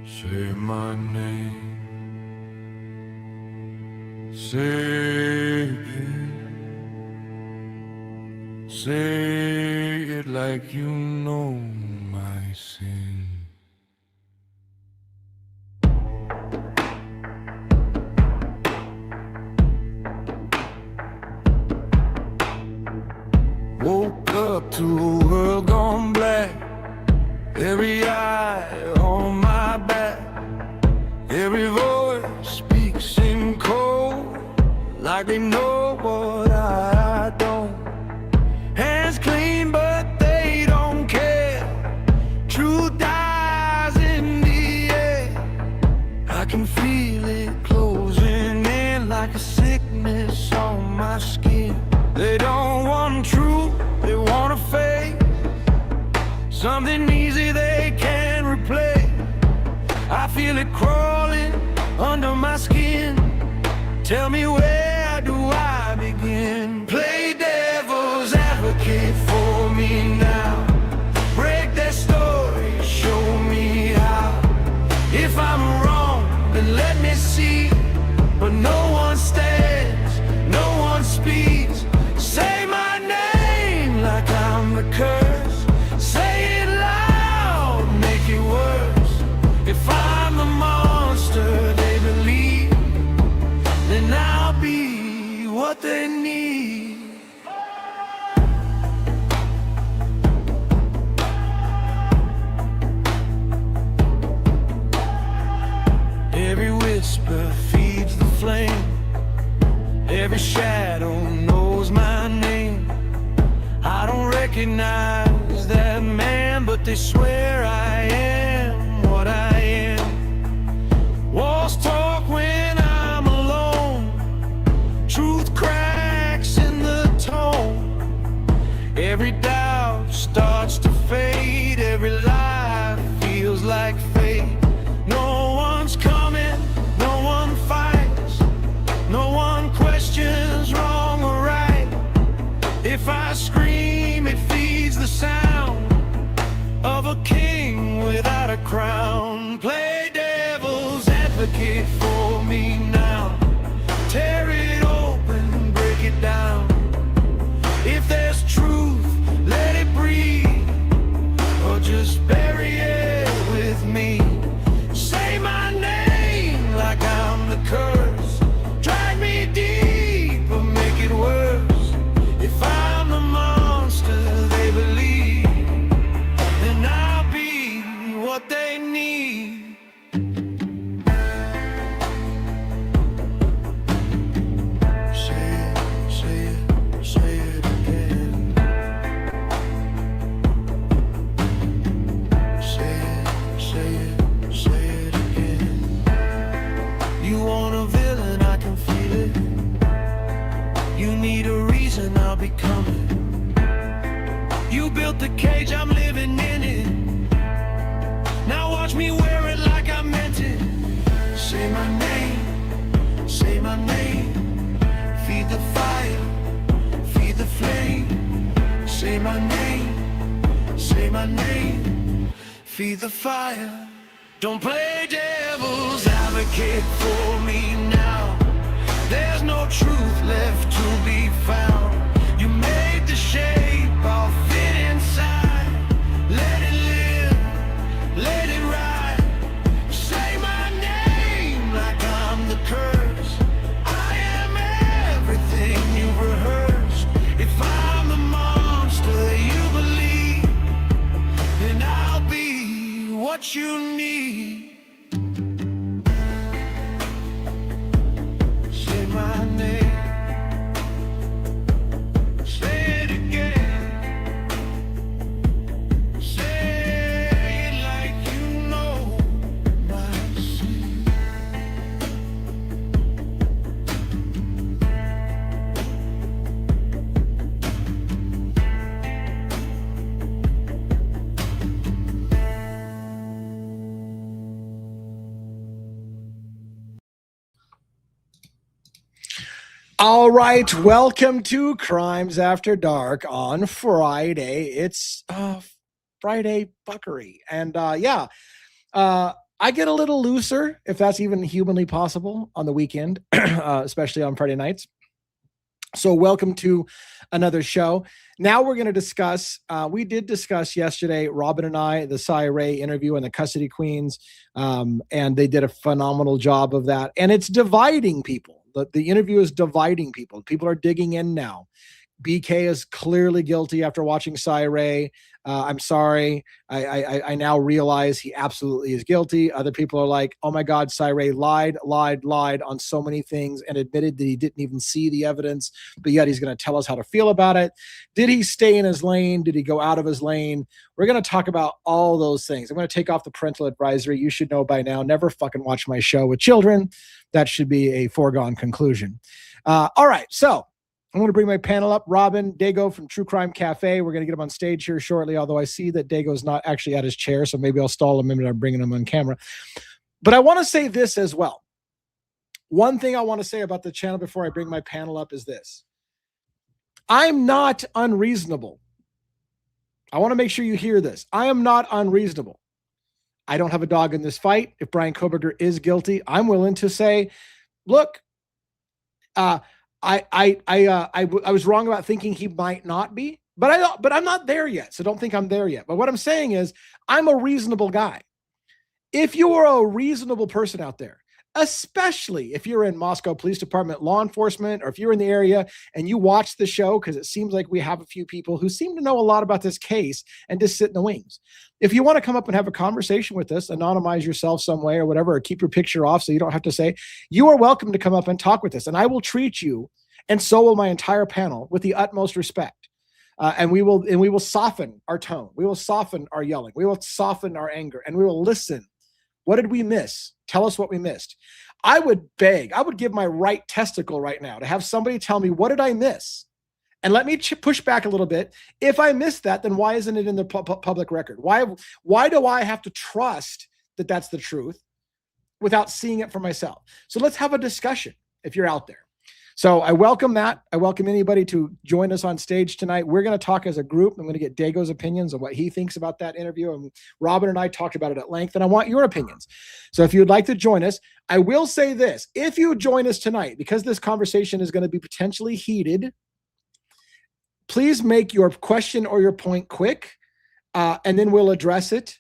Say my name. Say it. Say it like you know my sin. Woke up to a world gone black. Every eye on my back. Every voice speaks in code, like they know what I don't. Hands clean but they don't care. Truth dies in the air. I can feel it closing in like a sickness on my skin. They don't want truth, they want a fake. Something easy they can replace. I feel it crawling under my skin. Tell me, where do I begin? Play devil's advocate for me now. Break their story, show me how. If I'm wrong, then let me see. But no one stands, no one speaks. Say my name like I'm the curse. Say it loud, make it worse. If I'm the monster they believe, then I'll be what they need. Every whisper feeds the flame. Every shadow knows my name. I don't recognize that man, but they swear I am what I am. Walls talk when I'm alone. Truth cracks in the tone. Every doubt starts to fade. Every lie feels like fate. No one's coming, no one fights. No one questions wrong or right. If I scream, it feeds the sound of a king without a crown. Play devil's advocate for me now. Tear it open, break it down. If there's truth, let it breathe, or just bury it with me. Say my name like I'm the curse. Drag me deep or make it worse. If I'm the monster they believe, then I'll be what they need. Say it, say it, say it again. Say it, say it, say it again. You want a villain, I can feel it. You need a reason, I'll be coming. You built the cage, I'm living in it. Now watch me wear it like I meant it. Say my name, say my name. Feed the fire, feed the flame. Say my name, say my name. Feed the fire. Don't play devil's advocate for me now. There's no truth left to be found. You made the shape, I'll fit inside. Let it live, let it ride. Say my name like I'm the curse. I am everything you've rehearsed. If I'm the monster that you believe, then I'll be what you need. Say my name. Say it again. Say it like you know my sin. All right, welcome to Crimes After Dark on Friday. It's Friday Buckery. And I get a little looser, if that's even humanly possible, on the weekend, especially on Friday nights. So, welcome to another show. Now we're going to discuss. We did discuss yesterday, Robin and I, the Cy Ray interview and the Custody Queens, and they did a phenomenal job of that. And it's dividing people. The interview is dividing people. People are digging in now. BK is clearly guilty after watching Cy Ray. I'm sorry. I now realize he absolutely is guilty. Other people are like, oh my God, Cy Ray lied on so many things and admitted that he didn't even see the evidence, but yet he's going to tell us how to feel about it. Did he stay in his lane? Did he go out of his lane? We're going to talk about all those things. I'm going to take off the parental advisory. You should know by now, never fucking watch my show with children. That should be a foregone conclusion. All right. So, I'm going to bring my panel up. Robin, Dago from True Crime Cafe. We're going to get him on stage here shortly, although I see that Dago's not actually at his chair, so maybe I'll stall a minute. I'm bringing him on camera. But I want to say this as well. One thing I want to say about the channel before I bring my panel up is this. I'm not unreasonable. I want to make sure you hear this. I am not unreasonable. I don't have a dog in this fight. If Bryan Kohberger is guilty, I'm willing to say, look, I was wrong about thinking he might not be, but I'm not there yet. So don't think I'm there yet. But what I'm saying is I'm a reasonable guy. If you are a reasonable person out there, especially if you're in Moscow Police Department law enforcement, or if you're in the area and you watch the show, because it seems like we have a few people who seem to know a lot about this case and just sit in the wings. If you want to come up and have a conversation with us, anonymize yourself some way or whatever, or keep your picture off so you don't have to say, you are welcome to come up and talk with us. And I will treat you, and so will my entire panel, with the utmost respect. And we will soften our tone. We will soften our yelling. We will soften our anger, and we will listen. What did we miss? Tell us what we missed. I would give my right testicle right now to have somebody tell me, what did I miss? And let me push back a little bit. If I missed that, then why isn't it in the public record? Why do I have to trust that that's the truth without seeing it for myself? So let's have a discussion if you're out there. So I welcome that. I welcome anybody to join us on stage tonight. We're going to talk as a group. I'm going to get Dago's opinions on what he thinks about that interview. And Robin and I talked about it at length, and I want your opinions. So if you'd like to join us, I will say this. If you join us tonight, because this conversation is going to be potentially heated, please make your question or your point quick, and then we'll address it.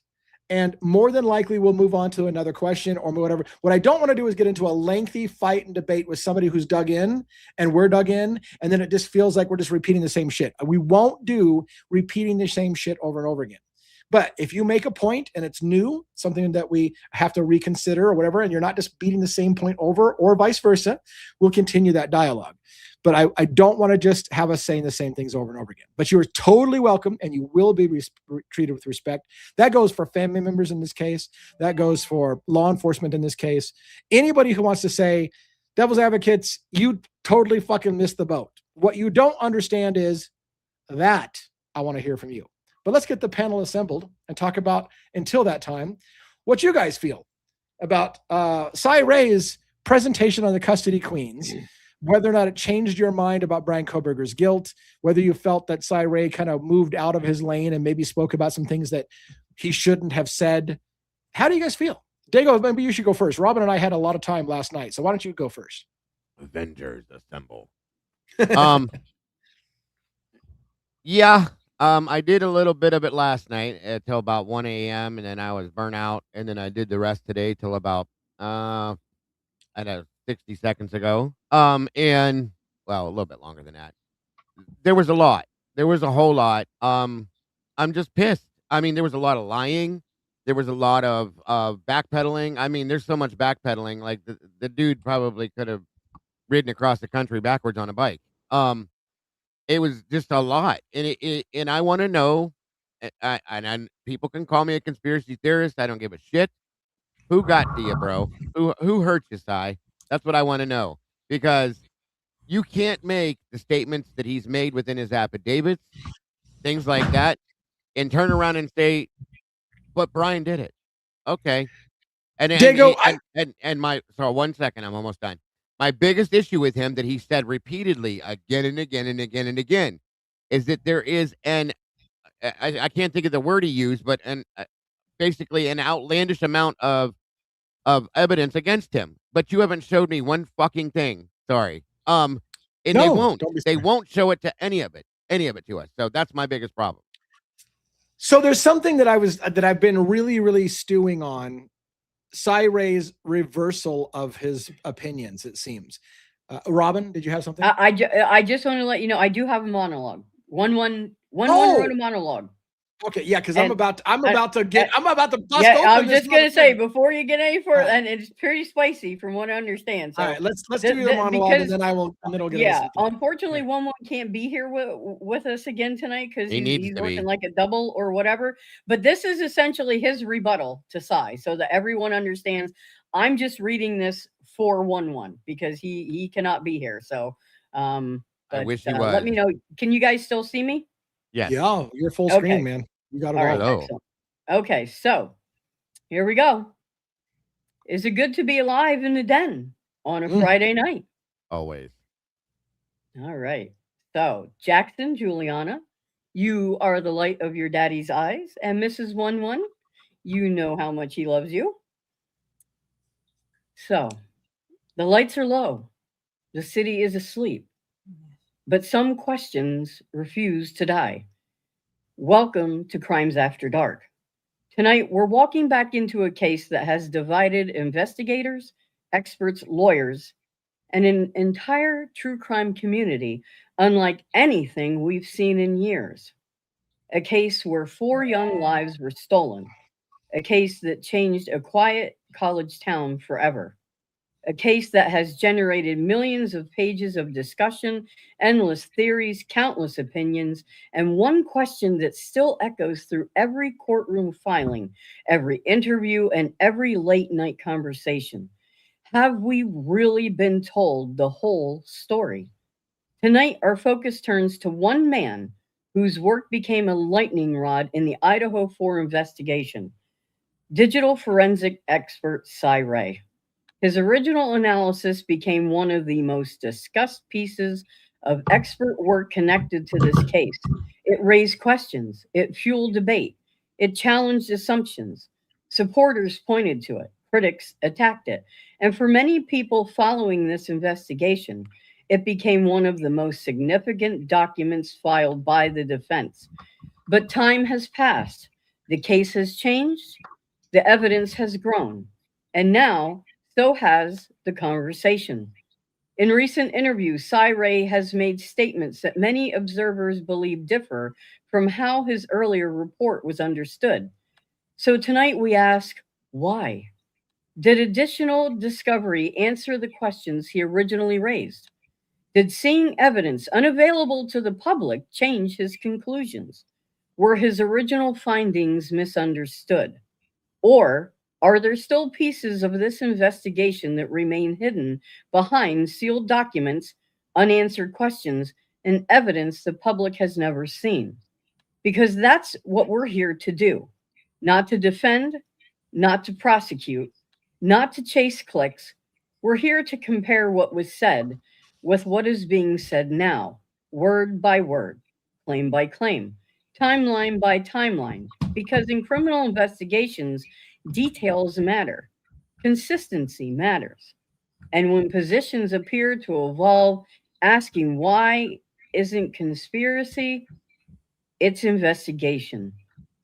And more than likely, we'll move on to another question or whatever. What I don't want to do is get into a lengthy fight and debate with somebody who's dug in and we're dug in, and then it just feels like we're just repeating the same shit. We won't do repeating the same shit over and over again. But if you make a point and it's new, something that we have to reconsider or whatever, and you're not just beating the same point over, or vice versa, we'll continue that dialogue. But I don't want to just have us saying the same things over and over again. But you are totally welcome, and you will be treated with respect. That goes for family members in this case. That goes for law enforcement in this case. Anybody who wants to say, devil's advocates, you totally fucking missed the boat. What you don't understand is that I want to hear from you. But let's get the panel assembled and talk about, until that time, what you guys feel about Cy Ray's presentation on the Custody Queens. Whether or not it changed your mind about Bryan Kohberger's guilt, whether you felt that Cy Ray kind of moved out of his lane and maybe spoke about some things that he shouldn't have said. How do you guys feel? Dago, maybe you should go first. Robin and I had a lot of time last night, so why don't you go first? Avengers assemble. Yeah, I did a little bit of it last night until about 1 a.m. and then I was burnt out, and then I did the rest today till about I don't know, 60 seconds ago. And well, a little bit longer than that. There was a lot. There was a whole lot. I'm just pissed. I mean, there was a lot of lying. There was a lot of backpedaling. I mean, there's so much backpedaling. Like the dude probably could have ridden across the country backwards on a bike. It was just a lot, and I want to know. And people can call me a conspiracy theorist. I don't give a shit. Who got to you, bro? Who hurt you, Cy? That's what I want to know, because you can't make the statements that he's made within his affidavits, things like that, and turn around and say, "But Bryan did it." Okay, Dago, and my, so 1 second, I'm almost done. My biggest issue with him that he said repeatedly again and again and again and again is that there is I can't think of the word he used, but basically an outlandish amount of of evidence against him, but you haven't showed me one fucking thing. Sorry. And they No, won't. don't be They sorry. won't show it to any of it to us. So that's my biggest problem. So there's something that I've been really, really stewing on. Cy Ray's reversal of his opinions, it seems. Robin, did you have something? I just want to let you know I do have a monologue. One Oh! wrote a monologue. Okay, yeah, because I'm And about to bust yeah, I was open this just gonna say motherfucker. before you get any further, All right. and it's pretty spicy from what I understand. So All right, let's do your monologue, and then it'll get yeah. listened to. Unfortunately, Okay. one can't be here with us again tonight because He needs he's to working be. like a double or whatever. But this is essentially his rebuttal to Cy, so that everyone understands. I'm just reading this for 1-1 because he cannot be here. So I but wish he let me was. know. Can you guys still see me? Yes. Yeah, you're full Okay. screen, man. You got it All all. right, Hello. excellent. Okay, so here we go. Is it good to be alive in the den on a Friday night? Always. All right. So, Jackson, Juliana, you are the light of your daddy's eyes, and Mrs. 1-1, you know how much he loves you. So, the lights are low. The city is asleep. But some questions refuse to die. Welcome to Crimes After Dark. Tonight, we're walking back into a case that has divided investigators, experts, lawyers, and an entire true crime community unlike anything we've seen in years. A case where 4 young lives were stolen. A case that changed a quiet college town forever. A case that has generated millions of pages of discussion, endless theories, countless opinions, and one question that still echoes through every courtroom filing, every interview, and every late night conversation. Have we really been told the whole story? Tonight, our focus turns to one man whose work became a lightning rod in the Idaho 4 investigation, digital forensic expert Cy Ray. His original analysis became one of the most discussed pieces of expert work connected to this case. It raised questions, it fueled debate, it challenged assumptions. Supporters pointed to it, critics attacked it. And for many people following this investigation, it became one of the most significant documents filed by the defense. But time has passed, the case has changed, the evidence has grown, and now so has the conversation. In recent interviews, Cy Ray has made statements that many observers believe differ from how his earlier report was understood. So tonight we ask, why? Did additional discovery answer the questions he originally raised? Did seeing evidence unavailable to the public change his conclusions? Were his original findings misunderstood? Or are there still pieces of this investigation that remain hidden behind sealed documents, unanswered questions, and evidence the public has never seen? Because that's what we're here to do, not to defend, not to prosecute, not to chase clicks. We're here to compare what was said with what is being said now, word by word, claim by claim, timeline by timeline. Because in criminal investigations, details matter, consistency matters. And when positions appear to evolve, asking why isn't conspiracy, it's investigation.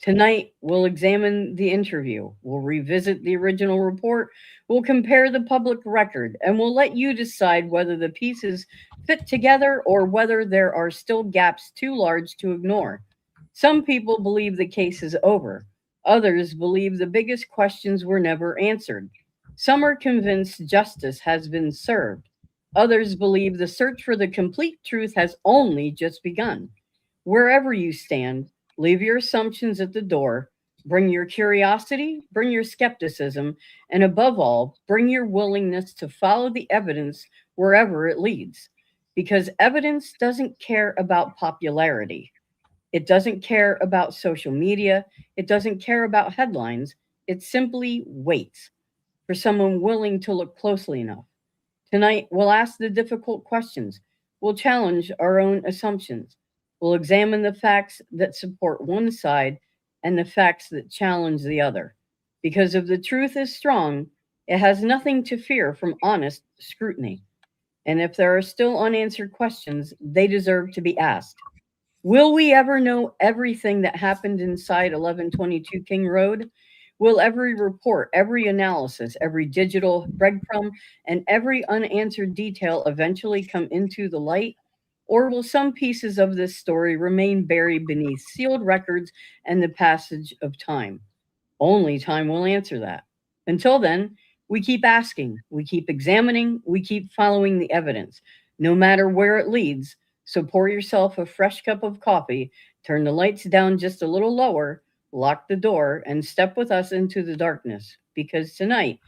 Tonight, we'll examine the interview, we'll revisit the original report, we'll compare the public record, and we'll let you decide whether the pieces fit together or whether there are still gaps too large to ignore. Some people believe the case is over, others believe the biggest questions were never answered. Some are convinced justice has been served, others believe the search for the complete truth has only just begun. Wherever you stand, leave your assumptions at the door. Bring your curiosity, bring your skepticism, and above all, bring your willingness to follow the evidence wherever it leads. Because evidence doesn't care about popularity, it doesn't care about social media, it doesn't care about headlines. It simply waits for someone willing to look closely enough. Tonight, we'll ask the difficult questions. We'll challenge our own assumptions. We'll examine the facts that support one side and the facts that challenge the other. Because if the truth is strong, It has nothing to fear from honest scrutiny. And if there are still unanswered questions, they deserve to be asked. Will we ever know everything that happened inside 1122 King Road? Will every report, every analysis, every digital breadcrumb, and every unanswered detail eventually come into the light? Or will some pieces of this story remain buried beneath sealed records and the passage of time? Only time will answer that. Until then, we keep asking, we keep examining, we keep following the evidence, no matter where it leads. So pour yourself a fresh cup of coffee, turn the lights down just a little lower, lock the door, and step with us into the darkness. Because tonight,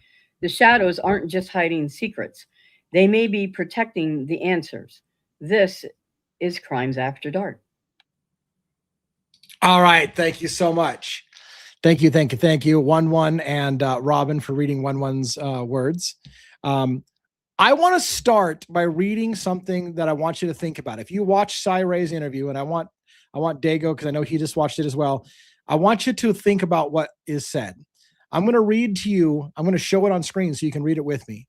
the shadows aren't just hiding secrets, they may be protecting the answers. This is Crimes After Dark. All right. Thank you so much. Thank you. 1-1 and Robin for reading 1-1's words. I want to start by reading something that I want you to think about. If you watch Cy Ray's interview, and I want Dago, because I know he just watched it as well, I want you to think about what is said. I'm going to read to you, I'm going to show it on screen so you can read it with me.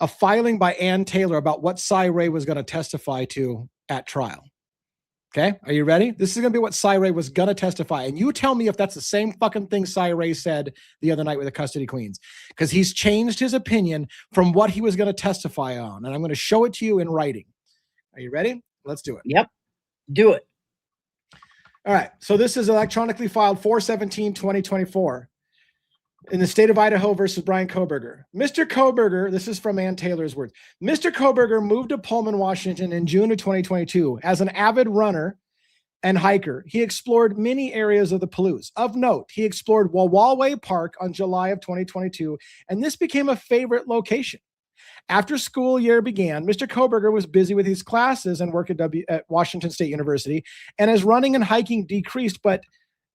A filing by Ann Taylor about what Cy Ray was going to testify to at trial. Okay, are you ready? This is going to be what Cy Ray was going to testify. And you tell me if that's the same fucking thing Cy Ray said the other night with the custody queens. Because he's changed his opinion from what he was going to testify on. And I'm going to show it to you in writing. Are you ready? Let's do it. Yep, do it. All right, so this is electronically filed 4/17/2024 in the state of Idaho versus Brian Kohberger. Mr. Kohberger, this is from Ann Taylor's words. Mr. Kohberger moved to Pullman, Washington in June of 2022. As an avid runner and hiker, he explored many areas of the Palouse. Of note, he explored Wawaway Park on July of 2022, and this became a favorite location. After school year began, Mr. Kohberger was busy with his classes and work at Washington State University, and as running and hiking decreased, but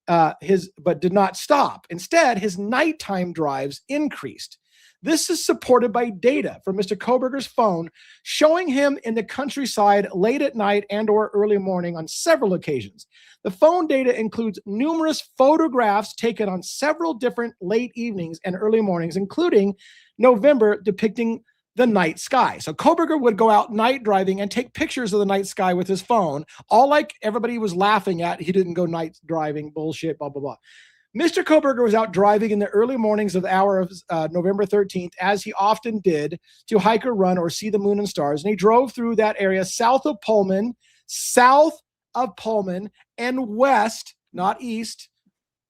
did not stop. Instead, his nighttime drives increased. This is supported by data from Mr. Kohberger's phone showing him in the countryside late at night and or early morning on several occasions. The phone data includes numerous photographs taken on several different late evenings and early mornings, including November depicting the night sky. So Kohberger would go out night driving and take pictures of the night sky with his phone, all like everybody was laughing at. He didn't go night driving, bullshit, blah, blah, blah. Mr. Kohberger was out driving in the early mornings of the hour of November 13th, as he often did, to hike or run or see the moon and stars. And he drove through that area south of Pullman, and west, not east,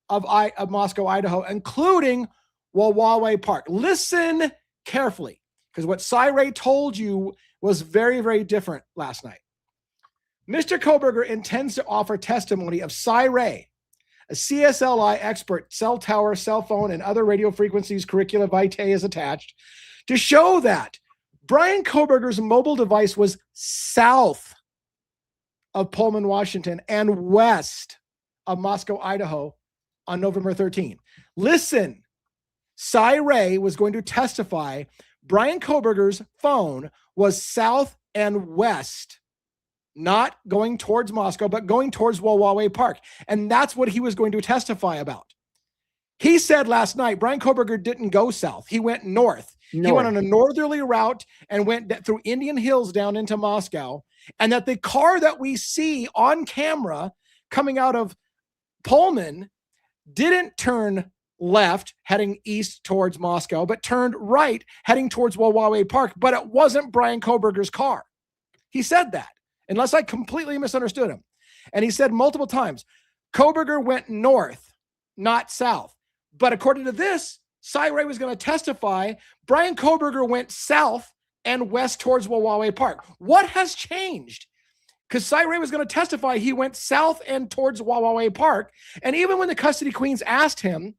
of Moscow, Idaho, including Wawaway Park. Listen carefully, because what Cy Ray told you was very, very different last night. Mr. Kohberger intends to offer testimony of Cy Ray, a CSLI expert, cell tower, cell phone, and other radio frequencies curricula vitae is attached, to show that Brian Kohberger's mobile device was south of Pullman, Washington, and west of Moscow, Idaho on November 13th. Listen, Cy Ray was going to testify Brian Kohberger's phone was south and west, not going towards Moscow, but going towards Wawaway Park. And that's what he was going to testify about. He said last night, Brian Kohberger didn't go south. He went north. He went on a northerly route and went through Indian Hills down into Moscow. And that the car that we see on camera coming out of Pullman didn't turn left heading east towards Moscow, but turned right heading towards Wawaway Park. But it wasn't Brian Kohberger's car. He said that, unless I completely misunderstood him. And he said multiple times, Kohberger went north, not south. But according to this, Cy Ray was going to testify Brian Kohberger went south and west towards Wawaway Park. What has changed? Because Cy Ray was going to testify he went south and towards Wawaway Park. And even when the custody queens asked him,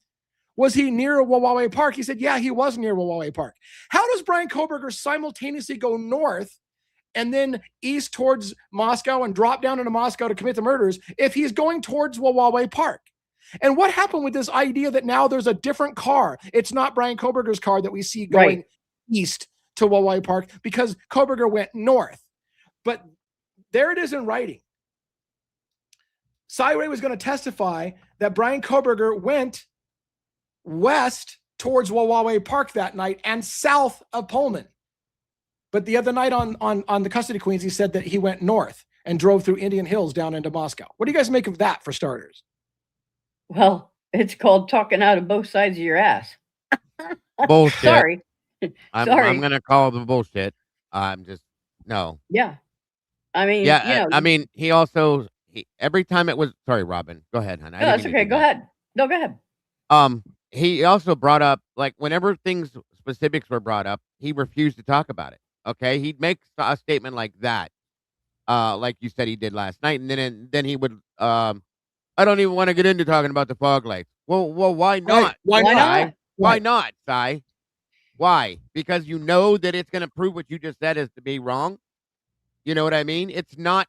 was he near Wawaway Park? He said, yeah, he was near Wawaway Park. How does Brian Kohberger simultaneously go north and then east towards Moscow and drop down into Moscow to commit the murders if he's going towards Wawaway Park? And what happened with this idea that now there's a different car? It's not Brian Kohberger's car that we see going east to Wawaway Park because Kohberger went north. But there it is in writing. Cy Ray was going to testify that Brian Kohberger went west towards Wawawe Park that night and south of Pullman. But the other night on the custody queens, he said that he went north and drove through Indian Hills down into Moscow. What do you guys make of that, for starters? Well, it's called talking out of both sides of your ass. Bullshit. Sorry. I'm Sorry. gonna call the bullshit. I'm just no. Yeah. I mean, Yeah, you know, I mean, he also every time it was sorry, Robin. Go ahead, hon. I no, didn't that's mean to okay. do Go that. ahead. No, go ahead. He also brought up like whenever things specifics were brought up, he refused to talk about it. Okay, he'd make a statement like that, like you said he did last night, and then he would, I don't even want to get into talking about the fog lights. Well, why not? Why Why not? not? Si? Why Right. not, Si? Why? Because you know that it's going to prove what you just said is to be wrong. You know what I mean? It's not.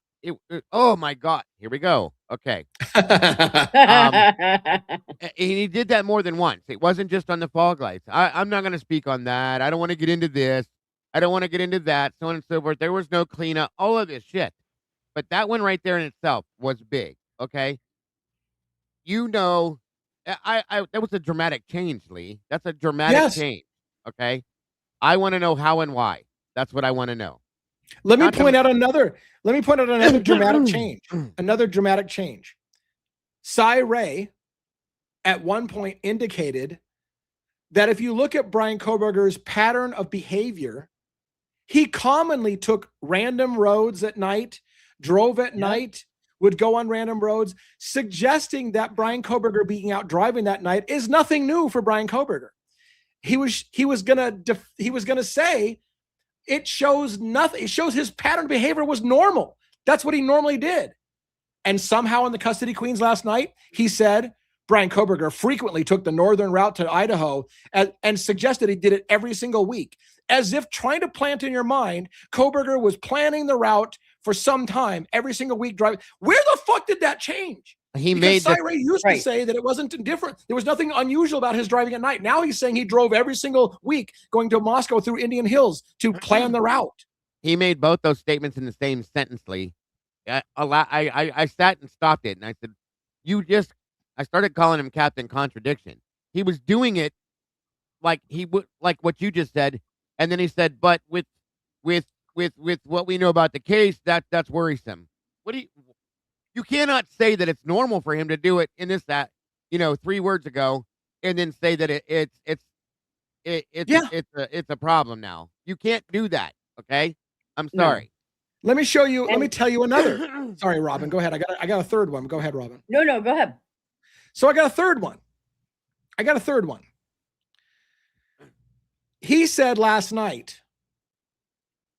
Oh my God! Here we go. Okay. He did that more than once. It wasn't just on the fog lights. I'm not going to speak on that. I don't want to get into this. I don't want to get into that. So on and so forth. There was no cleanup. All of this shit. But that one right there in itself was big. Okay. You know, that was a dramatic change, Lee. That's a dramatic Yes. change. Okay. I want to know how and why. That's what I want to know. Let me Not to- point out another dramatic change. Another dramatic change. Cy Ray at one point indicated that if you look at Brian Koberger's pattern of behavior, he commonly took random roads at night, drove at night, would go on random roads, suggesting that Brian Koberger being out driving that night is nothing new for Brian Koberger. He was gonna say it shows nothing. It shows his pattern of behavior was normal. That's what he normally did. And somehow in the custody queens last night, he said Brian Koberger frequently took the northern route to Idaho and suggested he did it every single week, as if trying to plant in your mind Koberger was planning the route for some time, every single week driving. Where the fuck did that change? He Because made Cy Ray used to Right. say that it wasn't different. There was nothing unusual about his driving at night. Now he's saying he drove every single week going to Moscow through Indian Hills to plan the route. He made both those statements in the same sentence, Lee. I sat and stopped it, and I said, I started calling him Captain Contradiction. He was doing it like he would, like what you just said, and then he said, but with what we know about the case, that's worrisome. You cannot say that it's normal for him to do it in that, 3 words ago, and then say that it's a problem now. You can't do that. Okay. I'm No. sorry. Let me show you. Let me And- tell you another. Sorry, Robin. Go ahead. I got a third one. Go ahead, Robin. No, go ahead. So I got a third one. He said last night,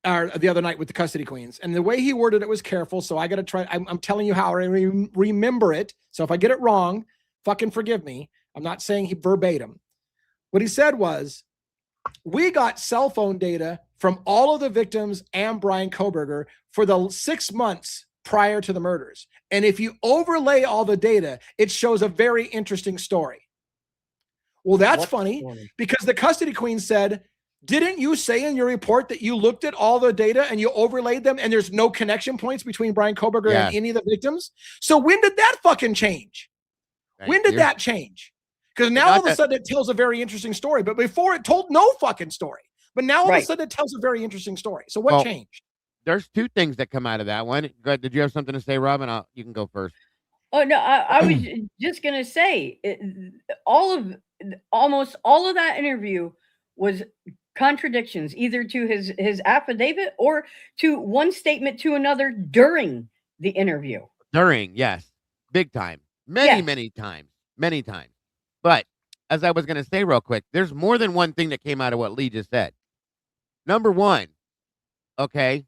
or the other night with the custody queens, and the way he worded it was careful. So I got to try. I'm telling you how I remember it. So if I get it wrong, fucking forgive me. I'm not saying he verbatim. What he said was, we got cell phone data from all of the victims and Brian Koberger for the 6 months prior to the murders. And if you overlay all the data, it shows a very interesting story. Well, that's What funny story? because the custody queen said, didn't you say in your report that you looked at all the data and you overlaid them and there's no connection points between Brian Koberger Yeah. and any of the victims? So when did that fucking change? When did that change? Because now all of a sudden it tells a very interesting story, but before it told no fucking story. But now all of a Right. sudden it tells a very interesting story. So what Well, changed? There's 2 things that come out of that one. Go ahead. Did you have something to say, Robin? You can go first. Oh no, I was just gonna say almost all of that interview was contradictions, either to his affidavit or to one statement to another during the interview. During, yes, big time, many, Yes. many times. But as I was going to say real quick, there's more than one thing that came out of what Lee just said. Number one, okay,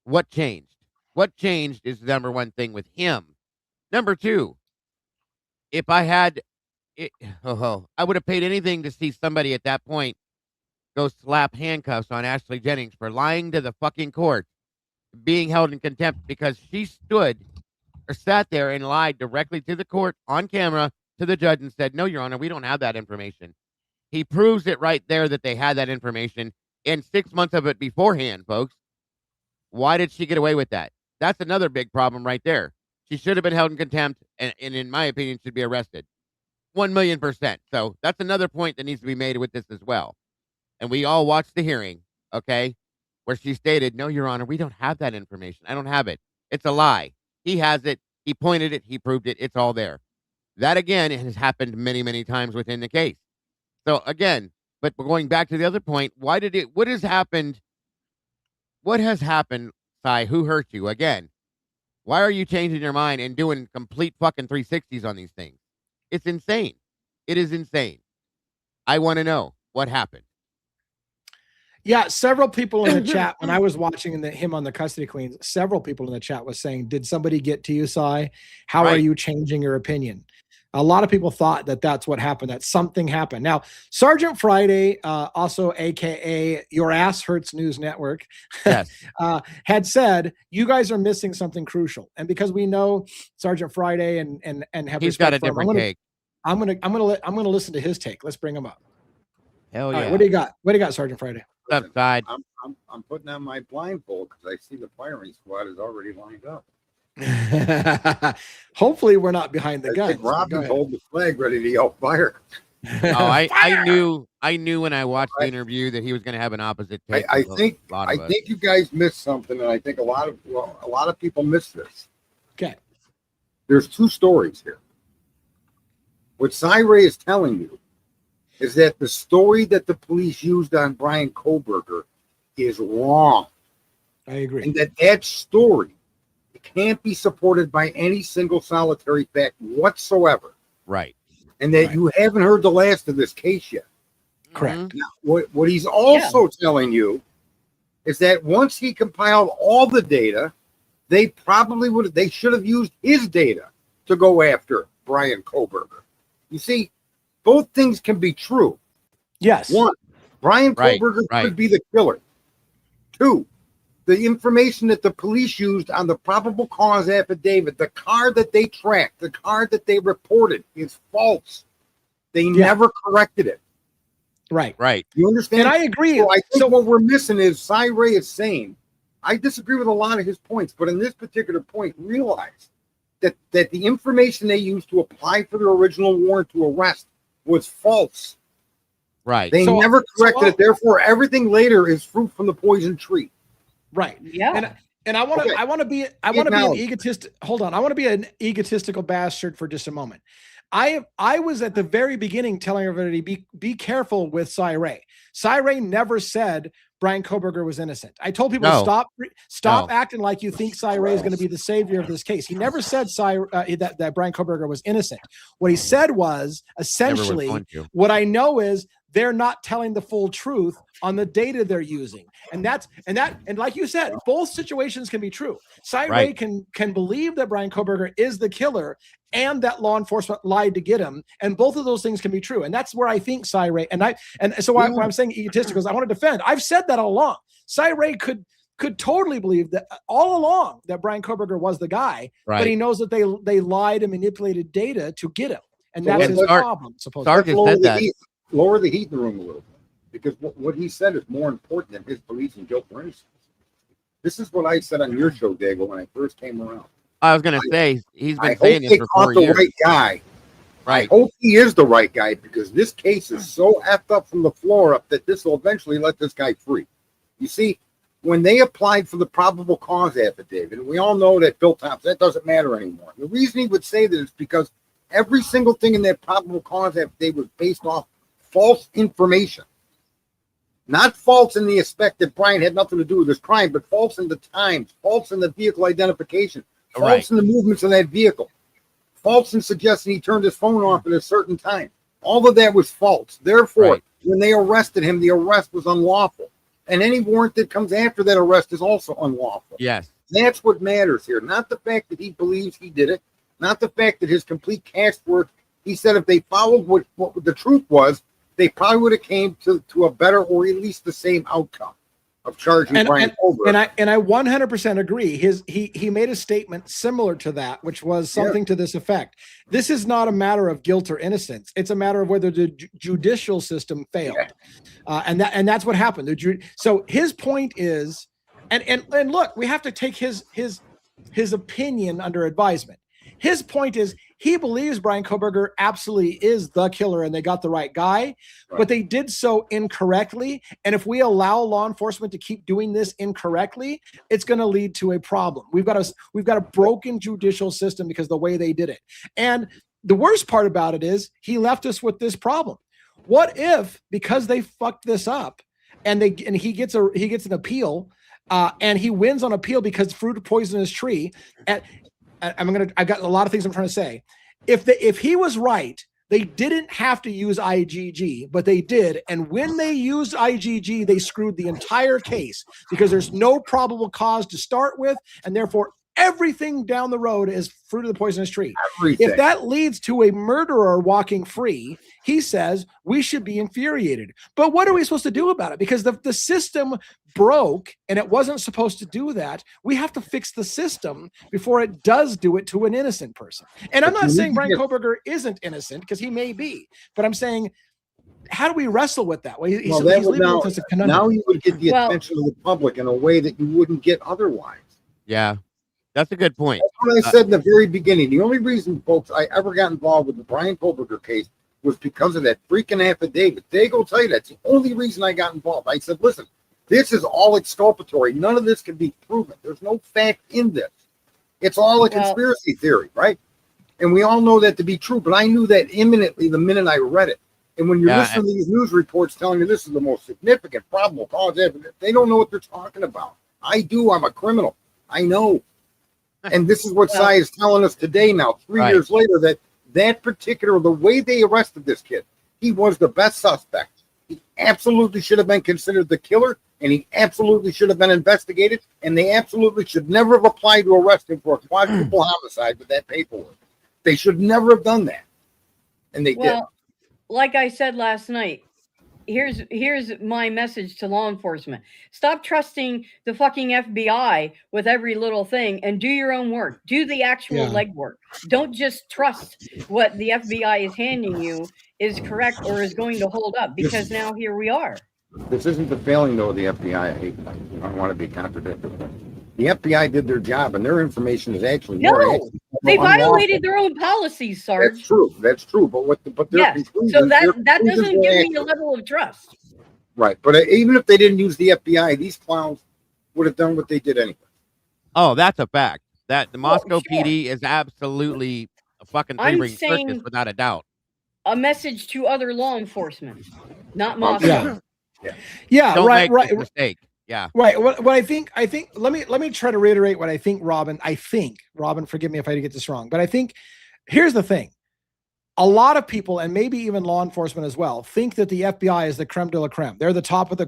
what changed? What changed is the number one thing with him. Number two, if I had, I would have paid anything to see somebody at that point go slap handcuffs on Ashley Jennings for lying to the fucking court, being held in contempt because she sat there and lied directly to the court on camera to the judge and said, no, Your Honor, we don't have that information. He proves it right there that they had that information and 6 months of it beforehand, folks. Why did she get away with that? That's another big problem right there. She should have been held in contempt and in my opinion, should be arrested. 1,000,000%. So that's another point that needs to be made with this as well. And we all watched the hearing, okay, where she stated, "No, Your Honor, we don't have that information. I don't have it. It's a lie. He has it. He pointed it. He proved it. It's all there." That again has happened many, many times within the case. So again, but going back to the other point, what has happened? What has happened, Sai? Who hurt you? Again, why are you changing your mind and doing complete fucking 360s on these things? It's insane. It is insane. I want to know what happened. Yeah, several people in the chat when I was watching him on the Custody Queens, several people in the chat was saying, "Did somebody get to you, Sai? How are you changing your opinion?" A lot of people thought that that's what happened, that something happened. Now, Sergeant Friday, also AKA Your Ass Hurts News Network, Yes. had said, "You guys are missing something crucial." And because we know Sergeant Friday and have He's got a respect for him, different take. I'm gonna listen to his take. Let's bring him up. Hell All yeah. right, what do you got? What do you got, Sergeant Friday? Left side. I'm putting on my blindfold because I see the firing squad is already lined up. Hopefully, we're not behind the I guns. think Robin's holding the flag ready to yell fire. Oh, I knew when I watched the interview that he was going to have an opposite take. I think you guys missed something, and I think a lot of people miss this. Okay. There's two stories here. What Ray is telling you is that the story that the police used on Brian Koberger is wrong. I agree. And that story can't be supported by any single solitary fact whatsoever. Right. And that you haven't heard the last of this case yet. Correct. Now, what he's also telling you is that once he compiled all the data, they should have used his data to go after Brian Koberger. You see, both things can be true. Yes. One, Brian Koberger could be the killer. Two, the information that the police used on the probable cause affidavit, the car that they tracked, the car that they reported is false. They never corrected it. Right. Right. You understand? And I agree. So I think what we're missing is Ray is saying, I disagree with a lot of his points, but in this particular point, realize that the information they used to apply for the original warrant to arrest was false. Right. They never corrected it. Therefore, everything later is fruit from the poison tree. Right. Yeah. And I want to be an egotist. Hold on. I want to be an egotistical bastard for just a moment. I was at the very beginning telling everybody be careful with Ray. Ray never said Brian Koberger was innocent. I told people stop acting like you think Ray is going to be the savior of this case. He never said that Brian Koberger was innocent. What he said was essentially what I know is they're not telling the full truth on the data they're using. And like you said, both situations can be true. Ray can believe that Brian Koberger is the killer and that law enforcement lied to get him. And both of those things can be true. And that's where I think Ray so what I'm saying egotistical is I want to defend. I've said that all along. Ray could totally believe that all along that Brian Koberger was the guy, but he knows that they lied and manipulated data to get him. And that's his problem, supposedly. Lower the heat in the room a little bit, because what he said is more important than his beliefs in guilt or innocence. This is what I said on your show, Dago, when I first came around. I was going to say, he's been saying saying this for 4 years. Right guy. Right. I hope he is the right guy, because this case is so effed up from the floor up that this will eventually let this guy free. You see, when they applied for the probable cause affidavit, and we all know that Bill Thompson, that doesn't matter anymore. The reason he would say that is because every single thing in that probable cause affidavit was based off false information. Not false in the aspect that Brian had nothing to do with this crime, but false in the times, false in the vehicle identification, false in the movements of that vehicle, false in suggesting he turned his phone off at a certain time. All of that was false. Therefore, when they arrested him, the arrest was unlawful. And any warrant that comes after that arrest is also unlawful. Yes. That's what matters here. Not the fact that he believes he did it, not the fact that his complete cast work. He said if they followed what the truth was, they probably would have came to a better or at least the same outcome of charging Brian Koberger. And I 100% agree. He made a statement similar to that, which was something to this effect. This is not a matter of guilt or innocence. It's a matter of whether the judicial system failed. And that's what happened. So his point is, and look, we have to take his opinion under advisement. His point is he believes Brian Koberger absolutely is the killer and they got the right guy, but they did so incorrectly. And if we allow law enforcement to keep doing this incorrectly, it's going to lead to a problem. We've got a broken judicial system because of the way they did it. And the worst part about it is he left us with this problem. What if, because they fucked this up, and he gets an appeal, and he wins on appeal because fruit poisoned his tree? I got a lot of things I'm trying to say. If he was right, they didn't have to use IgG, but they did. And when they used IgG, they screwed the entire case because there's no probable cause to start with, and therefore everything down the road is fruit of the poisonous tree. Everything. If that leads to a murderer walking free, he says we should be infuriated. But what are we supposed to do about it? Because the system broke and it wasn't supposed to do that. We have to fix the system before it does do it to an innocent person. And I'm not saying Brian Koberger isn't innocent, because he may be, but I'm saying, how do we wrestle with that? Well, he's leaving with us a conundrum. Now you would get the attention of the public in a way that you wouldn't get otherwise. Yeah. That's a good point. That's what I said in the very beginning. The only reason, folks, I ever got involved with the Brian Koberger case was because of that freaking affidavit. They go tell you that's the only reason I got involved. I said, listen, this is all exculpatory. None of this can be proven. There's no fact in this. It's all a conspiracy theory, right? And we all know that to be true, but I knew that imminently the minute I read it. And when you're listening to these news reports telling you this is the most significant probable cause evidence, they don't know what they're talking about. I do. I'm a criminal. I know. And this is what Cy is telling us today now, 3 years later, that particular, the way they arrested this kid, he was the best suspect. He absolutely should have been considered the killer, and he absolutely should have been investigated, and they absolutely should never have applied to arrest him for a quadruple homicide with that paperwork. They should never have done that. And they did. Like I said last night, here's my message to law enforcement. Stop trusting the fucking FBI with every little thing and do your own work. Do the actual legwork. Don't just trust what the FBI is handing you is correct or is going to hold up, because now here we are. This isn't the failing, though, of the FBI. I don't want to be contradictory. The FBI did their job, and their information is actually they violated their own policies, Sarge. That's true. But their conclusions, so that doesn't give me a level of trust. Right, but even if they didn't use the FBI, these clowns would have done what they did anyway. Oh, that's a fact. That the Moscow PD is absolutely a fucking favoring circus without a doubt. A message to other law enforcement, not Moscow. Don't right. Make this mistake. Yeah. Right. What I think, let me try to reiterate what I think, Robin, forgive me if I get this wrong, but I think here's the thing. A lot of people, and maybe even law enforcement as well, think that the FBI is the creme de la creme. They're the top of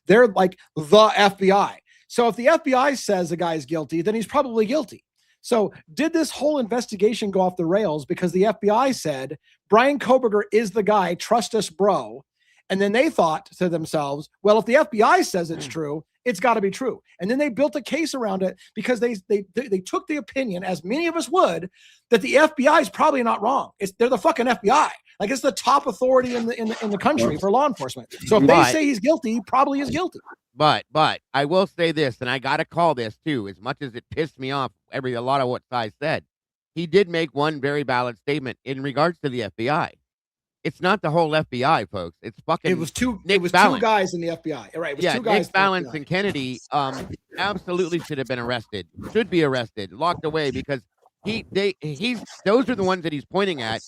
they're like the FBI. So if the FBI says a guy is guilty, then he's probably guilty. So did this whole investigation go off the rails because the FBI said, Brian Koberger is the guy, trust us, bro. And then they thought to themselves, well, if the FBI says it's true, it's got to be true. And then they built a case around it because they took the opinion, as many of us would, that the FBI is probably not wrong. They're the fucking FBI. Like, it's the top authority in the country for law enforcement. So if they say he's guilty, he probably is guilty. But I will say this, and I got to call this too, as much as it pissed me off, a lot of what Cy said. He did make one very valid statement in regards to the FBI. It's not the whole FBI, folks. It's fucking. It was two guys in the FBI. Right. It was two guys. Nick Valance and Kennedy absolutely should have been arrested. Should be arrested, locked away, because those are the ones that he's pointing at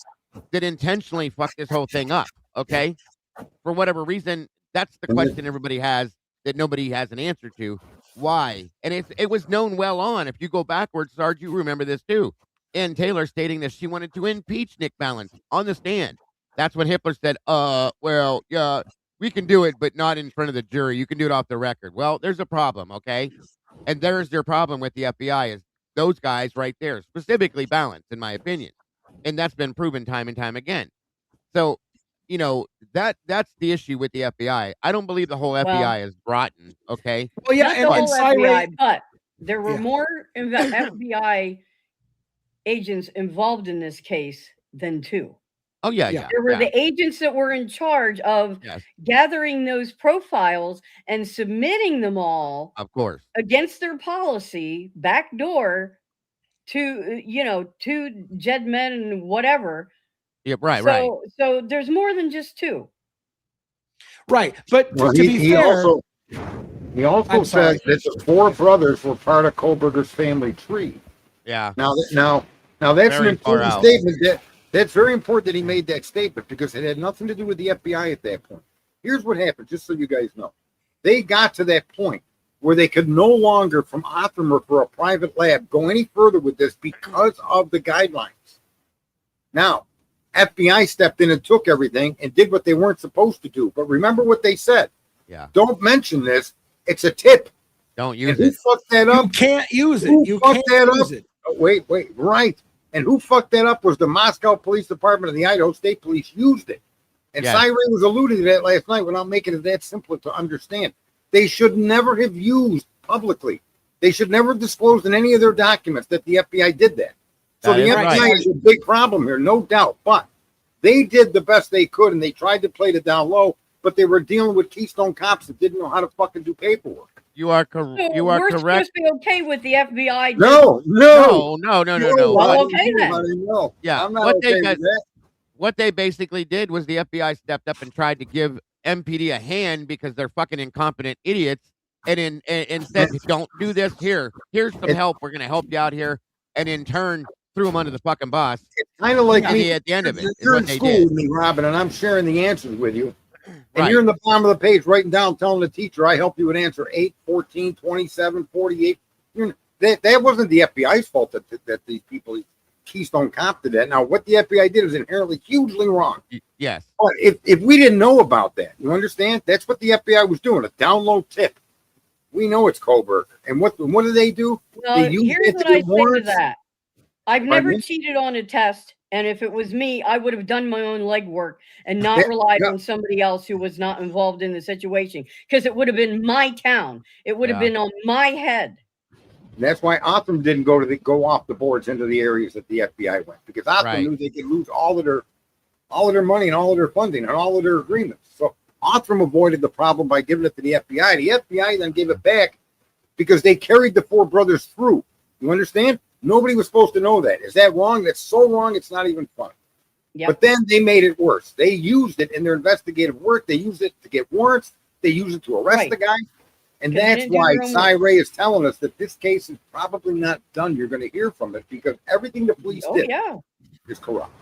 that intentionally fucked this whole thing up. Okay, for whatever reason, that's the question everybody has that nobody has an answer to. Why? And it was known well on. If you go backwards, Sarge, you remember this too. Ann Taylor stating that she wanted to impeach Nick Valance on the stand. That's what Hitler said. Well, yeah, we can do it, but not in front of the jury. You can do it off the record. Well, there's a problem, okay? And there's their problem with the FBI is those guys right there, specifically Valance, in my opinion. And that's been proven time and time again. So, that's the issue with the FBI. I don't believe the whole FBI is rotten, okay? Well, yeah, not the whole FBI, but there were more FBI agents involved in this case than two. Oh, yeah. There were the agents that were in charge of gathering those profiles and submitting them all, of course, against their policy, backdoor, two Jed men and whatever. Yeah, right. So there's more than just two. Right. But Well, to be fair, he also I'm sorry. said that the four brothers were part of Koberger's family tree. Yeah. Now that's an Very far important out. statement. That's very important that he made that statement because it had nothing to do with the FBI at that point. Here's what happened, just so you guys know. They got to that point where they could no longer, from Otham or for a private lab, go any further with this because of the guidelines. Now, FBI stepped in and took everything and did what they weren't supposed to do. But remember what they said. Yeah. Don't mention this. It's a tip. Don't And use who it. fucked that up? you can't use it. Who You fucked can't that use up? it. Oh, wait, right. And who fucked that up was the Moscow Police Department and the Idaho State Police used it. And Yeah. Cyrene was alluding to that last night without making it that simple to understand. They should never have used publicly. They should never have disclosed in any of their documents that the FBI did that. So That the is FBI right. is a big problem here, no doubt. But they did the best they could and they tried to play it down low, but they were dealing with Keystone cops that didn't know how to fucking do paperwork. You are So correct. supposed to be okay with the FBI. No. No. Well, okay then. No. Yeah, I'm not what okay they with that. What they basically did was the FBI stepped up and tried to give MPD a hand because they're fucking incompetent idiots, and said, "Don't do this. Here's some help. We're gonna help you out here," and in turn threw them under the fucking bus. Kind of like me At the end of it, is You're what in they school did. with me, Robin, and I'm sharing the answers with you. And Right. you're in the bottom of the page writing down, telling the teacher, I helped you with answer 8, 14, 27, 48. That wasn't the FBI's fault that these people, Keystone Cop did that. Now, what the FBI did is inherently hugely wrong. Yes. But if we didn't know about that, you understand? That's what the FBI was doing, a download tip. We know it's Koberger. And what do they do? Well, They use here's it to what I get say to warrants. that. I've never me? cheated on a test, and if it was me, I would have done my own legwork and not Yeah, relied yeah. on somebody else who was not involved in the situation, because it would have been my town. It would have Yeah. been on my head. That's why Otham didn't go off the boards into the areas that the FBI went, because Otham Right. knew they could lose all of their money and all of their funding and all of their agreements. So Otham avoided the problem by giving it to the FBI. The FBI then gave it back because they carried the four brothers through. You understand? Nobody was supposed to know that. Is that wrong? That's so wrong. It's not even funny. Yep. But then they made it worse. They used it in their investigative work. They used it to get warrants. They used it to arrest Right. the guy. And 'Cause they that's didn't do why their own Cy Ray is telling us that this case is probably not done. You're going to hear from it because everything the police Oh did yeah. is corrupt.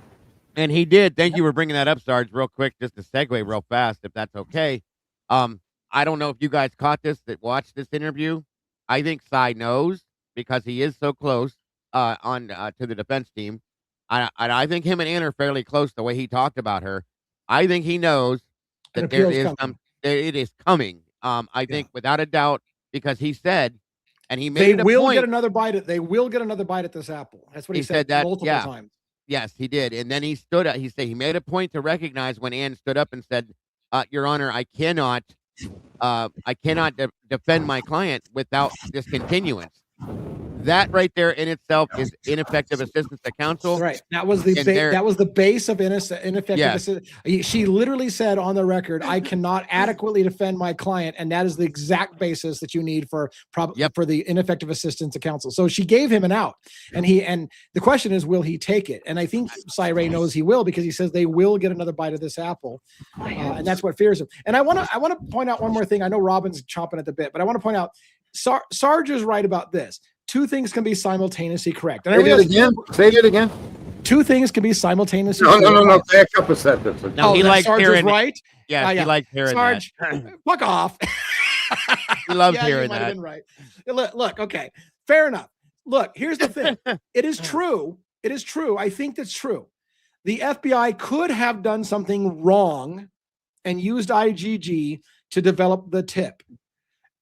And he did. Thank you for bringing that up, Sarge. Real quick, just to segue real fast, if that's okay. I don't know if you guys caught this that watched this interview. I think Cy knows because he is so close to the defense team. I think him and Ann are fairly close the way he talked about her. I think he knows An that there appeal's is coming. it is coming. I think without a doubt because he said, and he They made a will point. get another bite at. They will get another bite at this apple. That's what he, He said that, multiple yeah. times. Yes, he did. And then he stood up. He said he made a point to recognize when Ann stood up and said, Your Honor, I cannot defend my client without this continuance. That right there in itself is ineffective assistance to counsel. Right. That was the And there- that was the base of ineffective. Yes. She literally said on the record, "I cannot adequately defend my client," and that is the exact basis that you need for for the ineffective assistance to counsel. So she gave him an out, and the question is, will he take it? And I think Cy Ray knows he will because he says they will get another bite of this apple, and that's what fears him. And I want to point out one more thing. I know Robin's chomping at the bit, but I want to point out Sarge is right about this. Two things can be simultaneously correct. And I Say that realize again. Say it again. two things can be simultaneously No. correct. Back up a sentence. No, he then likes Sarge is hearing right. Yes, he yeah. likes hearing Sarge, that. fuck off. He loves yeah, hearing you might have that. been right. Look, okay, fair enough. Look, here's the thing. It is true. It is true. I think that's true. The FBI could have done something wrong and used IGG to develop the tip.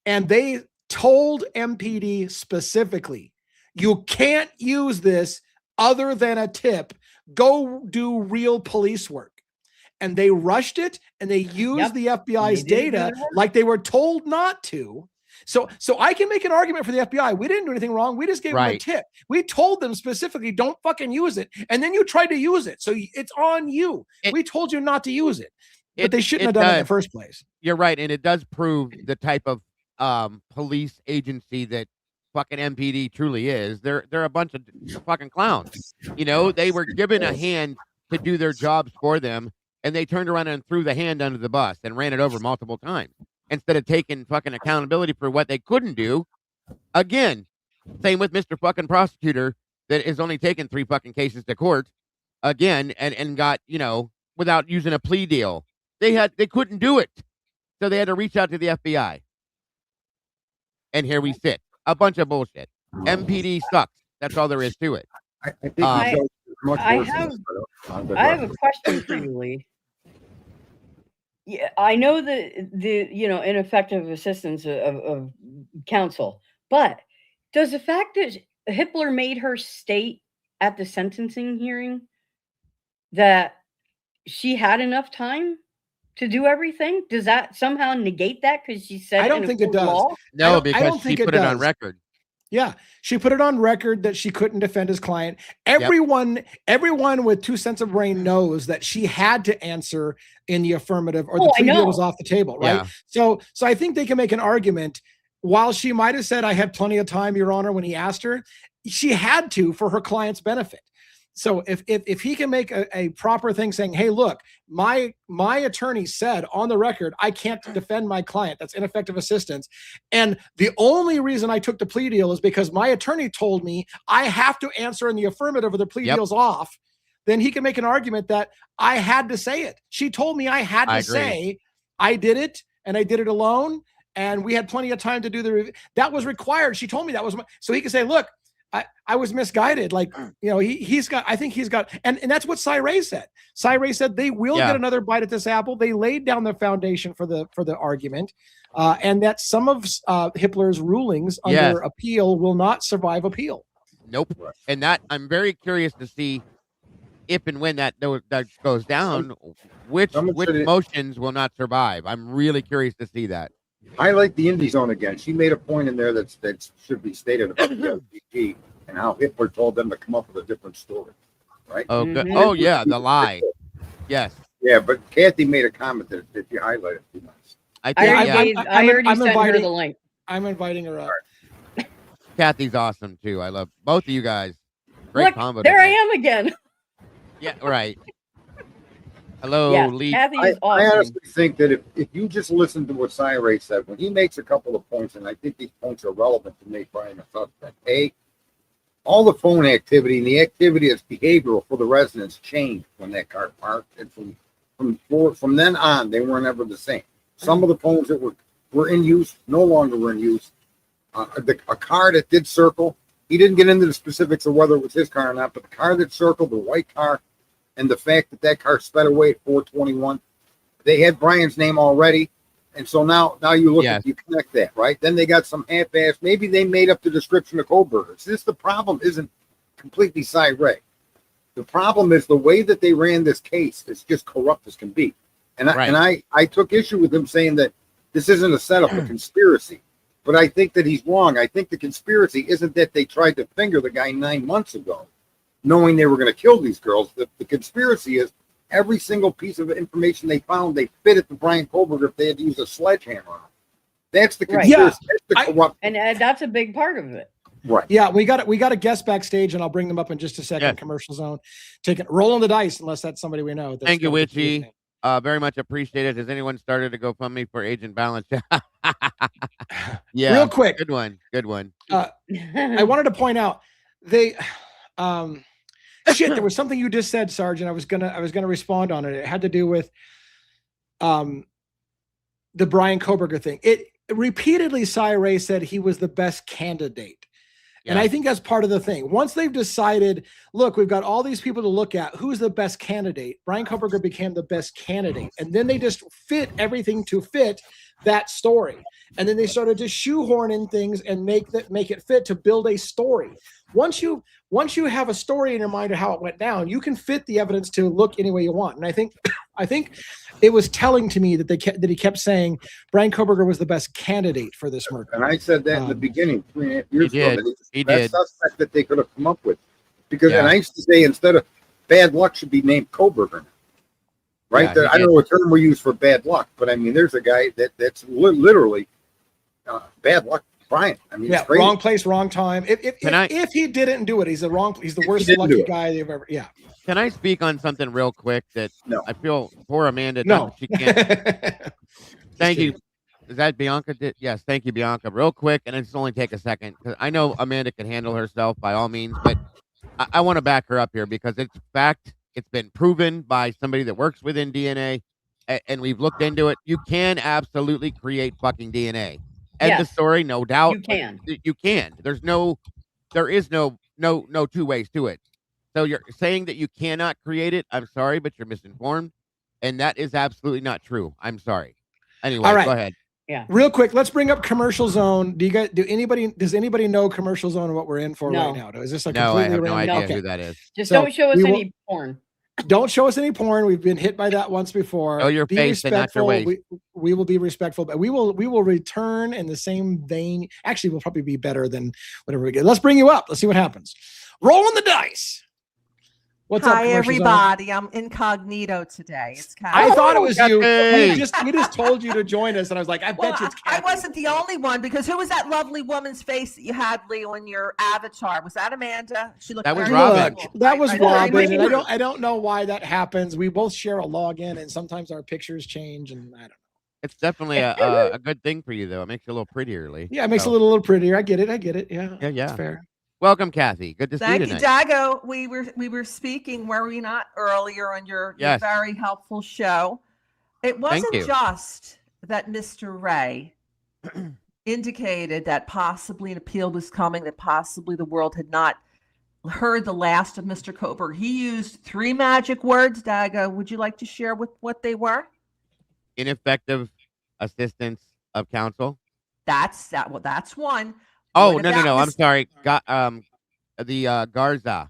And they told MPD specifically, you can't use this other than a tip. Go do real police work. And they rushed it and they used the FBI's data like they were told not to. So I can make an argument for the FBI. We didn't do anything wrong. We just gave them a tip. We told them specifically, don't fucking use it. And then you tried to use it. So it's on you. We told you not to use it. But they shouldn't have done it in the first place. You're right. And it does prove the type of police agency that fucking MPD truly is. They're a bunch of fucking clowns. You know, they were given a hand to do their jobs for them, and they turned around and threw the hand under the bus and ran it over multiple times instead of taking fucking accountability for what they couldn't do. Again, same with Mr. fucking prosecutor that is only taken 3 fucking cases to court again and got, you know, without using a plea deal. They couldn't do it. So they had to reach out to the FBI. And here we sit. A bunch of bullshit. MPD sucks. That's all there is to it. I think it's much I worse have- than I have a question for you, Lee. Yeah, I know the ineffective assistance of counsel, but does the fact that Hitler made her state at the sentencing hearing that she had enough time to do everything, does that somehow negate that because she said I don't in a think it court of does. law? No, I because don't she think it put it on does. record. Yeah, she put it on record that she couldn't defend his client. Everyone with 2 cents of brain knows that she had to answer in the affirmative, or the Oh, I plea deal know. was off the table, right? Yeah. So I think they can make an argument. While she might have said, "I had plenty of time, Your Honor," when he asked her, she had to for her client's benefit. So if he can make a proper thing saying, "Hey, look, my attorney said on the record I can't defend my client. That's ineffective assistance. And the only reason I took the plea deal is because my attorney told me I have to answer in the affirmative or the plea deal's off," then he can make an argument that I had to say it. She told me I had to say I did it, and I did it alone, and we had plenty of time to do the review. That was required. She told me that was so he can say, "Look, I was misguided." Like, you know, I think he's got, and that's what Cy Ray said. Cy Ray said they will get another bite at this apple. They laid down the foundation for the argument, and that some of Hitler's rulings under appeal will not survive appeal. Nope. And that I'm very curious to see if and when that goes down, which motions will not survive. I'm really curious to see that. Highlight the indie zone again. She made a point in there that should be stated about the LGBT and how Hitler told them to come up with a different story, right? Oh, good. Oh yeah, the lie. Yes. Yeah, but Kathy made a comment that if you highlight it, be nice. I already sent her the link. I'm inviting her up. Kathy's awesome too. I love both of you guys. Great combo. There I am again. Yeah, right. Hello, Yeah, Lee. Kathy is awesome. I honestly think that if you just listen to what Cy Ray said, when he makes a couple of points, and I think these points are relevant to make Brian a suspect. A, all the phone activity and the activity that's behavioral for the residents changed when that car parked, and from then on, they weren't ever the same. Some of the phones that were in use no longer were in use. A car that did circle, he didn't get into the specifics of whether it was his car or not, but the car that circled, the white car, and the fact that car sped away at 421, they had Brian's name already, and so now you look at, you connect that, right? Then they got some half-ass. Maybe they made up the description of Kohlberger. This the problem isn't completely Cy Ray. The problem is the way that they ran this case is just corrupt as can be, and I took issue with him saying that this isn't a setup, a conspiracy. But I think that he's wrong. I think the conspiracy isn't that they tried to finger the guy 9 months ago, knowing they were going to kill these girls. The conspiracy is every single piece of information they found, they fit it to Brian Kohlberger if they had to use a sledgehammer on it. That's the conspiracy. Yeah. That's the corrupt. And that's a big part of it. Right. Yeah, we got a guest backstage, and I'll bring them up in just a second. Yeah. Commercial zone, rolling the dice, unless that's somebody we know. Thank you, Witchy. Very much appreciated. Has anyone started to GoFundMe for Agent Balance? Yeah, real quick, good one. I wanted to point out there was something you just said, Sergeant. I was gonna respond on it. It had to do with the Brian Kohlberger thing. It repeatedly, Cy Ray said he was the best candidate. And I think that's part of the thing. Once they've decided, look, we've got all these people to look at, who's the best candidate? Brian Kohlberger became the best candidate. And then they just fit everything to fit that story. And then they started to shoehorn in things and make it fit to build a story. Once you have a story in your mind of how it went down, you can fit the evidence to look any way you want. And I think it was telling to me that he kept saying Brian Kohlberger was the best candidate for this murder. And I said that in the beginning, 3.5 years ago. That He the did. best suspect that they could have come up with. Because, and I used to say, instead of bad luck, should be named Kohlberger. Right? Yeah, I don't know what term we use for bad luck, but I mean, there's a guy that's literally bad luck Brian. I mean, Yeah, it's crazy. wrong place, wrong time. If he didn't do it, he's the worst lucky guy they've ever. Yeah. Can I speak on something real quick that No. I feel poor Amanda? No. Not that she can't. Thank you. kidding. Is that Bianca? Yes, thank you, Bianca. Real quick, and it's only take a second because I know Amanda can handle herself by all means, but I want to back her up here because it's fact. It's been proven by somebody that works within DNA, and we've looked into it. You can absolutely create fucking DNA. End the story, no doubt. You can. You can. There is no two ways to it. So you're saying that you cannot create it. I'm sorry, but you're misinformed, and that is absolutely not true. I'm sorry. Anyway, All right. Go ahead. Yeah. Real quick, let's bring up Commercial Zone. Does anybody know Commercial Zone and what we're in for right now? Is this a No, I completely have no random? idea Okay. who that is. Just don't show us any porn. Don't show us any porn. We've been hit by that once before. Show your face and not your waist. We will be respectful, but we will return in the same vein. Actually, we'll probably be better than whatever we get. Let's bring you up. Let's see what happens. Rolling the dice. What's up, Hi, Commercial everybody. Zone? I'm incognito today. It's Kat. I thought it was you. Hey. We just told you to join us, and I was like, I bet you it's I Kathy. wasn't the only one because who was that lovely woman's face that you had, Lee, on your avatar? Was that Amanda? She looked That was very Robin. beautiful. That was I Robin, and know. I don't know why that happens. We both share a login, and sometimes our pictures change, and I don't know. It's definitely a good thing for you, though. It makes you a little prettier, Lee. Yeah, it makes So, it a little prettier. I get it. Yeah. Yeah. That's fair. Welcome, Kathy. Good to see you Thank you, tonight. Dago. We were speaking, were we not, earlier on your Yes. very helpful show. It Thank wasn't you. just that Mr. Ray indicated that possibly an appeal was coming, that possibly the world had not heard the last of Mr. Koberg. He used 3 magic words, Dago. Would you like to share what they were? Ineffective assistance of counsel. That's one. Oh, What no. about I'm Miss- sorry. The Garza.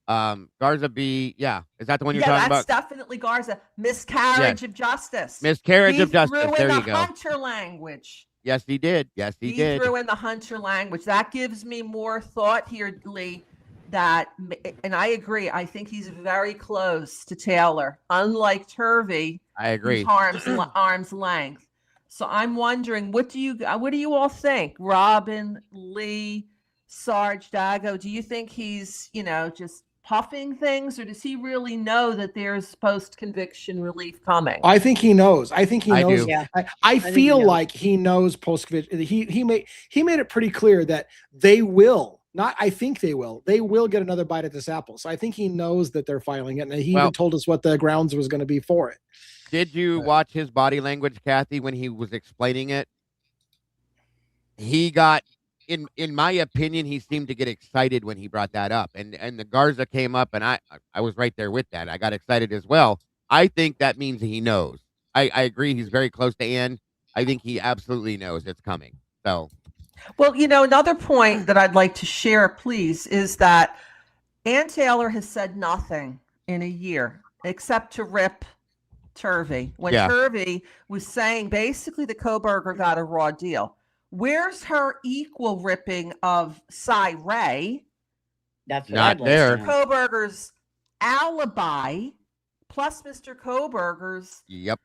Garza B. Yeah. Is that the one you're talking that's about? definitely Garza. Miscarriage of justice. Miscarriage of justice. Threw There in you the go. Hunter language. Yes, he did. Yes, he did. Threw in the Hunter language. That gives me more thought here, Lee. And I agree. I think he's very close to Taylor, unlike Turvey. I agree. Who's arm's length. So I'm wondering, what do you all think? Robin, Lee, Sarge, Dago, do you think he's, just puffing things, or does he really know that there's post-conviction relief coming? I think he knows. I think he I knows. do. Yeah. I think feel he knows. like he knows post-conviction. He made it pretty clear that they will. Not, I think they will. They will get another bite at this apple. So I think he knows that they're filing it, and he even told us what the grounds was going to be for it. Did you watch his body language, Kathy, when he was explaining it? He got, in my opinion, he seemed to get excited when he brought that up. And the Garza came up, and I was right there with that. I got excited as well. I think that means he knows. I agree. He's very close to Ann. I think he absolutely knows it's coming. So, Well, another point that I'd like to share, please, is that Ann Taylor has said nothing in a year except to rip Turvey. When Turvey was saying basically the Koberger got a raw deal. Where's her equal ripping of Cy Ray? That's what Not I'd like there. to know. Koberger's alibi plus Mr. Koberger's yep.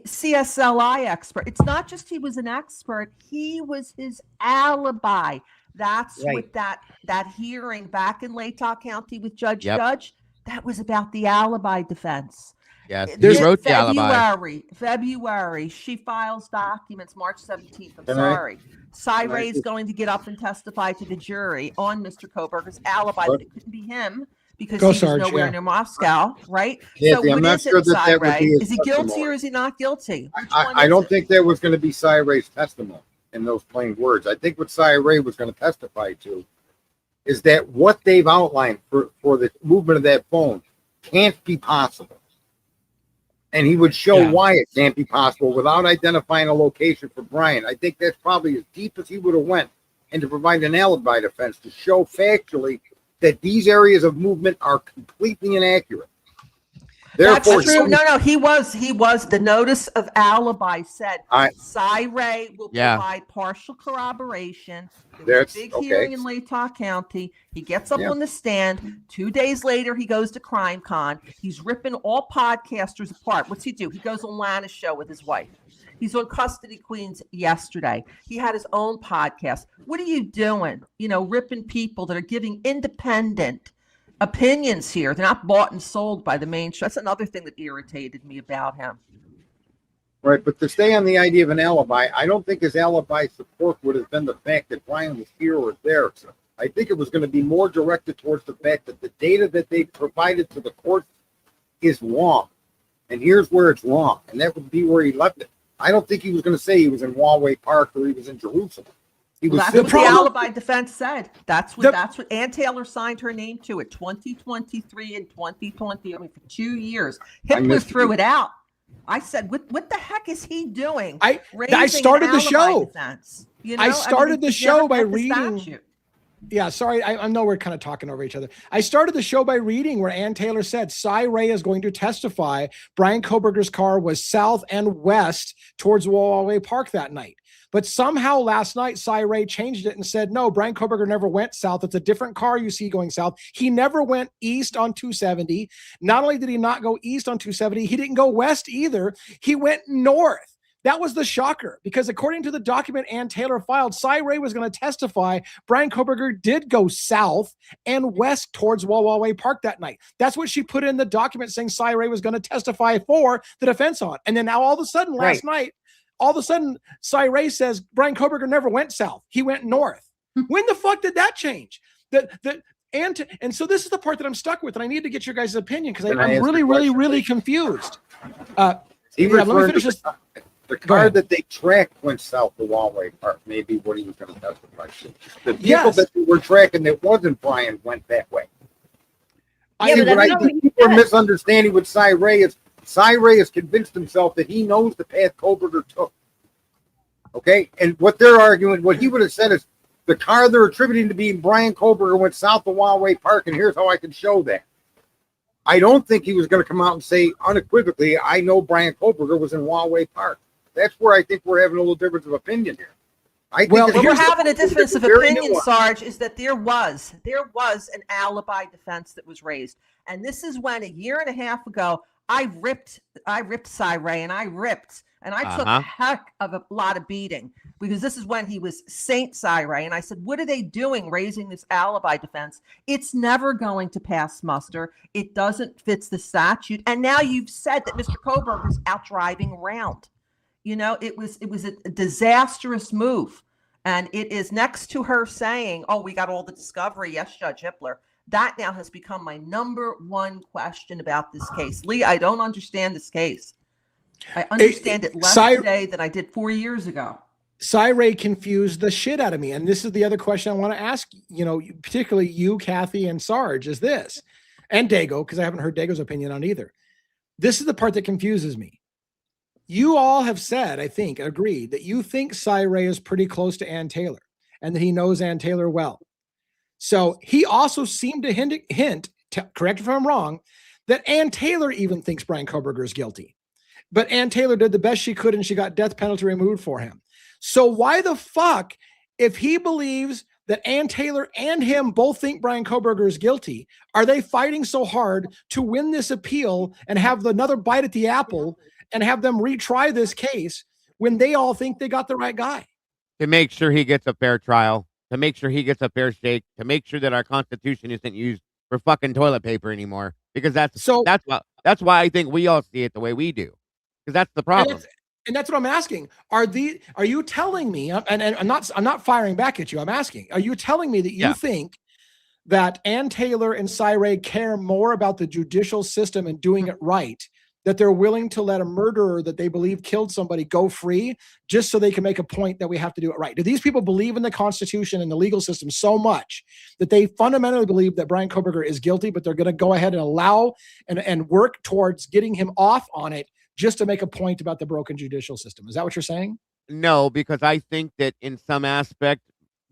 CSLI expert. It's not just he was an expert, he was his alibi. That's Right. what that hearing back in Latah County with Judge Yep. Judge, that was about the alibi defense. Yes. There's- He wrote the alibi. February, she files documents March 17th. I'm Can I- sorry. Cy can I Ray's just- going to get up and testify to the jury on Mr. Koberger's alibi, but it couldn't be him because Go, he was Sarge, nowhere yeah. near Moscow, right? Kathy, so I'm what not is sure it, that Cy that would Ray? be his Is he guilty testimony. or is he not guilty? Which one I is don't it? think there was going to be Cy Ray's testimony in those plain words. I think what Cy Ray was going to testify to is that what they've outlined for the movement of that phone can't be possible. And he would show Yeah. why it can't be possible without identifying a location for Brian. I think that's probably as deep as he would have went, and to provide an alibi defense to show factually that these areas of movement are completely inaccurate. That's Therefore, true. No, he was. The notice of alibi said Cy Ray will provide partial corroboration. There was a big hearing in Latah County. He gets up on the stand. 2 days later, he goes to CrimeCon. He's ripping all podcasters apart. What's he do? He goes on Lana's show with his wife. He's on Custody Queens yesterday. He had his own podcast. What are you doing? Ripping people that are giving independent opinions here. They're not bought and sold by the mainstream. That's another thing that irritated me about him. Right, but to stay on the idea of an alibi, I don't think his alibi support would have been the fact that Brian was here or there. So I think it was going to be more directed towards the fact that the data that they provided to the court is wrong. And here's where it's wrong. And that would be where he left it. I don't think he was going to say he was in Walway Park or he was in Jerusalem. That's what the alibi defense said. That's what Ann Taylor signed her name to it. 2023 and 2020. I mean, for 2 years. Hitler threw it out. I said, what the heck is he doing? I started the show. Defense? I started the show by reading. Yeah, sorry. I know we're kind of talking over each other. I started the show by reading where Ann Taylor said Cy Ray is going to testify Brian Kohberger's car was south and west towards Walway Park that night. But somehow last night, Cy Ray changed it and said, no, Brian Kohberger never went south. It's a different car you see going south. He never went east on 270. Not only did he not go east on 270, he didn't go west either. He went north. That was the shocker, because according to the document Ann Taylor filed, Cy Ray was going to testify Brian Kohberger did go south and west towards Walway Park that night. That's what she put in the document saying Cy Ray was going to testify for the defense on. And then now all of a sudden last night, Cy Ray says Brian Kohberger never went south. He went north. When the fuck did that change? And so this is the part that I'm stuck with, and I need to get your guys' opinion because I'm really confused. Let me finish this. The car that they tracked went south to Walway Park. Maybe what he was going to testify to. The people that they were tracking that wasn't Brian went that way. I think people are misunderstanding what Cy Ray is. Cy Ray has convinced himself that he knows the path Kohberger took. Okay? And what they're arguing, what he would have said is the car they're attributing to being Brian Kohberger went south to Walway Park, and here's how I can show that. I don't think he was going to come out and say unequivocally, I know Brian Kohberger was in Walway Park. That's where I think we're having a little difference of opinion here. What we're having a difference of opinion, Sarge, is that there was an alibi defense that was raised. And this is when a year and a half ago, I ripped Cy Ray and I took a heck of a lot of beating because this is when he was Saint Cy Ray. And I said, what are they doing raising this alibi defense? It's never going to pass muster. It doesn't fit the statute. And now you've said that Mr. Kohberger's out driving around. It was a disastrous move. And it is next to her saying, oh, we got all the discovery. Yes, Judge Hippler. That now has become my number one question about this case. Lee, I don't understand this case. I understand it less today than I did 4 years ago. Cy Ray confused the shit out of me. And this is the other question I want to ask, particularly you, Kathy, and Sarge, is this. And Dago, because I haven't heard Dago's opinion on either. This is the part that confuses me. You all have said, I think, agreed, that you think Cy Ray is pretty close to Ann Taylor and that he knows Ann Taylor well. So he also seemed to hint, correct if I'm wrong, that Ann Taylor even thinks Brian Kohberger is guilty. But Ann Taylor did the best she could and she got death penalty removed for him. So why the fuck, if he believes that Ann Taylor and him both think Brian Kohberger is guilty, are they fighting so hard to win this appeal and have another bite at the apple and have them retry this case when they all think they got the right guy? To make sure he gets a fair trial, to make sure he gets a fair shake, to make sure that our Constitution isn't used for fucking toilet paper anymore. Because that's why I think we all see it the way we do. Because that's the problem. And that's what I'm asking. Are you telling me, and I'm not firing back at you, I'm asking, are you telling me that you think that Ann Taylor and Cy Ray care more about the judicial system and doing it right, that they're willing to let a murderer that they believe killed somebody go free just so they can make a point that we have to do it right? Do these people believe in the Constitution and the legal system so much that they fundamentally believe that Brian Kohberger is guilty, but they're going to go ahead and allow and work towards getting him off on it just to make a point about the broken judicial system? Is that what you're saying? No, because I think that in some aspect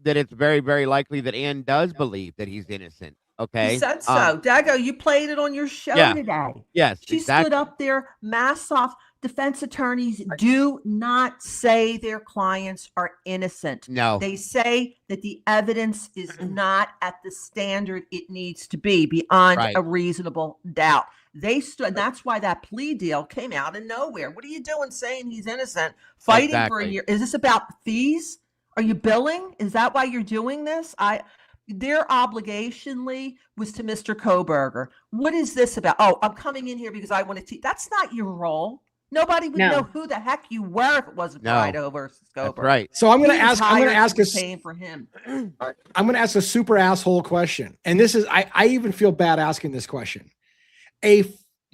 that it's very, very likely that Ann does believe that he's innocent. Okay. You said so. Dago, you played it on your show today. Yes. She stood up there, mask off. Defense attorneys do not say their clients are innocent. No. They say that the evidence is not at the standard it needs to be beyond a reasonable doubt. They stood. That's why that plea deal came out of nowhere. What are you doing saying he's innocent, fighting for a Exactly. year? Is this about fees? Are you billing? Is that why you're doing this? Their obligation, Lee, was to Mr. Koberger. What is this about? Oh, I'm coming in here because I want to teach. That's not your role. Nobody would No. know who the heck you were if it wasn't for No. Idaho versus Koberger. That's right. So I'm going to He was ask. I'm going to hired ask to a. be paying for him. I'm going to ask a super asshole question, and this is. I even feel bad asking this question. A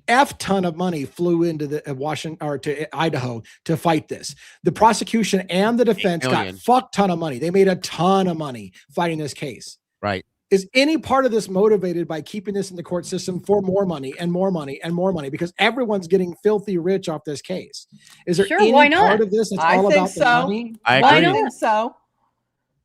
F ton of money flew into the Washington or to Idaho to fight this. The prosecution and the defense got million. fuck ton of money. They made a ton of money fighting this case. Right. Is any part of this motivated by keeping this in the court system for more money and more money and more money? Because everyone's getting filthy rich off this case. Is there Sure, any why not? part of this that's I all think about so. the money? I Why agree. I not? think so.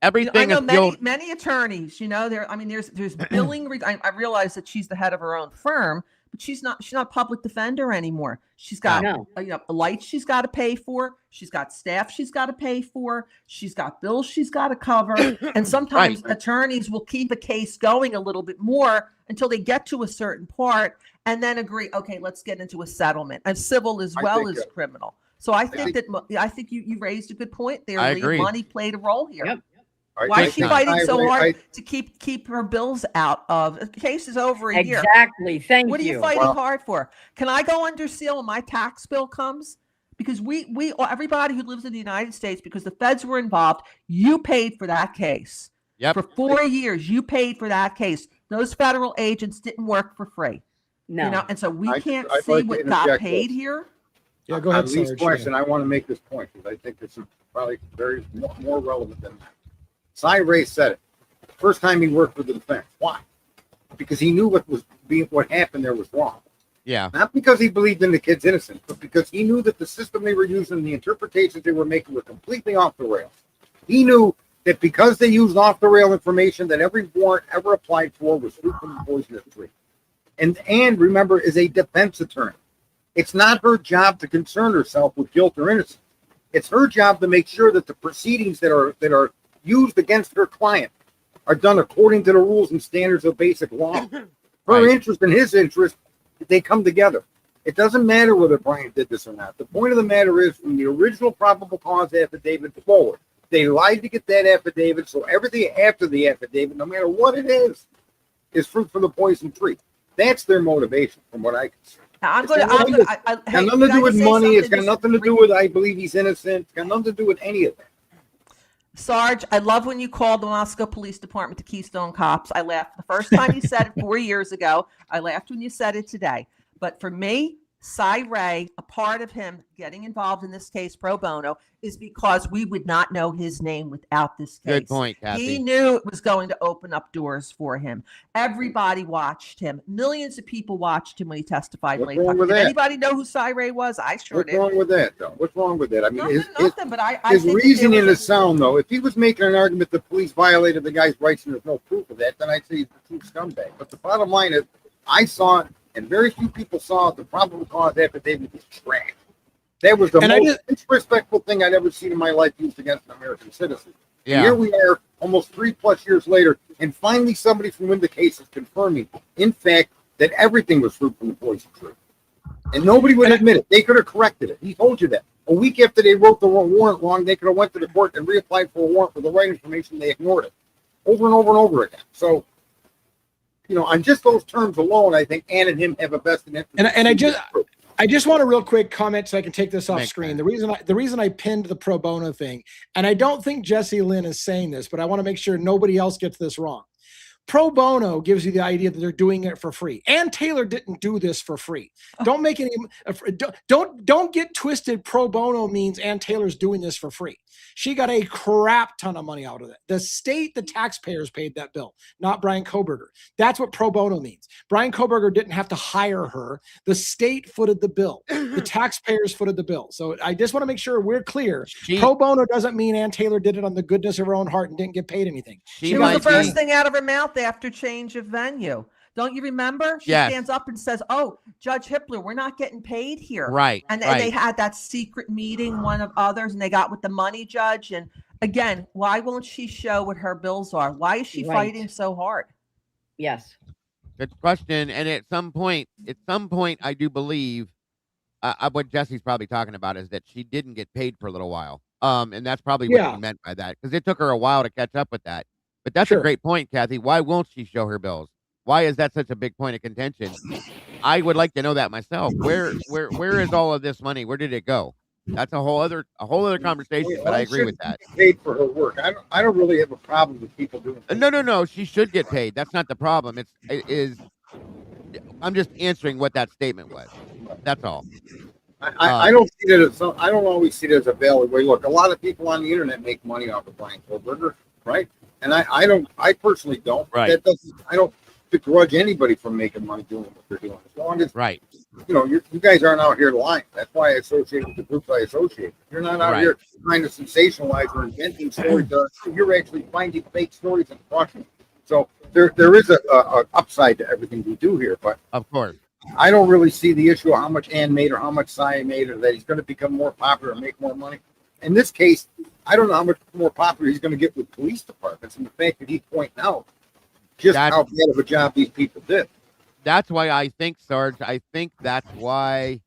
Everything I know is built. many attorneys, there's billing. I realize that she's the head of her own firm, but she's not a public defender anymore. She's got No. the lights she's got to pay for. She's got staff she's got to pay for. She's got bills she's got to cover. And sometimes attorneys will keep a case going a little bit more until they get to a certain part and then agree, okay, let's get into a settlement, and civil as well as criminal. So I think you raised a good point there, I Lee. agree. Money played a role here. Yep. Why is she fighting so I- hard to keep her bills out of? The case is over a year. Exactly. Thank What are you fighting hard for? Can I go under seal when my tax bill comes? Because we everybody who lives in the United States, because the feds were involved, you paid for that case. Yep. For 4 years, you paid for that case. Those federal agents didn't work for free. No. And so we I'd can't like see to what got interject paid this. here. Yeah, go ahead. On Lee's Sarge. question, I want to make this point because I think this is probably very more relevant than that. Cy Ray said it. The first time he worked with the defense. Why? Because he knew what happened there was wrong. Yeah. Not because he believed in the kid's innocence, but because he knew that the system they were using, the interpretations they were making were completely off the rails. He knew that because they used off the rail information, that every warrant ever applied for was fruit from the poisonous tree. And remember, is a defense attorney. It's not her job to concern herself with guilt or innocence. It's her job to make sure that the proceedings that are used against her client are done according to the rules and standards of basic law. Her Right. interest and his interest, they come together. It doesn't matter whether Brian did this or not. The point of the matter is, from the original probable cause affidavit forward, they lied to get that affidavit, so everything after the affidavit, no matter what it is fruit from the poison tree. That's their motivation, from what I can see. Now, It's got nothing to do with money. It's got nothing to do with I believe he's innocent. It's got nothing to do with any of that. Sarge, I love when you called the Moscow Police Department the Keystone Cops. I laughed the first time you said it 4 years ago. I laughed when you said it today. But for me, Cy Ray, a part of him getting involved in this case pro bono is because we would not know his name without this case. Good point, Kathy. He knew it was going to open up doors for him. Everybody watched him. Millions of people watched him when he testified. What's late. wrong with Did that? anybody know who Cy Ray was? I sure What's did. wrong with that, though? What's wrong with that? I mean, Nothing, but I his think that reasoning there was is sound, though. If he was making an argument the police violated the guy's rights and there's no proof of that, then I'd say he's a true scumbag. But the bottom line is, I saw it, and very few people saw it. The probable cause affidavit was trash. That was the most disrespectful thing I'd ever seen in my life used against an American citizen. And Yeah. here we are, almost 3+ years later, and finally somebody from within the case is confirming, in fact, that everything was fruit from the poison tree. And nobody would admit it. They could have corrected it. He told you that. A week after they wrote the warrant wrong, they could have went to the court and reapplied for a warrant for the right information. They ignored it over and over and over again. So, on just those terms alone, I think Ann and him have a vested interest. And I just want a real quick comment so I can take this off Makes screen. sense. The reason I pinned the pro bono thing, and I don't think Jesse Lynn is saying this, but I want to make sure nobody else gets this wrong. Pro bono gives you the idea that they're doing it for free. Ann Taylor didn't do this for free. Don't make any don't get twisted. Pro bono means Ann Taylor's doing this for free. She got a crap ton of money out of it. The state, the taxpayers paid that bill, not Brian Koberger. That's what pro bono means. Brian Koberger didn't have to hire her. The state footed the bill. The taxpayers footed the bill. So I just want to make sure we're clear. Pro bono doesn't mean Ann Taylor did it on the goodness of her own heart and didn't get paid anything. It was the first thing out of her mouth after change of venue. Don't you remember? She stands up and says, "Oh, Judge Hippler, we're not getting paid here." Right. And they had that secret meeting, one of others, and they got with the money judge. And again, why won't she show what her bills are? Why is she fighting so hard? Yes. Good question. And at some point, I do believe what Jesse's probably talking about is that she didn't get paid for a little while. And that's probably what she Yeah, meant by that because it took her a while to catch up with that. But that's a sure. great point, Kathy. Why won't she show her bills? Why is that such a big point of contention? I would like to know that myself. Where is all of this money? Where did it go? That's a whole other conversation. But I Well, agree with should that. get paid for her work. I don't really have a problem with people doing things. No. She should get paid. That's not the problem. It is. I'm just answering what that statement was. That's all. I don't see that as I don't always see it as a valid way. Look, a lot of people on the internet make money off of Brian Kohlberger, right? And I personally don't. Right. That doesn't. I don't begrudge anybody from making money doing what they're doing, as long as Right. you guys aren't out here lying. That's why I associate with the groups I associate. You're not out Right. here trying to sensationalize or inventing stories. You're actually finding fake stories and crushing them. So there is a upside to everything we do here, but Of course. I don't really see the issue of how much Ann made or how much Sia made or that he's going to become more popular and make more money. In this case, I don't know how much more popular he's going to get with police departments, and the fact that he's pointing out just how bad of a job these people did. That's why I think, Sarge, I think that's why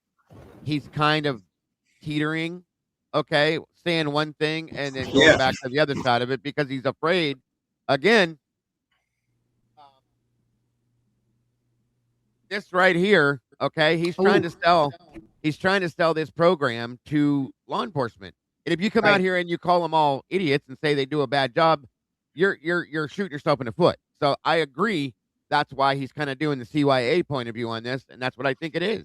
he's kind of teetering, okay, saying one thing and then going back to the other side of it because he's afraid, again, this right here, okay, he's trying to sell this program to law enforcement. And if you come out here and you call them all idiots and say they do a bad job, you're shooting yourself in the foot. So I agree. That's why he's kind of doing the CYA point of view on this, and that's what I think it is.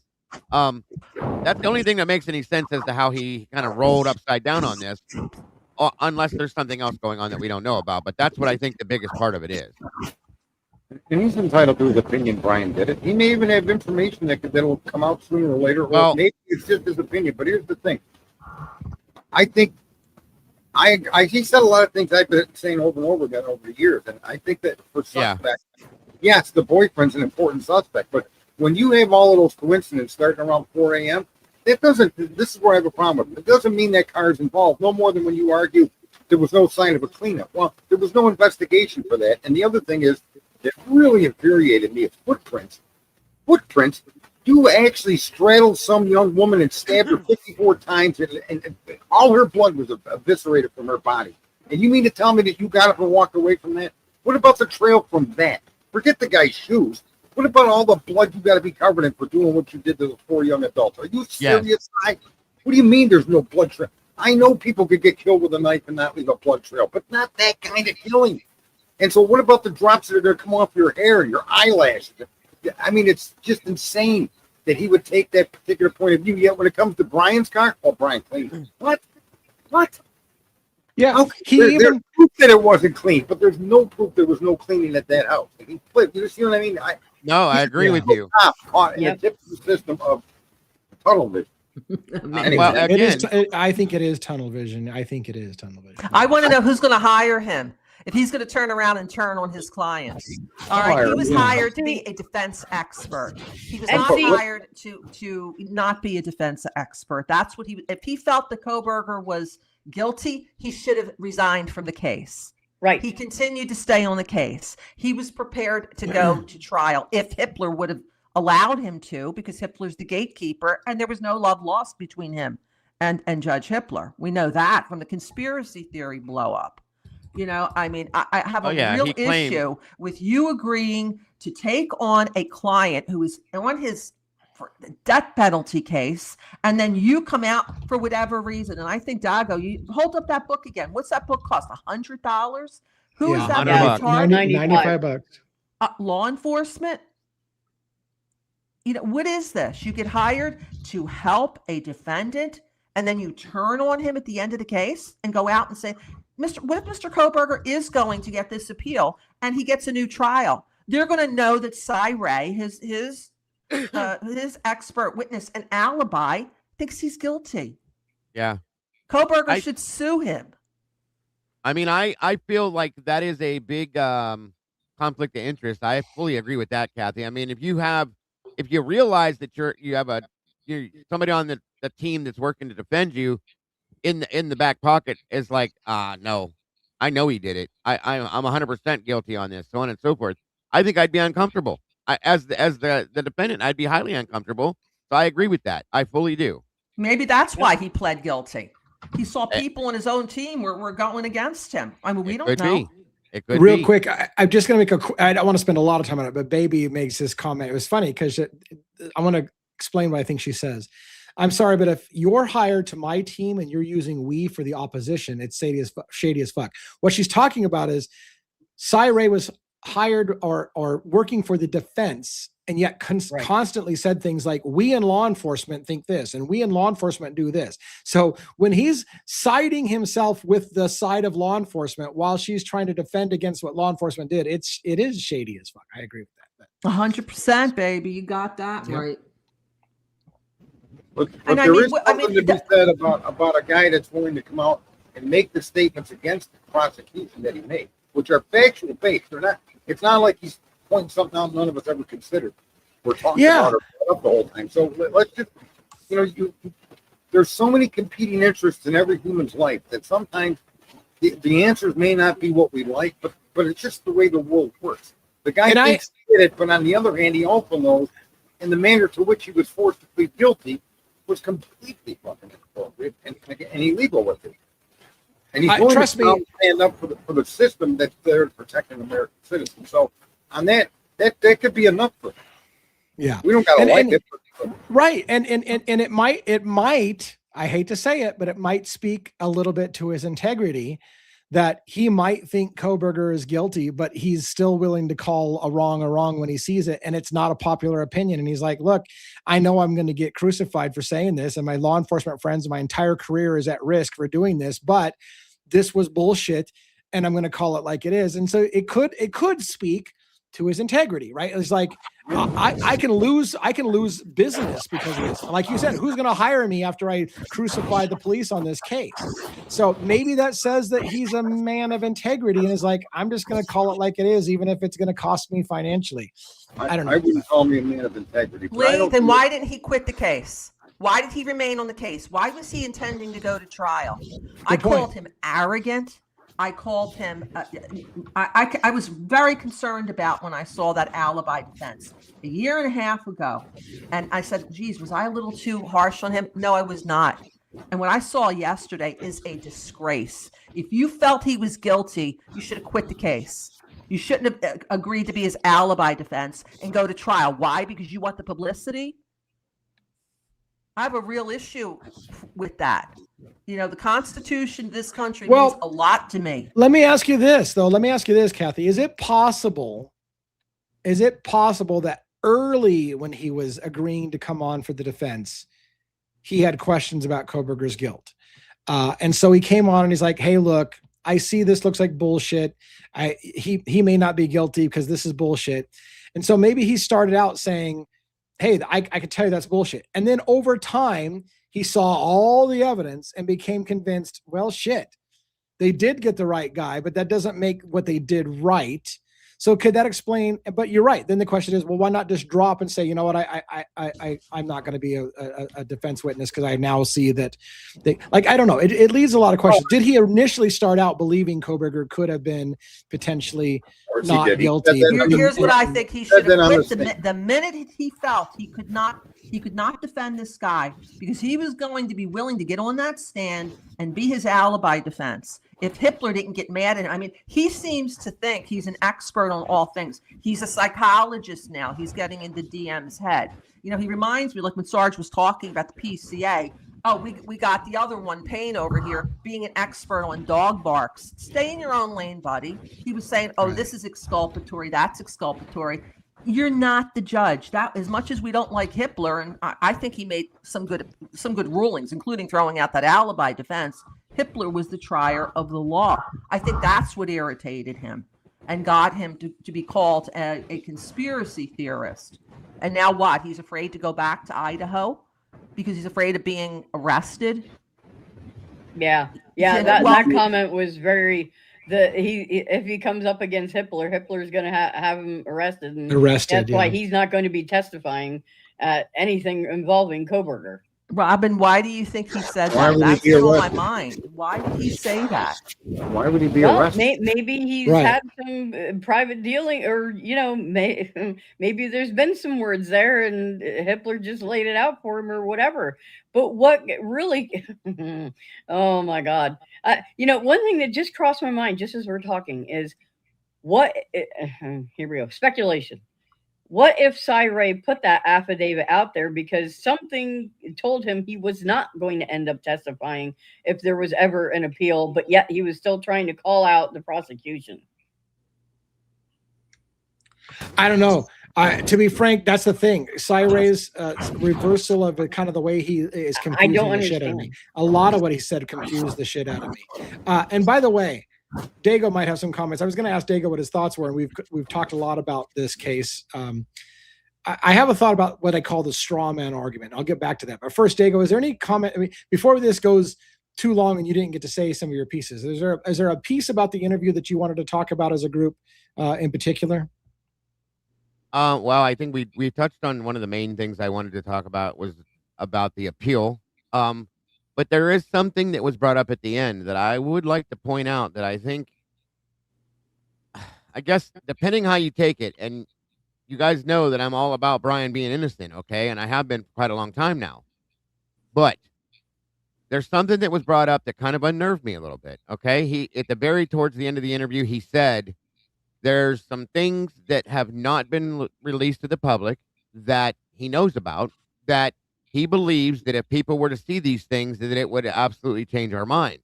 That's the only thing that makes any sense as to how he kind of rolled upside down on this, unless there's something else going on that we don't know about. But that's what I think the biggest part of it is. And he's entitled to his opinion. Brian did it. He may even have information that'll come out sooner or later. Well, or maybe it's just his opinion. But here's the thing. I think he said a lot of things I've been saying over and over again over the years, and I think that for suspects, yes, the boyfriend's an important suspect, but when you have all of those coincidences starting around 4 a.m., it doesn't. This is where I have a problem with it. It doesn't mean that car's involved. No more than when you argue there was no sign of a cleanup. Well, there was no investigation for that. And the other thing is, that really infuriated me is footprints. Footprints. You actually straddled some young woman and stabbed her 54 times, and all her blood was eviscerated from her body. And you mean to tell me that you got up and walked away from that? What about the trail from that? Forget the guy's shoes. What about all the blood you got to be covered in for doing what you did to those 4 young adults? Are you serious? What do you mean there's no blood trail? I know people could get killed with a knife and not leave a blood trail, but not that kind of killing. And so what about the drops that are going to come off your hair and your eyelashes? I mean, it's just insane that he would take that particular point of view. Yet when it comes to Brian's car, Brian cleaned. What? Yeah, there's proof that it wasn't clean, but there's no proof there was no cleaning at that house. He flipped. You see what I mean? I agree with you. Caught in the typical system of tunnel vision. Anyway, well, again, I think it is tunnel vision. I I want to know who's going to hire him. If he's going to turn around and turn on his clients. All right. He was hired to be a defense expert. He was not hired to not be a defense expert. That's what if he felt that Kohlberger was guilty, he should have resigned from the case. Right. He continued to stay on the case. He was prepared to go to trial if Hitler would have allowed him to, because Hitler's the gatekeeper, and there was no love lost between him and Judge Hitler. We know that from the conspiracy theory blow up. I mean, I have a real issue with you agreeing to take on a client who is on his death penalty case, and then you come out for whatever reason. And I think, Dago, you hold up that book again. What's that book cost? $100? Who is that? $95. Law enforcement? What is this? You get hired to help a defendant, and then you turn on him at the end of the case and go out and say, what if Mr. Kohlberger is going to get this appeal and he gets a new trial? They're going to know that Cy Ray, his expert witness and alibi, thinks he's guilty. Yeah. Kohlberger should sue him. I mean, I feel like that is a big conflict of interest. I fully agree with that, Kathy. I mean, if you realize that you're somebody on the team that's working to defend you, in the back pocket is like, no, I know he did it. I'm 100% guilty on this, so on and so forth. I think I'd be uncomfortable. as the defendant, I'd be highly uncomfortable. So I agree with that. I fully do. Maybe that's why he pled guilty. He saw Eh. people on his own team were going against him. I mean, we It don't could know. be. It could Real be. quick, I'm just going to make I don't want to spend a lot of time on it, but Baby makes this comment. It was funny because I want to explain what I think she says. I'm sorry, but if you're hired to my team and you're using we for the opposition, it's shady as fuck. What she's talking about is Cy Ray was hired or working for the defense, and yet constantly said things like, we in law enforcement think this, and we in law enforcement do this. So when he's siding himself with the side of law enforcement while she's trying to defend against what law enforcement did, it is shady as fuck. I agree with that. 100%, baby. You got that right. But And there is something to be said about a guy that's willing to come out and make the statements against the prosecution that he made, which are factual based. They're not. It's not like he's pointing something out none of us ever considered. We're talking about it up the whole time. So let's just, there's so many competing interests in every human's life that sometimes the answers may not be what we like, but it's just the way the world works. The guy thinks he did it, but on the other hand, he also knows in the manner to which he was forced to plead guilty was completely fucking inappropriate and illegal with it. And he's willing to stand up for the system that's there to protect an American citizen. So on that could be enough for him. Yeah. We don't gotta like it. Right. And it might, I hate to say it, but it might speak a little bit to his integrity that he might think Kohberger is guilty, but he's still willing to call a wrong when he sees it. And it's not a popular opinion. And he's like, look, I know I'm going to get crucified for saying this. And my law enforcement friends, my entire career is at risk for doing this, but this was bullshit. And I'm going to call it like it is. And so it could speak to his integrity, right? It's like, I can lose business because of this. Like you said, who's going to hire me after I crucify the police on this case? So maybe that says that he's a man of integrity and is like, I'm just going to call it like it is, even if it's going to cost me financially. I don't know. I wouldn't call me a man of integrity. Lee, then why didn't he quit the case? Why did he remain on the case? Why was he intending to go to trial? I called him arrogant. I called him, I was very concerned about when I saw that alibi defense a year and a half ago. And I said, geez, was I a little too harsh on him? No, I was not. And what I saw yesterday is a disgrace. If you felt he was guilty, you should have quit the case. You shouldn't have agreed to be his alibi defense and go to trial. Why? Because you want the publicity? I have a real issue with that. The Constitution of this country means a lot to me. Let me ask you this, though. Let me ask you this, Kathy. Is it possible that early when he was agreeing to come on for the defense, he had questions about Kohberger's guilt? And so he came on and he's like, hey, look, I see this looks like bullshit. He may not be guilty because this is bullshit. And so maybe he started out saying, hey, I can tell you that's bullshit. And then over time, he saw all the evidence and became convinced, well, shit, they did get the right guy, but that doesn't make what they did right. So could that explain? But you're right. Then the question is, well, why not just drop and say, you know what, I'm not going to be a defense witness because I now see that they, like, I don't know. It leaves a lot of questions. Did he initially start out believing Kohberger could have been potentially not guilty? Here's what I think he should have quit the minute he felt he could not defend this guy, because he was going to be willing to get on that stand and be his alibi defense. If Hitler didn't get mad at him, I mean, he seems to think he's an expert on all things. He's a psychologist now. He's getting into DM's head. He reminds me, like when Sarge was talking about the PCA. Oh, we got the other one, Payne, over here, being an expert on dog barks. Stay in your own lane, buddy. He was saying, oh, this is exculpatory. That's exculpatory. You're not the judge. That, as much as we don't like Hitler, and I think he made some good rulings, including throwing out that alibi defense. Hitler was the trier of the law. I think that's what irritated him and got him to be called a conspiracy theorist. And now what? He's afraid to go back to Idaho because he's afraid of being arrested. Yeah. That comment was very. If he comes up against Hitler's going to have him arrested. And that's why he's not going to be testifying at anything involving Kohberger. Robin, why do you think he said Why that? would he That's be on my arrested? mind. Why did he say that? Why would he be Well, arrested? maybe he's Right. had some private dealing, or maybe there's been some words there, and Hitler just laid it out for him, or whatever. But what really, oh my God, one thing that just crossed my mind just as we're talking is what? Here we go, speculation. What if Ray put that affidavit out there because something told him he was not going to end up testifying if there was ever an appeal, but yet he was still trying to call out the prosecution? I don't know. To be frank, that's the thing. Ray's reversal of kind of the way he is confusing the shit out of me. understand. A lot of what he said confused the shit out of me. And by the way, Dago might have some comments. I was going to ask Dago what his thoughts were, and we've talked a lot about this case. I have a thought about what I call the straw man argument. I'll get back to that. But first, Dago, is there any comment? I mean, before this goes too long and you didn't get to say some of your pieces, is there a piece about the interview that you wanted to talk about as a group in particular? Well, I think we touched on one of the main things I wanted to talk about was about the appeal. But there is something that was brought up at the end that I would like to point out that I think, I guess, depending how you take it, and you guys know that I'm all about Brian being innocent, okay? And I have been for quite a long time now. But there's something that was brought up that kind of unnerved me a little bit, okay? He, at the very towards the end of the interview, he said, there's some things that have not been released to the public that he knows about, that he believes that if people were to see these things, that it would absolutely change our minds.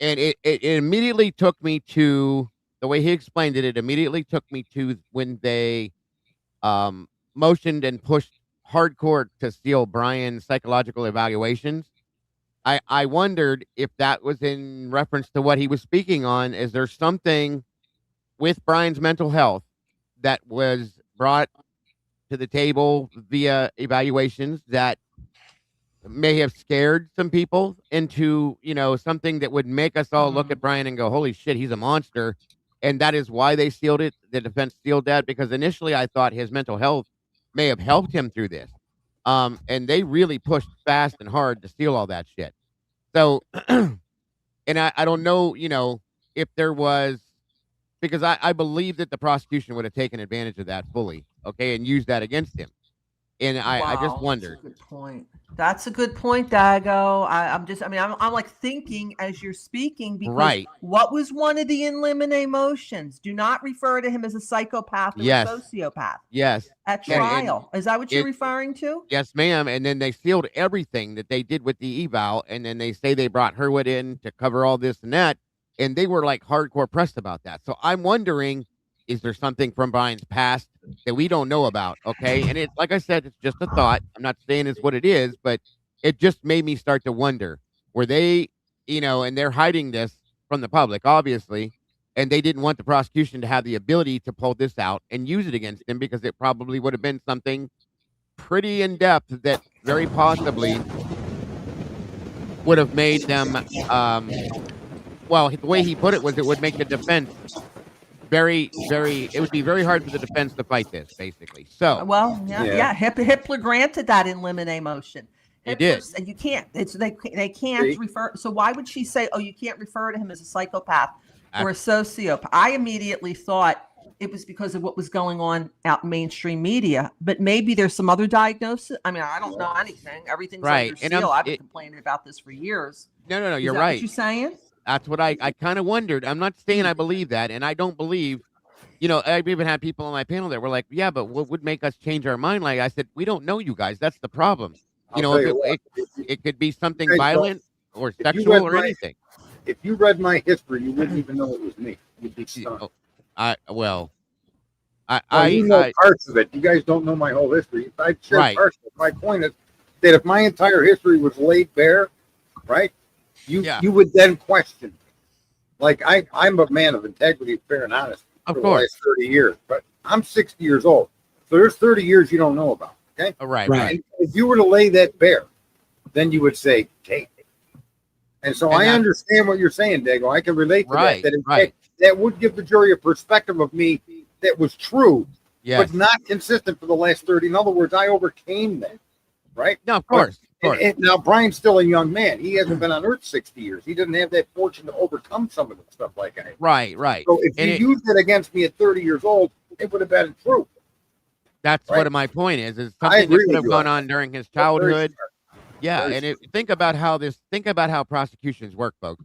And it immediately took me to, the way he explained it, it immediately took me to when they motioned and pushed hardcore to steal Brian's psychological evaluations. I wondered if that was in reference to what he was speaking on. Is there something with Brian's mental health that was brought to the table via evaluations that may have scared some people into, something that would make us all look at Brian and go, holy shit, he's a monster. And that is why they sealed it. The defense sealed that because initially I thought his mental health may have helped him through this. And they really pushed fast and hard to seal all that shit. So, and I don't know, if there was, because I believe that the prosecution would have taken advantage of that fully, okay, and used that against him. And I just wondered. That's a good point. That's a good point, Dago. I'm like thinking as you're speaking because Right. What was one of the in limine motions? Do not refer to him as a psychopath or Yes. a sociopath Yes. at Yeah, and trial. Is that what you're it- referring to? Yes, ma'am. And then they sealed everything that they did with the eval. And then they say they brought Herwood in to cover all this and that. And they were like hardcore pressed about that. So I'm wondering, is there something from Brian's past that we don't know about? Okay. And it's like I said, it's just a thought. I'm not saying it's what it is, but it just made me start to wonder, were they, and they're hiding this from the public, obviously. And they didn't want the prosecution to have the ability to pull this out and use it against him because it probably would have been something pretty in depth that very possibly would have made them, well, the way he put it was it would make the defense it would be very hard for the defense to fight this, basically. So, Well, yeah. Hitler granted that in limine motion. He did. And you can't. They can't See? refer. So why would she say, "Oh, you can't refer to him as a psychopath or a sociopath"? I immediately thought it was because of what was going on out in mainstream media, but maybe there's some other diagnosis. I mean, I don't know anything. Everything's Right. under And seal. I've been complaining about this for years. no, Is you're that right. What you're saying? That's what I kind of wondered. I'm not saying I believe that, and I don't believe, I've even had people on my panel that were like, yeah, but what would make us change our mind? Like I said, we don't know you guys. That's the problem. I'll tell you what, It could be something guys violent or you sexual read or my- anything. If you read my history, you wouldn't even know it was me. You'd be stunned. Oh, Well, you know parts of it. You guys don't know my whole history. I've shared Right. parts of it. My point is that if my entire history was laid bare, right, you would then question. Like I'm a man of integrity, fair and honest Of for the course. last 30 years, but I'm 60 years old. So there's 30 years you don't know about. Okay. Right. And if you were to lay that bare, then you would say, take it. And so And I that- understand what you're saying, Dago. I can relate to Right, that. That in right. fact, that would give the jury a perspective of me that was true, Yes. but not consistent for the last 30. In other words, I overcame that, right? No, of course. And now Brian's still a young man. He hasn't been on Earth 60 years. He doesn't have that fortune to overcome some of the stuff like I have. Right. So if you used it against me at 30 years old, it would have been true. That's right? what my point is. Is I something agree that could with have you gone on on during his childhood. Yeah, Very and think about how prosecutions work, folks.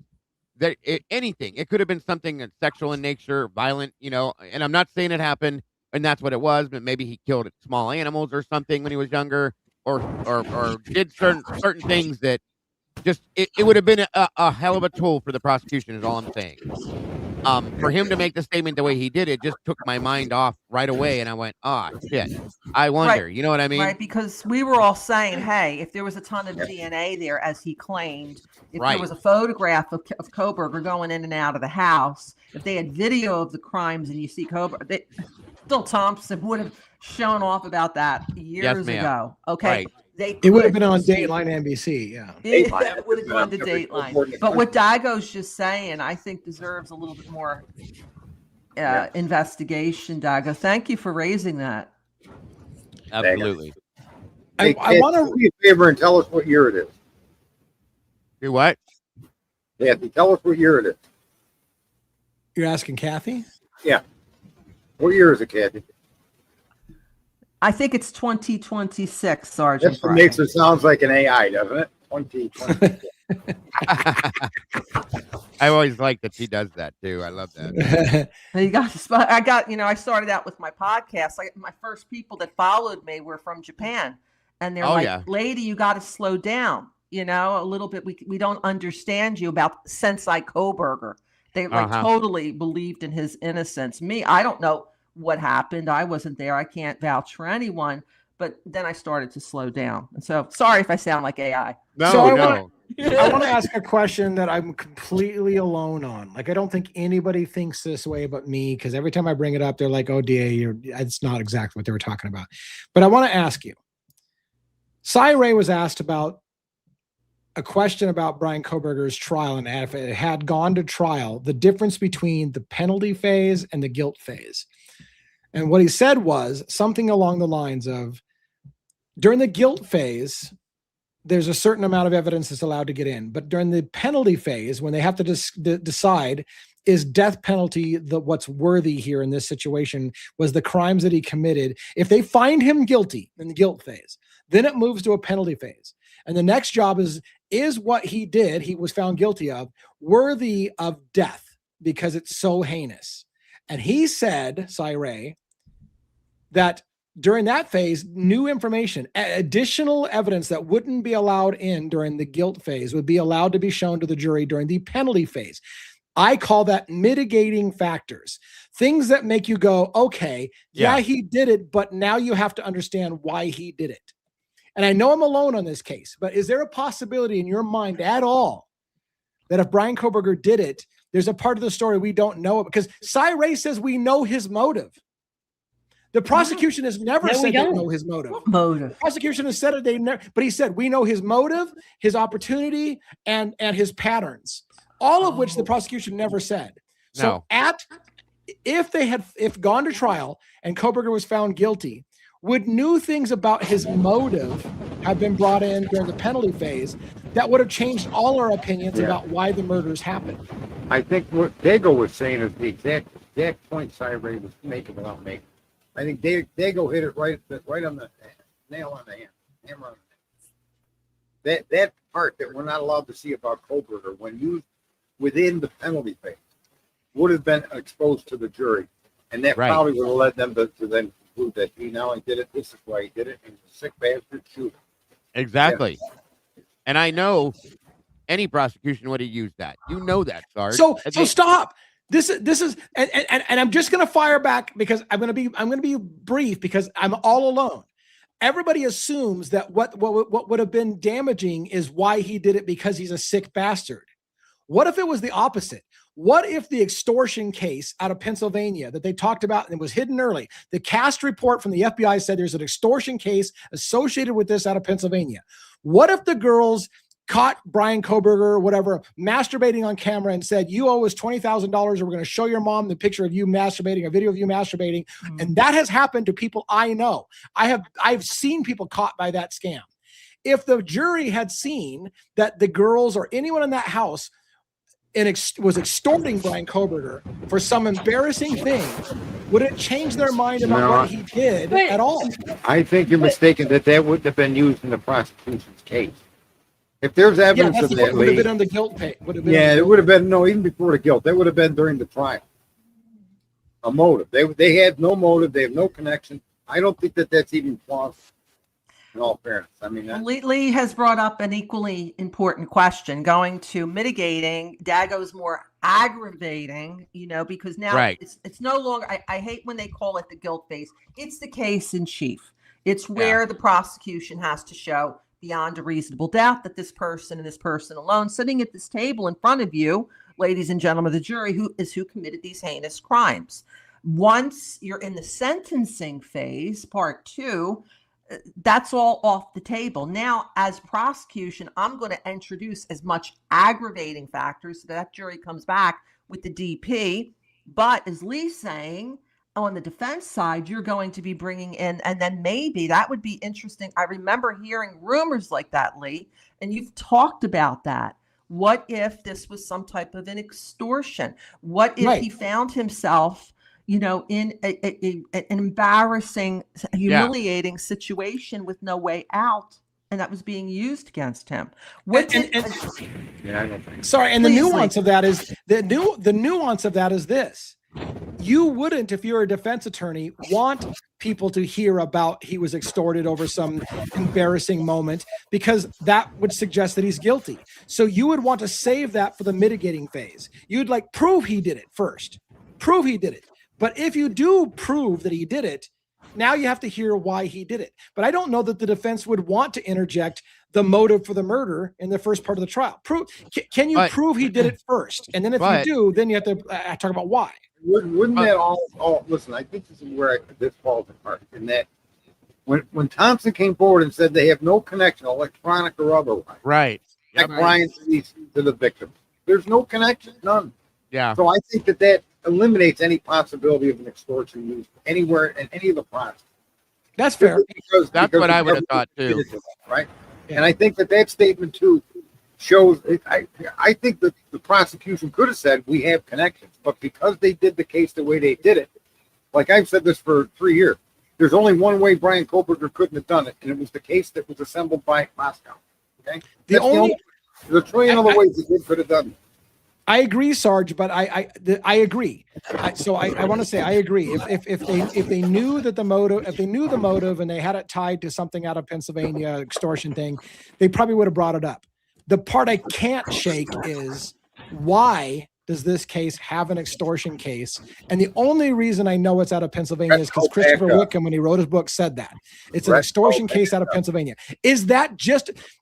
Anything, it could have been something that's sexual in nature, violent, and I'm not saying it happened and that's what it was, but maybe he killed small animals or something when he was younger, or did certain things that just it would have been a hell of a tool for the prosecution is all I'm saying. For him to make the statement the way he did, it just took my mind off right away, and I went, shit. I wonder, you know what I mean? Right, because we were all saying, hey, if there was a ton of DNA there, as he claimed, if there was a photograph of Koberger going in and out of the house, if they had video of the crimes and you see Koberger, Bill Thompson would have shown off about that years ago. Okay. Right. It would have been on Dateline NBC, yeah. It would have gone to Dateline. But what Daigo's just saying, I think deserves a little bit more investigation, Daigo. Thank you for raising that. Absolutely. I want to do me a favor and tell us what year it is. Do what? Kathy, tell us what year it is. You're asking Kathy? Yeah. What year is it, Kathy? I think it's 2026, Sergeant. That makes it sounds like an AI, doesn't it? 2026. I always like that she does that too. I love that. I started out with my podcast. My first people that followed me were from Japan, and they're lady, you got to slow down, a little bit. We don't understand you about Sensei Koberger. They totally believed in his innocence. Me, I don't know what happened. I wasn't there. I can't vouch for anyone. But then I started to slow down. And so sorry if I sound like AI. I want to ask a question that I'm completely alone on. Like, I don't think anybody thinks this way but me, because every time I bring it up, they're like, oh, DA, it's not exactly what they were talking about. But I want to ask you. Cy Ray was asked about a question about Brian Koberger's trial, and if it had gone to trial, the difference between the penalty phase and the guilt phase. And what he said was something along the lines of, during the guilt phase, there's a certain amount of evidence that's allowed to get in. But during the penalty phase, when they have to decide, is death penalty what's worthy here in this situation, was the crimes that he committed. If they find him guilty in the guilt phase, then it moves to a penalty phase. And the next job is what he did, he was found guilty of, worthy of death because it's so heinous. And he said, Cy Ray, that during that phase, new information, additional evidence that wouldn't be allowed in during the guilt phase would be allowed to be shown to the jury during the penalty phase. I call that mitigating factors. Things that make you go, okay, yeah, he did it, but now you have to understand why he did it. And I know I'm alone on this case, but is there a possibility in your mind at all that if Brian Koberger did it, there's a part of the story we don't know? Because Cy Ray says we know his motive. The prosecution has never said they know his motive. What motive? The prosecution has said it, they never, but he said we know his motive, his opportunity, and his patterns, all of which the prosecution never said. So if gone to trial and Koberger was found guilty, would new things about his motive have been brought in during the penalty phase that would have changed all our opinions about why the murders happened? I think what Dago was saying is the exact point Cy Ray was making without making. I think Dago hit it right on the nail on the hammer on the nail. That part that we're not allowed to see about Koberger when used within the penalty phase would have been exposed to the jury, and that probably would have led them to then conclude that he not only did it, this is why he did it, and he's a sick bastard shooter. Exactly. Yeah. And I know any prosecution would have used that. You know that, Sarge. So stop. This is and I'm just going to fire back because I'm going to be brief because I'm all alone. Everybody assumes that what would have been damaging is why he did it because he's a sick bastard. What if it was the opposite? What if the extortion case out of Pennsylvania that they talked about and it was hidden early, the cast report from the FBI said there's an extortion case associated with this out of Pennsylvania? What if the girls caught Brian Koberger or whatever masturbating on camera and said, you owe us $20,000 or we're going to show your mom the picture of you masturbating, a video of you masturbating. And that has happened to people I know. I've seen people caught by that scam. If the jury had seen that the girls or anyone in that house was extorting Brian Koberger for some embarrassing thing, would it change their mind about what he did at all? I think you're mistaken that wouldn't have been used in the prosecution's case. If there's evidence of that, would have been on the guilt page. It would have been even before the guilt. That would have been during the trial. A motive. They had no motive. They have no connection. I don't think that's even plausible. In all fairness, I mean, Lee has brought up an equally important question, going to mitigating. Dago's more aggravating, because now it's no longer. I hate when they call it the guilt phase. It's the case in chief. It's where the prosecution has to show beyond a reasonable doubt that this person and this person alone, sitting at this table in front of you, ladies and gentlemen of the jury, who committed these heinous crimes. Once you're in the sentencing phase, part 2. That's all off the table. Now, as prosecution, I'm going to introduce as much aggravating factors so that jury comes back with the DP. But as Lee's saying, on the defense side, you're going to be bringing in, and then maybe that would be interesting. I remember hearing rumors like that, Lee, and you've talked about that. What if this was some type of an extortion? What if he found himself in an embarrassing, humiliating situation with no way out, and that was being used against him? I don't think. Sorry, and the nuance of that is the nuance of that is this: you wouldn't, if you're a defense attorney, want people to hear about he was extorted over some embarrassing moment, because that would suggest that he's guilty. So you would want to save that for the mitigating phase. You'd prove he did it first. Prove he did it. But if you do prove that he did it, now you have to hear why he did it. But I don't know that the defense would want to interject the motive for the murder in the first part of the trial. Can you prove he did it first? And then if you do, then you have to talk about why. Wouldn't that all listen, I think this is where this falls apart, in that when Thompson came forward and said they have no connection, electronic or otherwise, right? Like Brian to the victim, there's no connection, none. Yeah. So I think that eliminates any possibility of an extortion used anywhere in any of the process. That's fair. Because what I would have thought too. Right. Yeah. And I think that statement too shows. I think that the prosecution could have said we have connections, but because they did the case the way they did it, like I've said this for 3 years, there's only one way Brian Koberger couldn't have done it, and it was the case that was assembled by Moscow. Okay. There's a trillion other ways the kid could have done it. I agree, Sarge, but I agree. So I want to say I agree. If they knew that the motive, and they had it tied to something out of Pennsylvania extortion thing, they probably would have brought it up. The part I can't shake is, why does this case have an extortion case? And the only reason I know it's out of Pennsylvania is because Christopher Wickham, when he wrote his book, said that it's an extortion case out of Pennsylvania. Is that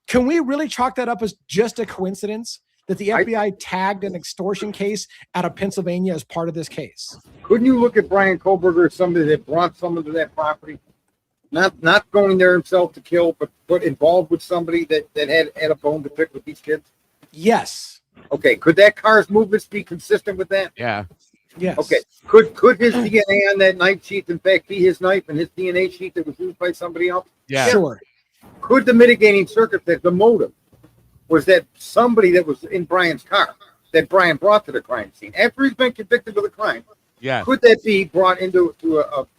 can we really chalk that up as just a coincidence that the FBI tagged an extortion case out of Pennsylvania as part of this case? Couldn't you look at Brian Koberger as somebody that brought someone to that property? Not going there himself to kill, but involved with somebody that had a bone to pick with these kids? Yes. Okay. Could that car's movements be consistent with that? Yeah. Yes. Okay. Could his DNA on that knife sheath in fact be his knife and his DNA sheath that was used by somebody else? Yeah. Sure. Could the mitigating circumstance, the motive, was that somebody that was in Brian's car that Brian brought to the crime scene after he's been convicted of the crime? Yeah. Could that be brought into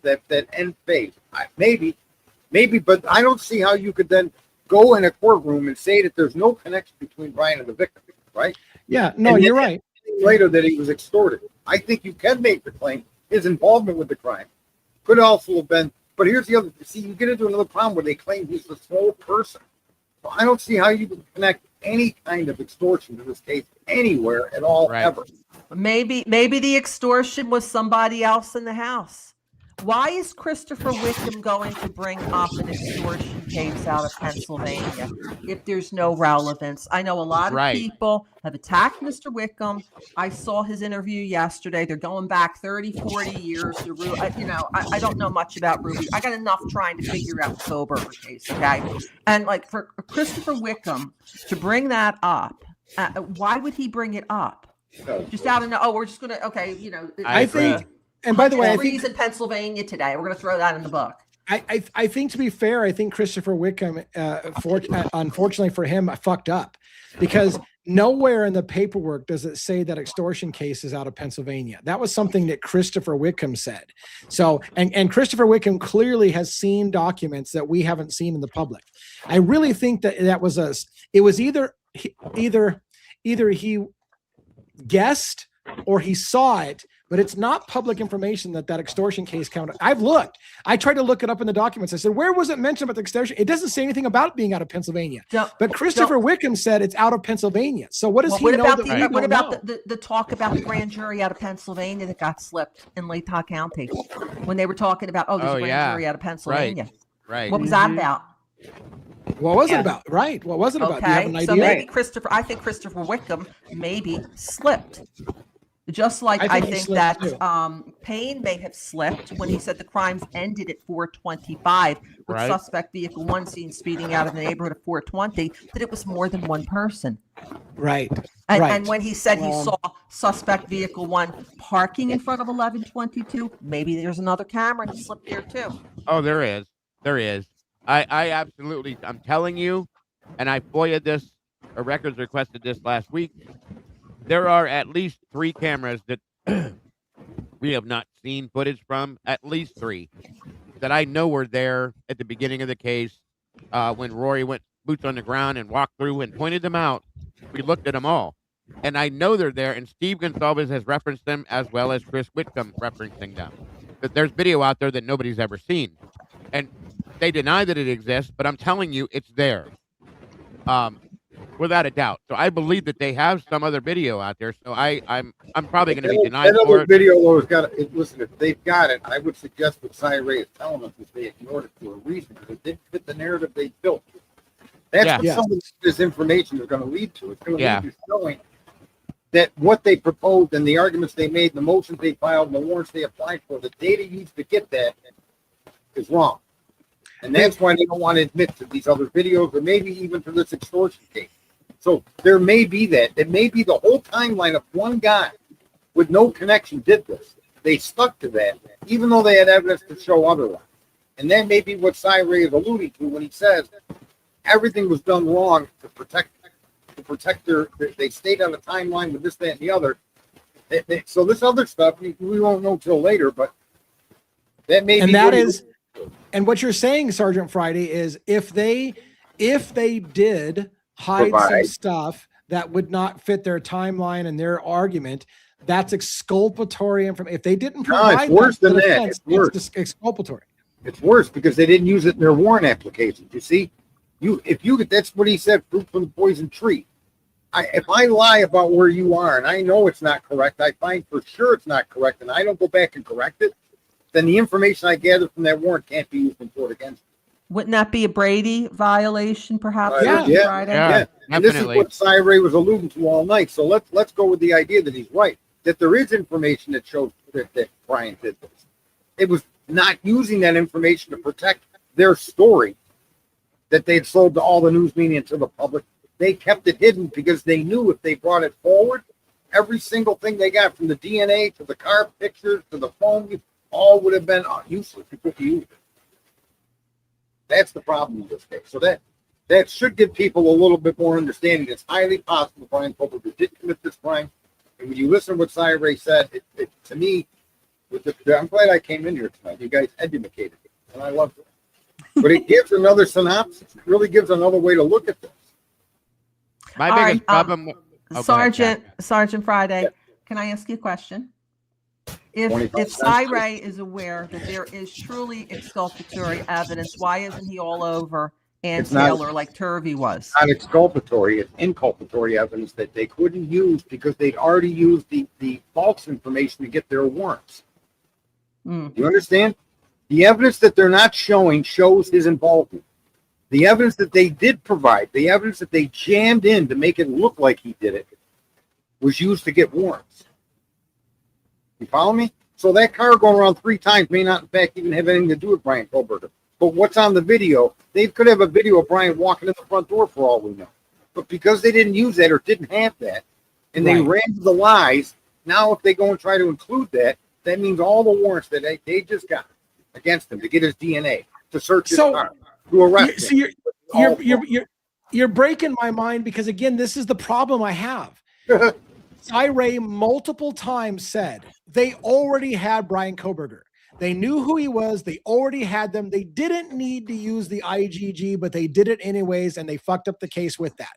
that end phase? Maybe, but I don't see how you could then go in a courtroom and say that there's no connection between Brian and the victim, right? Yeah, no, you're right. Later that he was extorted. I think you can make the claim his involvement with the crime could also have been, but here's the other, see, you get into another problem where they claim he's the sole person. Well, I don't see how you can connect any kind of extortion to this case anywhere at all, ever. Maybe the extortion was somebody else in the house. Why is Christopher Wickham going to bring up an extortion case out of Pennsylvania if there's no relevance? I know a lot of people have attacked Mr. Wickham. I saw his interview yesterday. They're going back 30, 40 years. I don't know much about Ruby. I got enough trying to figure out the Koberger case, okay? And for Christopher Wickham to bring that up, why would he bring it up? Just out of we're just going to, I think... And by the way, I think in Pennsylvania today. We're going to throw that in the book. I think, to be fair, I think Christopher Wickham, unfortunately for him, fucked up, because nowhere in the paperwork does it say that extortion case is out of Pennsylvania. That was something that Christopher Wickham said. So, and Christopher Wickham clearly has seen documents that we haven't seen in the public. I really think that it was either he guessed or he saw it, but it's not public information that extortion case counted. I've looked. I tried to look it up in the documents. I said, where was it mentioned about the extortion? It doesn't say anything about it being out of Pennsylvania. But Christopher Wickham said it's out of Pennsylvania. So what does he know? What about the talk about the grand jury out of Pennsylvania that got slipped in Latah County when they were talking about, there's a grand jury out of Pennsylvania. Right. What was that about? What was it about? Right. What was it about? Do you have an idea? So maybe I think Christopher Wickham maybe slipped. Just like I think that Payne may have slipped when he said the crimes ended at 4:25 with suspect vehicle 1 seen speeding out of the neighborhood at 4:20, that it was more than one person. Right. And when he said he saw suspect vehicle 1 parking in front of 1122, maybe there's another camera and he slipped there too. Oh, there is. I absolutely, I'm telling you, and I FOIA'd this, or records requested this last week. There are at least 3 cameras that we have not seen footage from, at least 3, that I know were there at the beginning of the case when Rory went boots on the ground and walked through and pointed them out. We looked at them all. And I know they're there, and Steve Gonsalves has referenced them as well as Chris Whitcomb referencing them. But there's video out there that nobody's ever seen. And they deny that it exists, but I'm telling you, it's there. Without a doubt. So I believe that they have some other video out there. So I'm probably going to be denied that for other it. video though has got it. Listen, if they've got it, I would suggest what Cy Ray is telling us is they ignored it for a reason, because it didn't fit the narrative they built. That's what some of this information is going to lead to. It's going to lead to showing that what they proposed and the arguments they made, the motions they filed, and the warrants they applied for, the data used to get that is wrong. And that's why they don't want to admit to these other videos, or maybe even to this extortion case. So there may be that. It may be the whole timeline of one guy with no connection did this. They stuck to that, even though they had evidence to show otherwise. And that may be what Cy Ray is alluding to when he says everything was done wrong to protect their. They stayed on a timeline with this, that, and the other. So this other stuff we won't know till later, but that may be. And what you're saying, Sergeant Friday, is if they did hide some stuff that would not fit their timeline and their argument, that's exculpatory information. If they didn't provide, it's worse than that. It's worse. It's exculpatory. It's worse because they didn't use it in their warrant applications. You see, that's what he said. Fruit from the poison tree. If I lie about where you are and I know it's not correct, I find for sure it's not correct, and I don't go back and correct it, then the information I gather from that warrant can't be used in court against me. Wouldn't that be a Brady violation, perhaps? Yeah. And this is what Cy Ray was alluding to all night. So let's go with the idea that he's right, that there is information that shows that Brian did this. It was not using that information to protect their story that they'd sold to all the news media and to the public. They kept it hidden because they knew if they brought it forward, every single thing they got, from the DNA to the car pictures to the phone, all would have been useless. You couldn't use it. That's the problem in this case. So that should give people a little bit more understanding. It's highly possible Brian Colbert did commit this crime. And when you listen to what Cy Ray said, it to me, I'm glad I came in here tonight. You guys educated me, and I loved it. But it gives another synopsis. It really gives another way to look at this. My biggest problem, Sergeant Friday, can I ask you a question? If Cy Ray is aware that there is truly exculpatory evidence, why isn't he all over Ann Taylor like Turvey was? Not exculpatory, it's inculpatory evidence that they couldn't use because they'd already used the false information to get their warrants. You understand? The evidence that they're not showing shows his involvement. The evidence that they did provide, the evidence that they jammed in to make it look like he did it, was used to get warrants. You follow me? So that car going around 3 times may not, in fact, even have anything to do with Brian Kohlberger. But what's on the video, they could have a video of Brian walking in the front door for all we know. But because they didn't use that or didn't have that, and they ran to the lies, now if they go and try to include that, that means all the warrants that they just got against him to get his DNA, to search his So- car, to arrest So him. you're breaking my mind because again, this is the problem I have. Ray multiple times said they already had Brian Koberger. They knew who he was. They already had them. They didn't need to use the IGG, but they did it anyways, and they fucked up the case with that.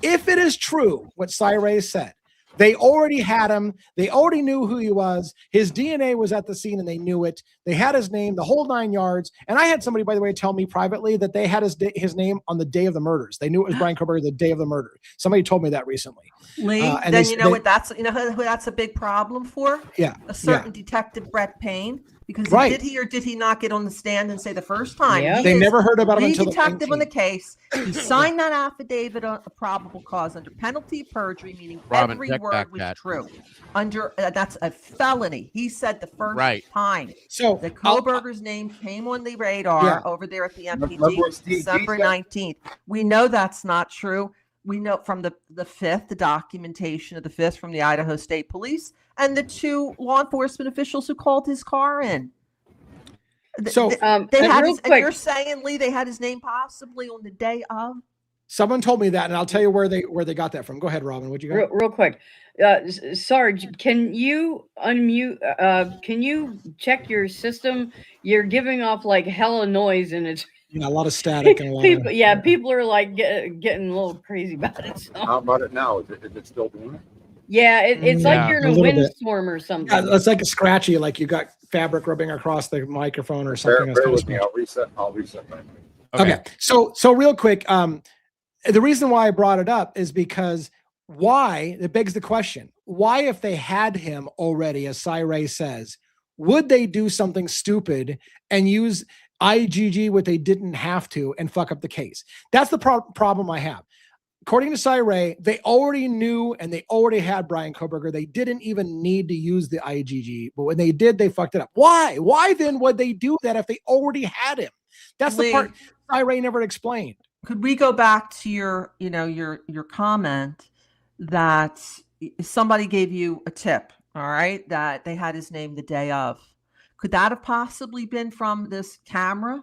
If it is true what Ray said, they already had him. They already knew who he was. His DNA was at the scene, and they knew it. They had his name, the whole 9 yards. And I had somebody, by the way, tell me privately that they had his name on the day of the murders. They knew it was Brian Koberger the day of the murder. Somebody told me that recently. Lee, And then they- you know what that's who that's a big problem for? Yeah, A certain Detective Brett Payne. Because Right. did he or did he not get on the stand and say the first time? Yeah. he They is never heard about him the until the detective on the 19th. case. He signed that affidavit on a probable cause under penalty of perjury, meaning Robin, every check word back was that. true. Under that's a felony. He said the first Right. time So that I'll- Koberger's name came on the radar over there at the Remember MPD what was Steve G December said? 19th. We know that's not true. We know from the 5th, the documentation of the 5th from the Idaho State Police and the 2 law enforcement officials who called his car in. So, they and had real his, and quick- you're saying, Lee, they had his name possibly on the day of? someone told me that, and I'll tell you where they got that from. Go ahead, Robin. What'd you got? Real quick, Sarge, can you unmute? Can you check your system? You're giving off like hella noise, and it's Yeah, a lot of static and a lot people. of Yeah, people are like getting a little crazy about it. So. How about it now? Is it still doing it? Yeah, it's Yeah, like you're in a a little bit. windstorm or something. Yeah, it's like a scratchy, like you got fabric rubbing across the microphone or something. Bear, That's bear kind of with me. I'll reset my. Okay. So real quick, the reason why I brought it up is because why, it begs the question, why, if they had him already, as Ray says, would they do something stupid and use IGG what they didn't have to and fuck up the case? That's the problem I have. According to Ray, they already knew and they already had Brian Koberger. They didn't even need to use the IGG, but when they did, they fucked it up. Why? Why then would they do that if they already had him? That's the Lee, part Ray never explained. Could we go back to your comment that somebody gave you a tip, all right, that they had his name the day of? Could that have possibly been from this camera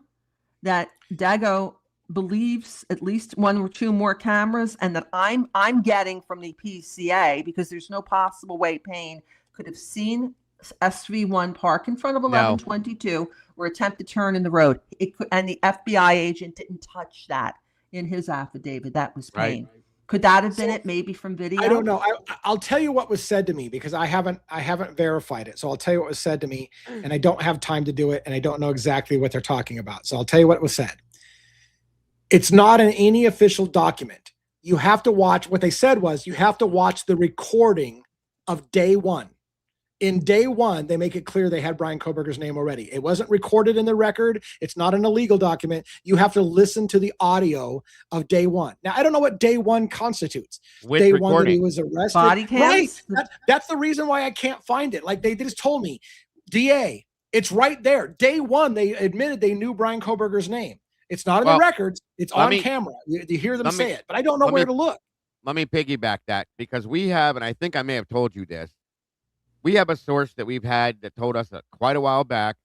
that Dago believes at least 1 or 2 more cameras, and that I'm getting from the PCA, because there's no possible way Payne could have seen SV1 park in front of 1122 or attempt to turn in the road. It could, and the FBI agent didn't touch that in his affidavit. That was Payne. Right. Could that have been it? Maybe from video. I don't know. I'll tell you what was said to me because I haven't verified it. So I'll tell you what was said to me, and I don't have time to do it, and I don't know exactly what they're talking about. So I'll tell you what was said. It's not in any official document. You have to watch. What they said was you have to watch the recording of day one. In day one, they make it clear they had Brian Koberger's name already. It wasn't recorded in the record. It's not an illegal document. You have to listen to the audio of day one. Now, I don't know what day one constitutes. With Day one that he recording. was arrested. Body cams? Right. That's the reason why I can't find it. Like they just told me, DA, it's right there. Day one, they admitted they knew Brian Koberger's name. It's not in the records. It's on camera. You hear them say it, but I don't know where to look. Let me piggyback that because we have, and I think I may have told you this, we have a source that we've had that told us quite a while back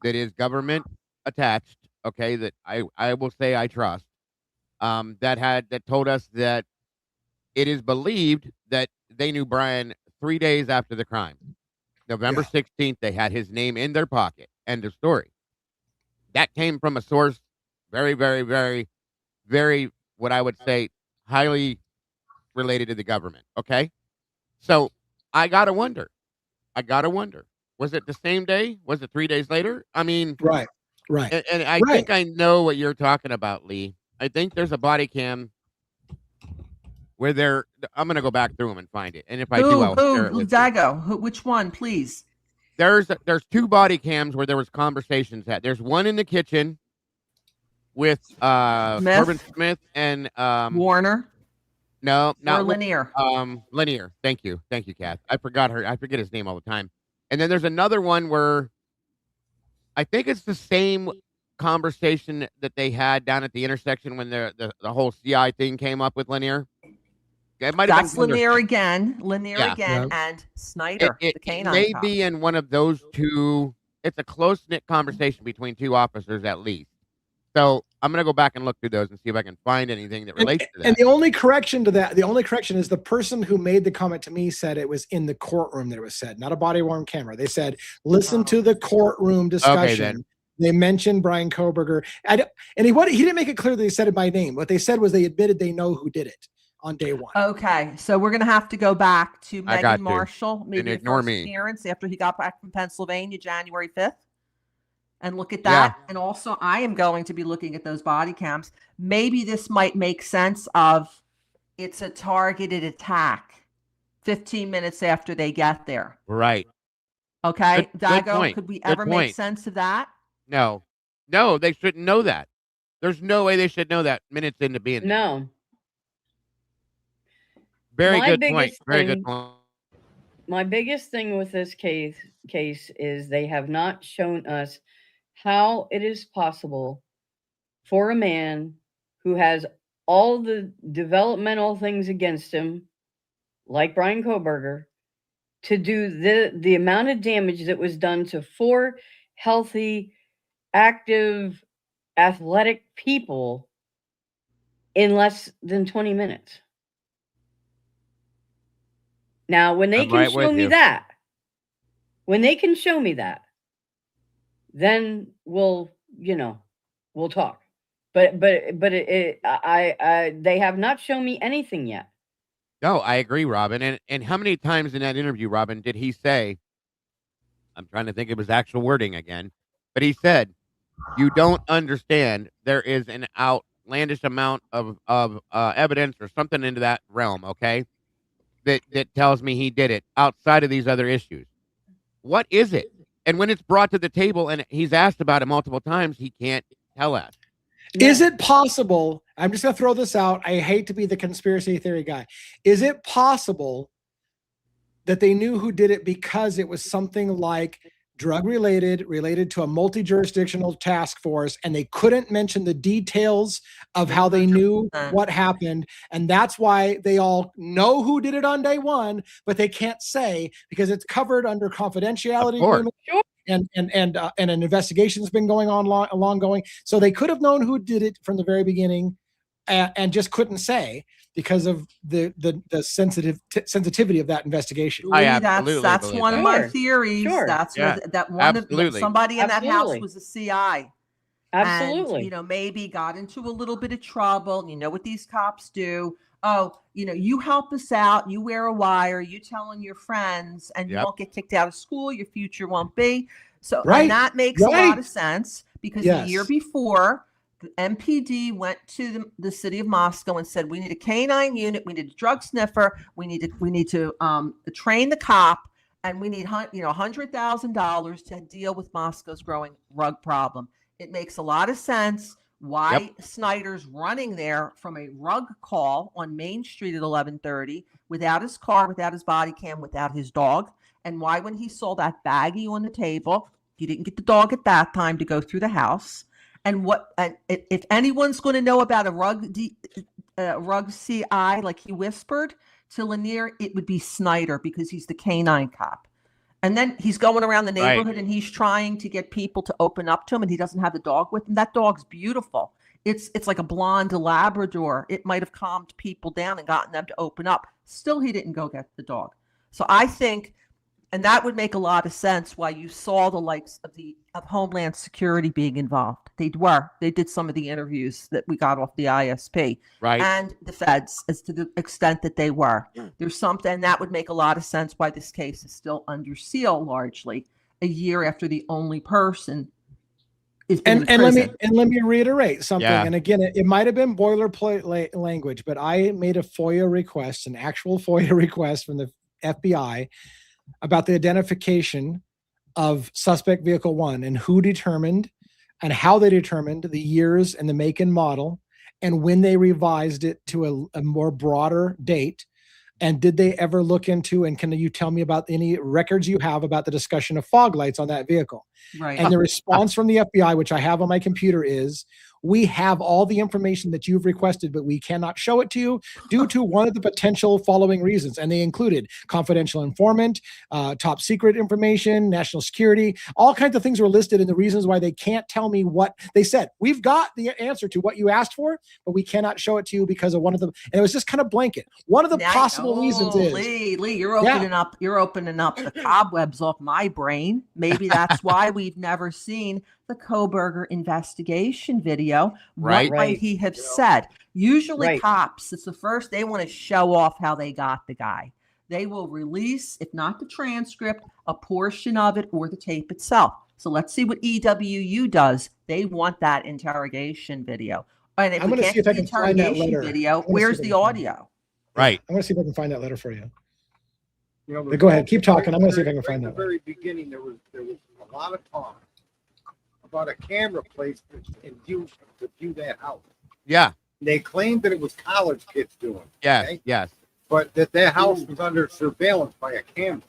that is government attached, okay, that I will say I trust, that told us that it is believed that they knew Brian 3 days after the crime. November 16th, they had his name in their pocket. End of story. That came from a source very, very, very, very, what I would say, highly related to the government, okay? So I gotta wonder. Was it the same day? Was it 3 days later? I mean, right. And I think I know what you're talking about, Lee. I think there's a body cam where I'm gonna go back through them and find it. And if I do, I'll share it with you. Dago, which one, please? There's 2 body cams where there was conversations at. There's one in the kitchen with Corbin Smith and Warner. No, not or Lanier. Lanier. Thank you, Kath. I forget his name all the time. And then there's another one where I think it's the same conversation that they had down at the intersection when the whole CI thing came up with Lanier. It might have That's been Lanier again, and Snyder, it the canine. may cop. be in one of those 2 it's a close knit conversation between two officers at least. So I'm gonna go back and look through those and see if I can find anything that relates to that. And the only correction is the person who made the comment to me said it was in the courtroom that it was said, not a body worn camera. They said, listen to the courtroom discussion. They mentioned Brian Koberger. And he didn't make it clear that they said it by name. What they said was they admitted they know who did it on day one. Okay, so we're going to have to go back to I got Megan you. Marshall, maybe Didn't the ignore first me. appearance after he got back from Pennsylvania, January 5th. And look at that. Yeah. And also, I am going to be looking at those body cams. Maybe this might make sense of it's a targeted attack 15 minutes after they get there. Right. Okay, Good Dago, point. could we Good ever make point. sense of that? No, they shouldn't know that. There's no way they should know that minutes into being there. No. Very My good point. biggest Very good thing- point. My biggest thing with this case is they have not shown us how it is possible for a man who has all the developmental things against him, like Brian Koberger, to do the amount of damage that was done to 4 healthy, active, athletic people in less than 20 minutes. Now, when they I'm can right show with me you. that, then we'll talk. But they have not shown me anything yet. No, I agree, Robin. And how many times in that interview, Robin, did he say, I'm trying to think of his actual wording again, but he said, you don't understand. There is an outlandish amount of evidence or something into that realm, okay, that tells me he did it outside of these other issues. What is it? And when it's brought to the table and he's asked about it multiple times, he can't tell us. Is it possible? I'm just going to throw this out. I hate to be the conspiracy theory guy. Is it possible that they knew who did it because it was something like drug related to a multi-jurisdictional task force, and they couldn't mention the details of how they knew what happened, and that's why they all know who did it on day one, but they can't say because it's covered under confidentiality agreement, and an investigation's been going on long going. So they could have known who did it from the very beginning, and just couldn't say because of the sensitivity of that investigation. I absolutely That's believe one that. of my Sure. theories. Sure. That's Yeah. that one Absolutely. of somebody in that house Absolutely. was a CI. Absolutely. And, maybe got into a little bit of trouble. You know what these cops do? Oh, you help us out. You wear a wire. You telling your friends, and you Yep. won't get kicked out of school. Your future won't be. So Right. and that makes a Right. lot of sense because the year Yes. before, the MPD went to the city of Moscow and said, we need a canine unit. We need a drug sniffer. We need to train the cop. And we need $100,000 to deal with Moscow's growing rug problem. It makes a lot of sense why Snyder's running there from a rug call on Main Street at 11:30 without his car, without his body cam, without his dog, and why when he saw that baggie on the table, he didn't get the dog at that time to go through the house. And if anyone's going to know about a rug CI, like he whispered to Lanier, it would be Snyder because he's the canine cop. And then he's going around the neighborhood and he's trying to get people to open up to him, and he doesn't have the dog with him. That dog's beautiful. It's like a blonde Labrador. It might have calmed people down and gotten them to open up. Still, he didn't go get the dog. So I think, and that would make a lot of sense why you saw the likes of Homeland Security being involved. They did some of the interviews that we got off the ISP, Right. and the feds, as to the extent that they were. There's something that would make a lot of sense why this case is still under seal largely a year after the only person is in prison. Let me reiterate something. Yeah. And again, it might have been boilerplate language, but I made a FOIA request, an actual FOIA request from the FBI about the identification of suspect vehicle 1 and who determined and how they determined the years and the make and model and when they revised it to a more broader date. And did they ever look into, and can you tell me about any records you have about the discussion of fog lights on that vehicle? Right. And the response from the FBI, which I have on my computer, is we have all the information that you've requested, but we cannot show it to you due to one of the potential following reasons. And they included confidential informant, top secret information, national security, all kinds of things were listed in the reasons why they can't tell me what they said. We've got the answer to what you asked for, but we cannot show it to you because of one of them. And it was just kind of blanket. One of the possible reasons is Lee, you're opening up the cobwebs off my brain. Maybe that's why we've never seen the Koberger investigation video. Right. What might he have said? Usually cops, it's the first, they want to show off how they got the guy. They will release, if not the transcript, a portion of it or the tape itself. So let's see what EWU does. They want that interrogation video. And if I'm we going to can't see if I get the can find that interrogation letter. video, where's the audio? Right. I'm going to see if I can find that letter for you. You know, But go ahead, keep talking. I'm going to see if I can find At that. the very beginning, there was a lot of talk about a camera placed in view to view that house. Yeah. They claimed that it was college kids doing it. Yes. Okay? Yes. But that house was under surveillance by a camera.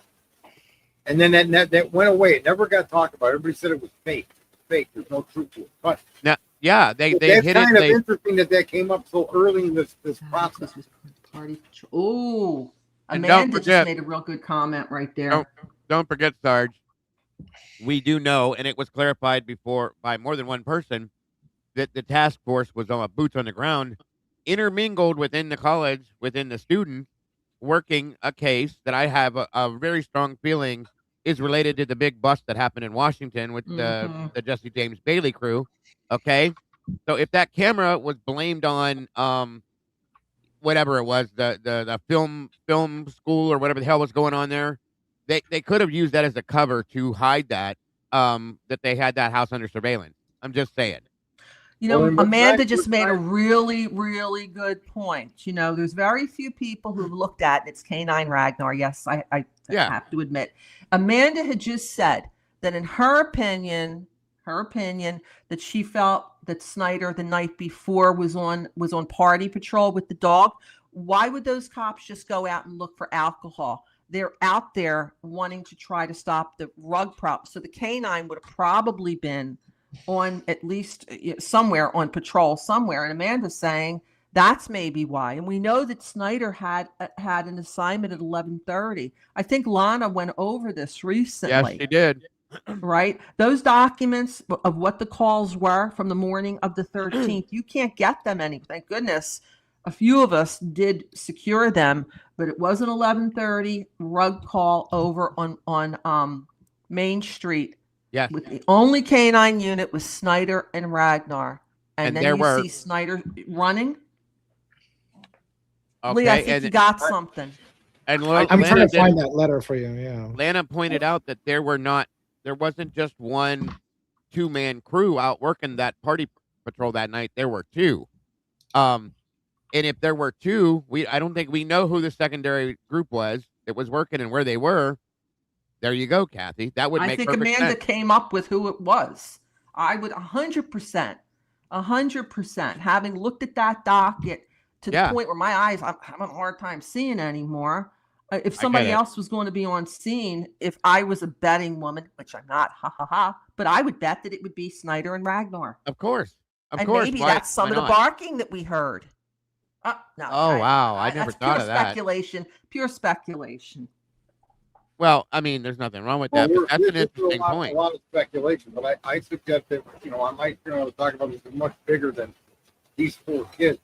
And then that went away. It never got talked about. Everybody said it was fake. Fake. There's no truth to it. But Now, yeah, they that's hit kind it. of interesting that came up so early in this process. Party patrol. Oh, And don't Amanda forget- just made a real good comment right there. Don't forget, Sarge. We do know, and it was clarified before by more than one person, that the task force was on boots on the ground, intermingled within the college, within the students, working a case that I have a very strong feeling is related to the big bust that happened in Washington with the Jesse James Bailey crew. Okay, so if that camera was blamed on whatever it was, the film school or whatever the hell was going on there, they could have used that as a cover to hide that that they had that house under surveillance. I'm just saying. You know, Well, Amanda right, just made a right. really, really good point. You know, there's very few people who've looked at it's Canine Ragnar. Yes, I Yeah. have to admit. Amanda had just said that in her opinion, that she felt that Snyder the night before was on party patrol with the dog. Why would those cops just go out and look for alcohol? They're out there wanting to try to stop the rug prop. So the canine would have probably been on at least somewhere on patrol somewhere. And Amanda's saying that's maybe why. And we know that Snyder had an assignment at 11:30. I think Lana went over this recently. Yes, she did. Right? Those documents of what the calls were from the morning of the 13th, you can't get them thank goodness. A few of us did secure them, but it was an 11:30 rug call over on Main Street. Yes. With the only canine unit was Snyder and Ragnar. And then there you were- see Snyder running. Okay, Lee, I think and, you got something. and I'm Lana trying to did- find that letter for you. Yeah. Lana pointed out that there wasn't just one 2-man crew out working that party patrol that night. There were two. And if there were two, I don't think we know who the secondary group was that was working and where they were. There you go, Kathy. That would I make think perfect Amanda sense. came up with who it was. I would 100%, having looked at that docket to the Yeah. point where my eyes, I'm having a hard time seeing anymore. If get somebody it. else was going to be on scene, if I was a betting woman, which I'm not, but I would bet that it would be Snyder and Ragnar. Of course. Of And course. maybe Why- that's some why of the not? barking that we heard. No, Oh, wow. I never that's thought pure of that. speculation. Pure speculation. Well, I mean, there's nothing wrong with Well, that, but that's an this is interesting a point. lot of speculation, but I suggest that, I might, talk about this is much bigger than these 4 kids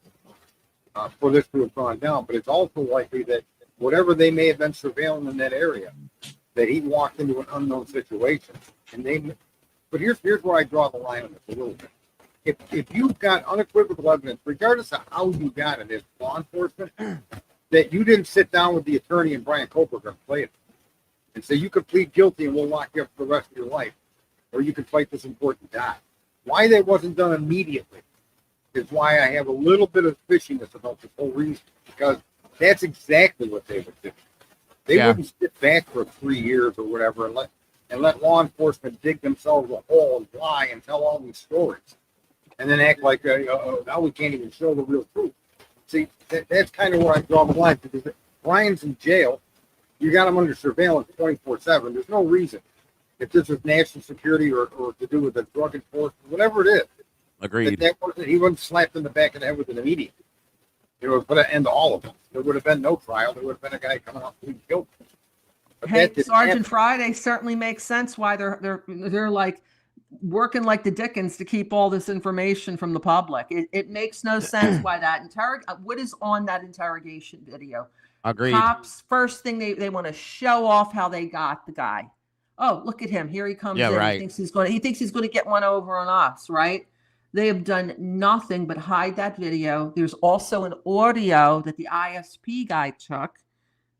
for this to have gone down. But it's also likely that whatever they may have been surveilling in that area, that he walked into an unknown situation. But here's where I draw the line on this a little bit. If you've got unequivocal evidence, regardless of how you got it as law enforcement, that you didn't sit down with the attorney and Brian Koberger and play it and say you could plead guilty and we'll lock you up for the rest of your life, or you could fight this in court and die. Why that wasn't done immediately is why I have a little bit of fishiness about this whole reason, because that's exactly what they would do. They Yeah. wouldn't sit back for 3 years or whatever and let law enforcement dig themselves a hole and lie and tell all these stories, and then act like now we can't even show the real truth. See, that's kind of where I draw the line, because if Brian's in jail, you got him under surveillance 24/7. There's no reason, if this is national security or to do with the drug enforcement, whatever it is, Agreed. He wasn't slapped in the back of the head with an immediate. It would put an end to all of them. There would have been no trial. There would have been a guy coming out and killed. Hey, Sergeant Friday certainly makes sense why they're like working like the Dickens to keep all this information from the public. It makes no sense why that what is on that interrogation video. Agreed. Cops, first thing they want to show off how they got the guy. Oh, look at him. Here he comes in. Right. He thinks he's going to get one over on us, right? They have done nothing but hide that video. There's also an audio that the ISP guy took.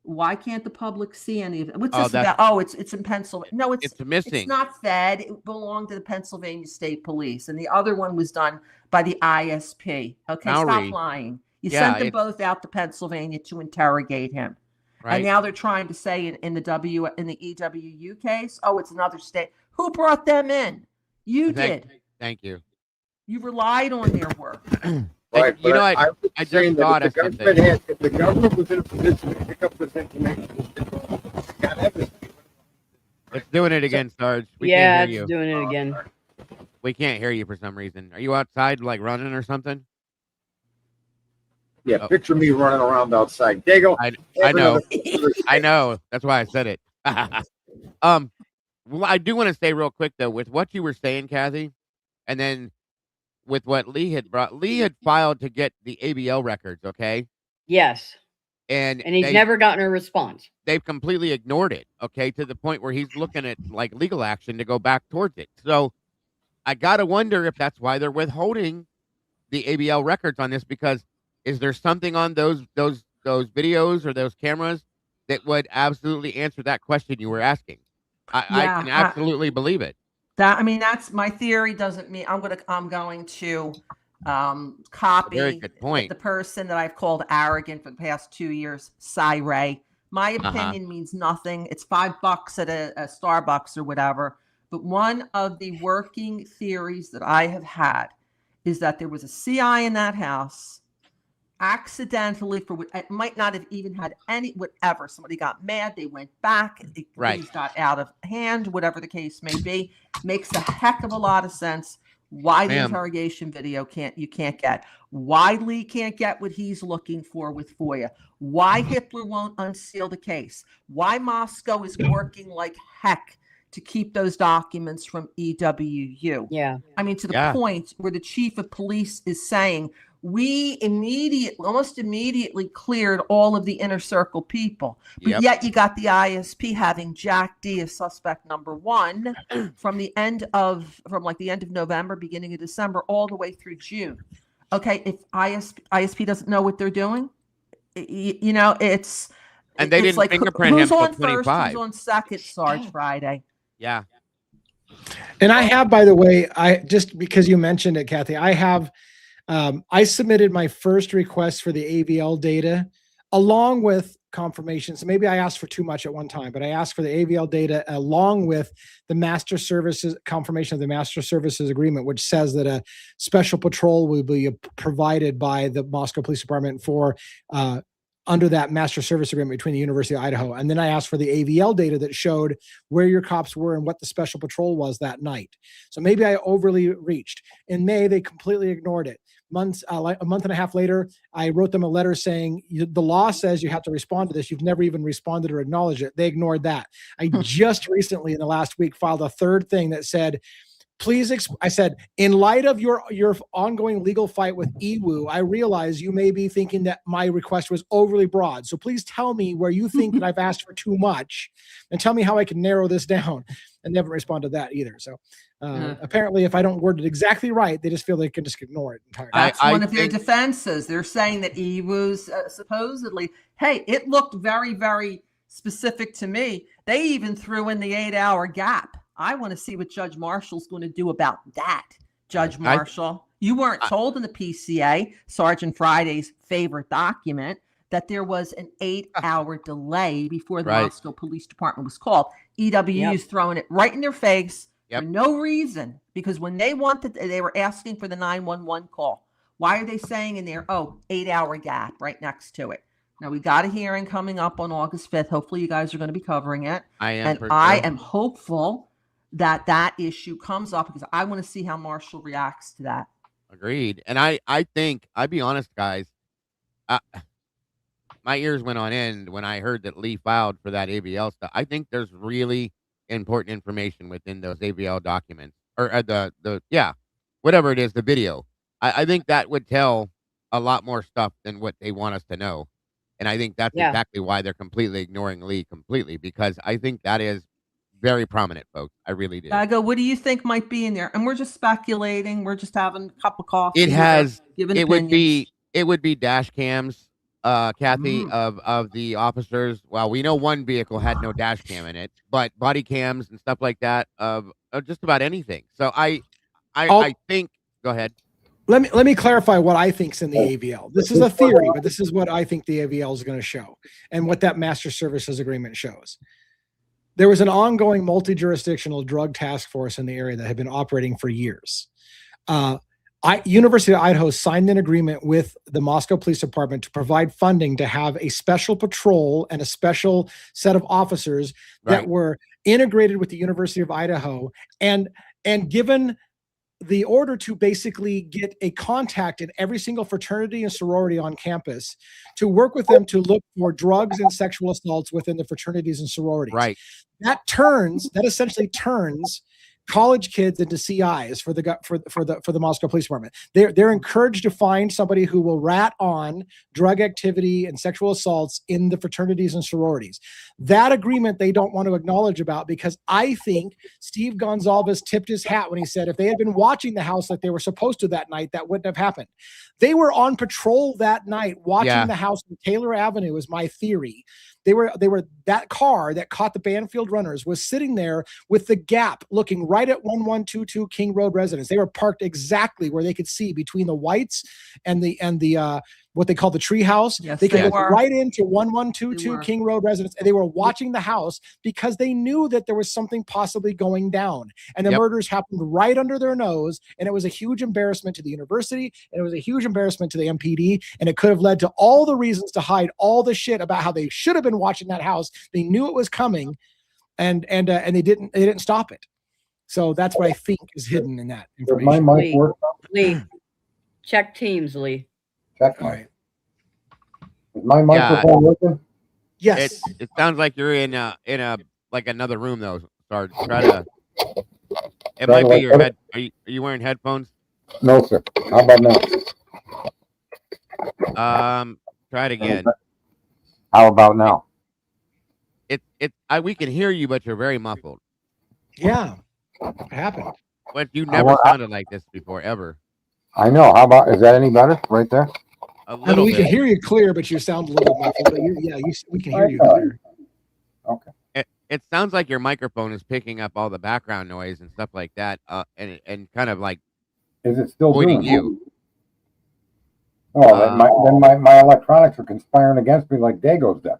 Why can't the public see any of it? What's this about? Oh, it's in Pennsylvania. No, it's missing. It's not Fed. It belonged to the Pennsylvania State Police, and the other one was done by the ISP. Okay, stop lying. You sent them both out to Pennsylvania to interrogate him, right? And now they're trying to say in the EWU case, oh, it's another state. Who brought them in? You did. Thank you. You relied on their work. Right, you know, I just thought if the government was in a position to pick up this information, got evidence. It's doing it again, Sarge. We yeah, can't hear you. It's doing it again. We can't hear you for some reason. Are you outside, like running or something? Yeah, picture me running around outside. Dago, I know. I know. That's why I said it. Well, I do want to say real quick though, with what you were saying, Kathy, and then with what Lee had brought. Lee had filed to get the ABL records, okay? Yes. And he's never gotten a response. They've completely ignored it, okay, to the point where he's looking at like legal action to go back towards it. So I gotta wonder if that's why they're withholding the ABL records on this, because is there something on those videos or those cameras that would absolutely answer that question you were asking? I can absolutely believe it. That's my theory. Doesn't mean I'm going to copy Very good point. The person that I've called arrogant for the past 2 years, Ray. My opinion means nothing. It's $5 at a Starbucks or whatever. But one of the working theories that I have had is that there was a CI in that house accidentally, for what it might not have even had any whatever. Somebody got mad, they went back, things got out of hand, whatever the case may be. Makes a heck of a lot of sense why the interrogation video you can't get, why Lee can't get what he's looking for with FOIA, why Hitler won't unseal the case, why Moscow is working like heck to keep those documents from EWU. Yeah. To the point where the chief of police is saying, we almost immediately cleared all of the inner circle people. But yet you got the ISP having Jack D as suspect number one from the end of November, beginning of December, all the way through June. Okay, if ISP doesn't know what they're doing, it's... And they didn't like, fingerprint him until 25. Who's on second, Sarge Friday? Yeah. And I have, by the way, just because you mentioned it, Kathy, I submitted my first request for the AVL data along with confirmation. So maybe I asked for too much at one time, but I asked for the AVL data along with the master services confirmation of the master services agreement, which says that a special patrol will be provided by the Moscow Police Department for under that master service agreement between the University of Idaho. And then I asked for the AVL data that showed where your cops were and what the special patrol was that night. So maybe I overly reached. In May, they completely ignored it. Like a month and a half later, I wrote them a letter saying, the law says you have to respond to this. You've never even responded or acknowledged it. They ignored that. I just recently in the last week filed a third thing that said, please, I said, in light of your ongoing legal fight with EWU, I realize you may be thinking that my request was overly broad. So please tell me where you think that I've asked for too much and tell me how I can narrow this down. And they haven't responded to that either. So apparently if I don't word it exactly right, they just feel they can just ignore it entirely. That's one of their defenses. They're saying that EWU's supposedly, hey, it looked very, very specific to me. They even threw in the 8-hour gap. I want to see what Judge Marshall's going to do about that. Judge Marshall, you weren't told in the PCA, Sergeant Friday's favorite document, that there was an 8-hour delay before the Moscow Police Department was called. EWU's throwing it right in their face for no reason, because when they wanted, they were asking for the 911 call. Why are they saying in there, 8-hour gap right next to it? Now, we got a hearing coming up on August 5th. Hopefully, you guys are going to be covering it. I am hopeful that issue comes up because I want to see how Marshall reacts to that. Agreed. And I think, I'll be honest, guys, uh, my ears went on end when I heard that Lee filed for that AVL stuff. I think there's really important information within those AVL documents, or yeah, whatever it is, the video. I think that would tell a lot more stuff than what they want us to know. And I think that's Yeah. exactly why they're completely ignoring Lee completely, because I think that is very prominent, folks. I really do. Dago, what do you think might be in there? And we're just speculating. We're just having a cup of coffee. It here, has, giving it would opinions. be dash cams, Kathy, Mm. of the officers. Well, we know one vehicle had no dash cam in it, but body cams and stuff like that of just about anything. So I think, go ahead. Let me clarify what I think's in the AVL. This is a theory, but this is what I think the AVL is going to show, and what that master services agreement shows. There was an ongoing multi-jurisdictional drug task force in the area that had been operating for years. University of Idaho signed an agreement with the Moscow Police Department to provide funding to have a special patrol and a special set of officers that were integrated with the University of Idaho, and given the order to basically get a contact in every single fraternity and sorority on campus to work with them to look for drugs and sexual assaults within the fraternities and sororities. Right. That essentially turns college kids into CIs for the Moscow Police Department. They're encouraged to find somebody who will rat on drug activity and sexual assaults in the fraternities and sororities. That agreement they don't want to acknowledge about, because I think Steve Gonzalez tipped his hat when he said if they had been watching the house like they were supposed to that night, that wouldn't have happened. They were on patrol that night watching the house on Taylor Avenue, is my theory. They were that car that caught the Banfield runners was sitting there with the gap looking right at 1122 King Road residence. They were parked exactly where they could see between the whites and the what they call the tree house. Yes, they could they look were. right into 1122 They King Road residence, and they were watching the house because they knew that there was something possibly going down. And the murders happened right under their nose, and it was a huge embarrassment to the university, and it was a huge embarrassment to the MPD, and it could have led to all the reasons to hide all the shit about how they should have been watching that house. They knew it was coming, and they didn't stop it. So that's what I think is hidden in that information. My mic work? Lee, check Teams, Lee. Check. All right. Is my microphone working? Yes. It sounds like you're in a like another room though. Start try to. It might be your head. Are you wearing headphones? No, sir. How about now? Try it again. How about now? We can hear you, but you're very muffled. Yeah. It happened. But you never sounded like this before, ever. I know. How about, is that any better right there? A little we bit. can hear you clear, but you sound a little muffled. But we can hear you clear. Okay. It sounds like your microphone is picking up all the background noise and stuff like that, and kind of like Is it still avoiding doing you. Oh, then my electronics are conspiring against me like Dago's does.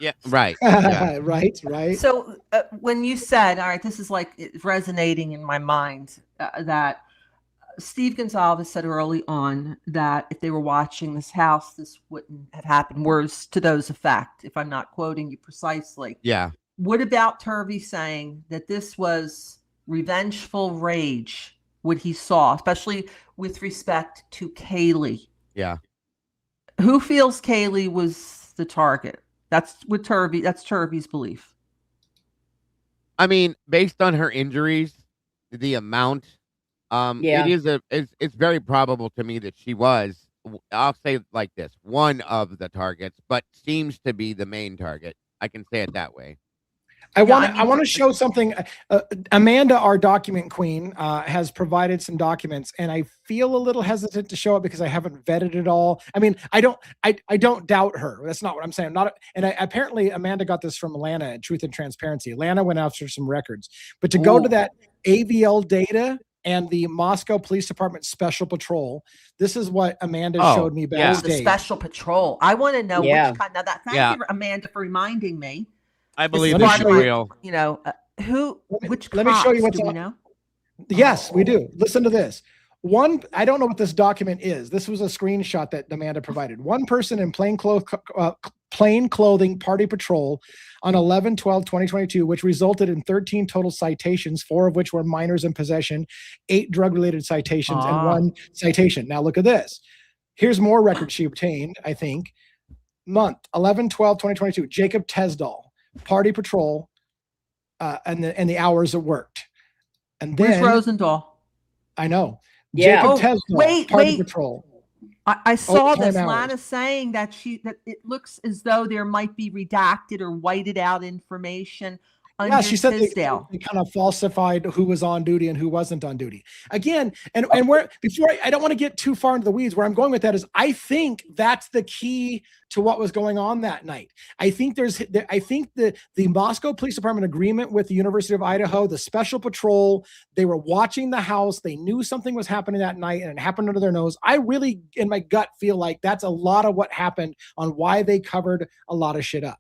Yeah, right. Yeah. right. So when you said, all right, this is like it's resonating in my mind, that Steve Gonzalez said early on that if they were watching this house, this wouldn't have happened. Words to those effect, if I'm not quoting you precisely. Yeah. What about Turvey saying that this was revengeful rage, what he saw, especially with respect to Kaylee? Yeah. Who feels Kaylee was the target? That's what Turvey. That's Turvey's belief. I mean, based on her injuries, the amount, it's very probable to me that she was. I'll say it like this: one of the targets, but seems to be the main target. I can say it that way. I want to show something. Amanda, our document queen, has provided some documents, and I feel a little hesitant to show it because I haven't vetted it all. I mean, I don't doubt her. That's not what I'm saying. Apparently Amanda got this from Lana at Truth and Transparency. Lana went after some records, but to go to that AVL data and the Moscow Police Department Special Patrol, this is what Amanda showed me backstage. The Special Patrol. I want to know which kind. Now that, thank you, Amanda, for reminding me. I believe this is real. You know, which let me show you what's do we on. know? Yes, we do. Listen to this. I don't know what this document is. This was a screenshot that Amanda provided. One person in plain clothing party patrol on 11/12/2022, which resulted in 13 total citations, 4 of which were minors in possession, 8 drug-related citations, and 1 citation. Now look at this. Here's more records she obtained, I think. Month 11/12/2022, Jacob Tesdall, party patrol, and the hours it worked. And then Where's Rosendahl? I know. Yeah. Jacob Oh, Tesdall, party patrol. I saw this. 10 hours. Lana saying that it looks as though there might be redacted or whited out information. Yeah, she said they Tisdale. kind of falsified who was on duty and who wasn't on duty. Again, and where before I don't want to get too far into the weeds. Where I'm going with that is I think that's the key to what was going on that night. I think the Moscow Police Department agreement with the University of Idaho, the special patrol, they were watching the house. They knew something was happening that night and it happened under their nose. I really, in my gut, feel like that's a lot of what happened on why they covered a lot of shit up.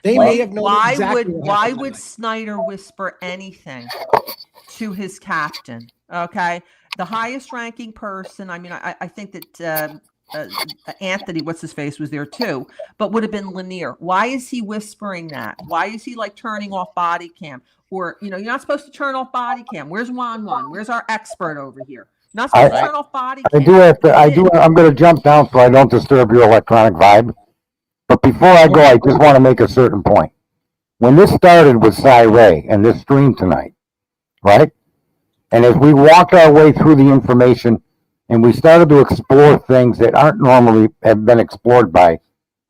They may have known exactly why would Snyder whisper anything to his captain? Okay, the highest ranking person. I mean, I think that Anthony, what's his face, was there too, but would have been Lanier. Why is he whispering that? Why is he like turning off body cam? Or you're not supposed to turn off body cam. Where's Juan? Where's our expert over here? Not supposed to turn off body cam. I'm going to jump down so I don't disturb your electronic vibe. But before I go, I just want to make a certain point. When this started with Cy Ray and this stream tonight, right? And as we walked our way through the information and we started to explore things that aren't normally have been explored by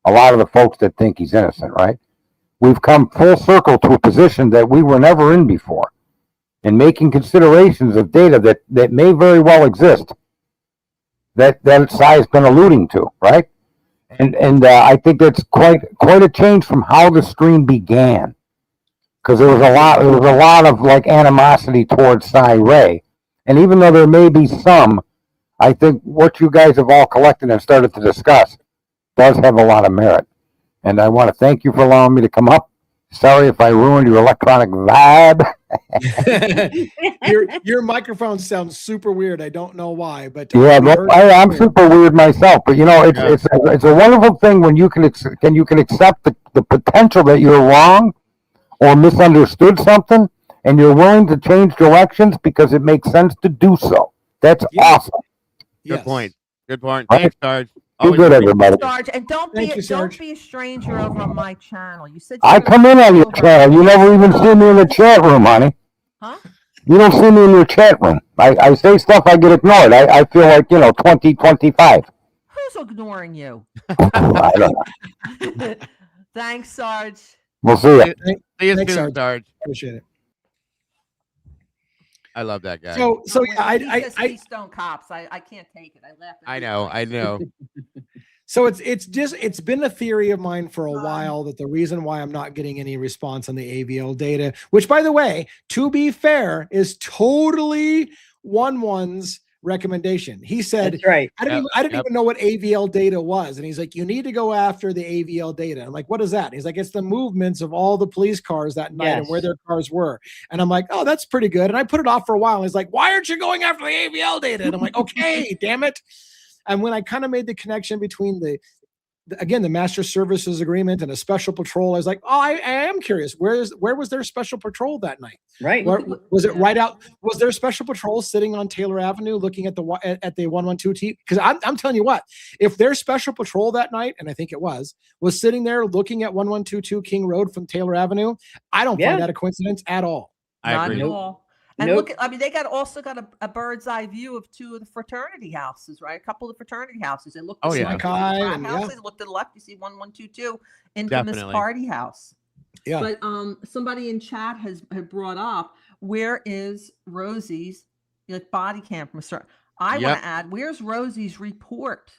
a lot of the folks that think he's innocent, right? We've come full circle to a position that we were never in before, in making considerations of data that may very well exist that Cy's been alluding to, right? And I think that's quite a change from how the stream began, because there was a lot of like animosity towards Cy Ray, and even though there may be some, I think what you guys have all collected and started to discuss does have a lot of merit, and I want to thank you for allowing me to come up. Sorry if I ruined your electronic vibe. your microphone sounds super weird. I don't know why, but yeah, I'm super weird myself. But it's a wonderful thing when you can accept the potential that you're wrong or misunderstood something, and you're willing to change directions because it makes sense to do so. That's awesome. Good point. Good point. Right. Thanks, Sarge. Be good, everybody. Sarge, and don't be a stranger over on my channel. You said I come in on your channel. You never even see me in the chat room, honey. Huh? You don't see me in your chat room. I say stuff, I get ignored. I feel like 2025. Who's ignoring you? I don't know. Thanks, Sarge. We'll see you. See you Thanks, soon, Sarge. Appreciate it. I love that guy. So yeah, He says Keystone Cops. I can't take it. I laugh. I know. So it's been a theory of mine for a while that the reason why I'm not getting any response on the AVL data, which by the way, to be fair, is totally one's recommendation. He said, That's right. I didn't even know what AVL data was. And he's like, you need to go after the AVL data. I'm like, what is that? And he's like, it's the movements of all the police cars that night and where their cars were. And I'm like, oh, that's pretty good. And I put it off for a while. And he's like, why aren't you going after the AVL data? And I'm like, okay, damn it. And when I kind of made the connection between the master services agreement and a special patrol, I was like, oh, I am curious. Where was their special patrol that night? Right. Was it right out? Was there special patrol sitting on Taylor Avenue looking at the 112T? Because I'm telling you what, if their special patrol that night, and I think it was sitting there looking at 1122 King Road from Taylor Avenue, I don't find that a coincidence at all. Not agree. at all. And look, they also got a bird's eye view of 2 of the fraternity houses, right? A couple of fraternity houses. They looked. Oh yeah. Houses. Look to the left. You see 1122, infamous party house. Yeah. But somebody in chat had brought up, where is Rosie's body cam from a certain? I want to add, where's Rosie's report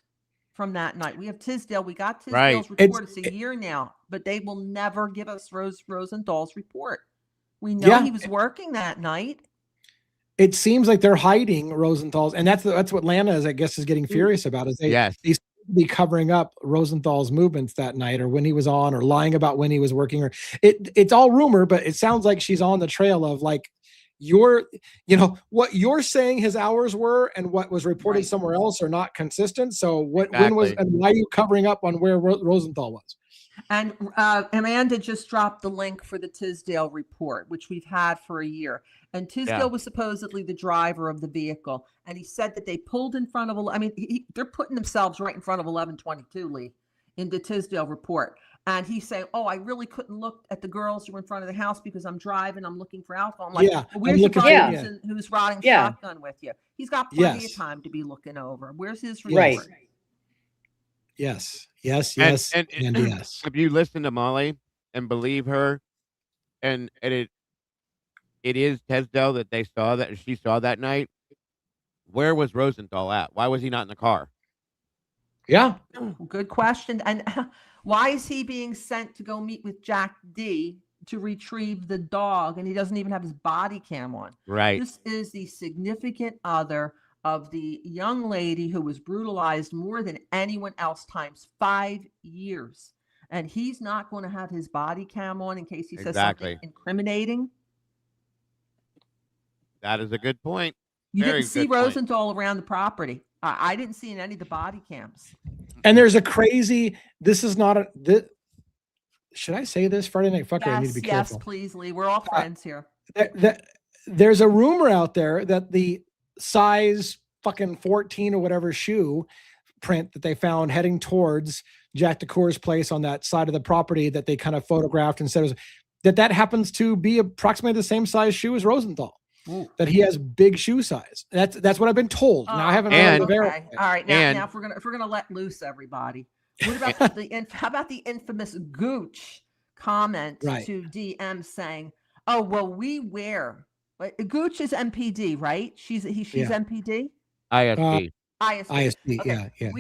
from that night? We have Tisdale. We got Tisdale's report. It's a year now, but they will never give us Rosenthal's report. We know he was working that night. It seems like they're hiding Rosenthal's, and that's what Lana is, I guess, is getting furious about. Is they seem to be covering up Rosenthal's movements that night, or when he was on, or lying about when he was working, or it's all rumor, but it sounds like she's on the trail of like what you're saying his hours were and what was reported somewhere else are not consistent. So when was and why are you covering up on where Rosenthal was? And Amanda just dropped the link for the Tisdale report, which we've had for a year. And Tisdale was supposedly the driver of the vehicle. And he said that they pulled in front of, they're putting themselves right in front of 1122, Lee, in the Tisdale report. And he's saying, oh, I really couldn't look at the girls who were in front of the house because I'm driving. I'm looking for alcohol. I'm like, Yeah, well, where's your looking buddy for- who's riding Yeah. shotgun with you? He's got plenty Yes. of time to be looking over. Where's his Right. report? Yes, yes, yes, and yes. If you listen to Molly and believe her, and it is Tisdale that she saw that night, where was Rosenthal at? Why was he not in the car? Yeah. Good question. And why is he being sent to go meet with Jack D to retrieve the dog, and he doesn't even have his body cam on? Right. This is the significant other of the young lady who was brutalized more than anyone else times 5 years. And he's not going to have his body cam on in case he says something incriminating. That is a good point. You Very didn't see good point. Rosenthal around the property. I didn't see in any of the body cams. And there's a crazy, this is not a, this, should I say this? Friday Night Fucker, I need to be careful. Yes, please, Lee. We're all friends here. There's a rumor out there that the size fucking 14 or whatever shoe print that they found heading towards Jack DeCour's place on that side of the property that they kind of photographed and said that happens to be approximately the same size shoe as Rosenthal. Ooh. That he has big shoe size. That's what I've been told. Now I haven't And- verified. All right, now if we're gonna let loose everybody, what about how about the infamous Gooch comment to DM saying, "Oh well, we wear." Gooch is MPD, right? She's MPD. ISP. ISP. Okay. Yeah.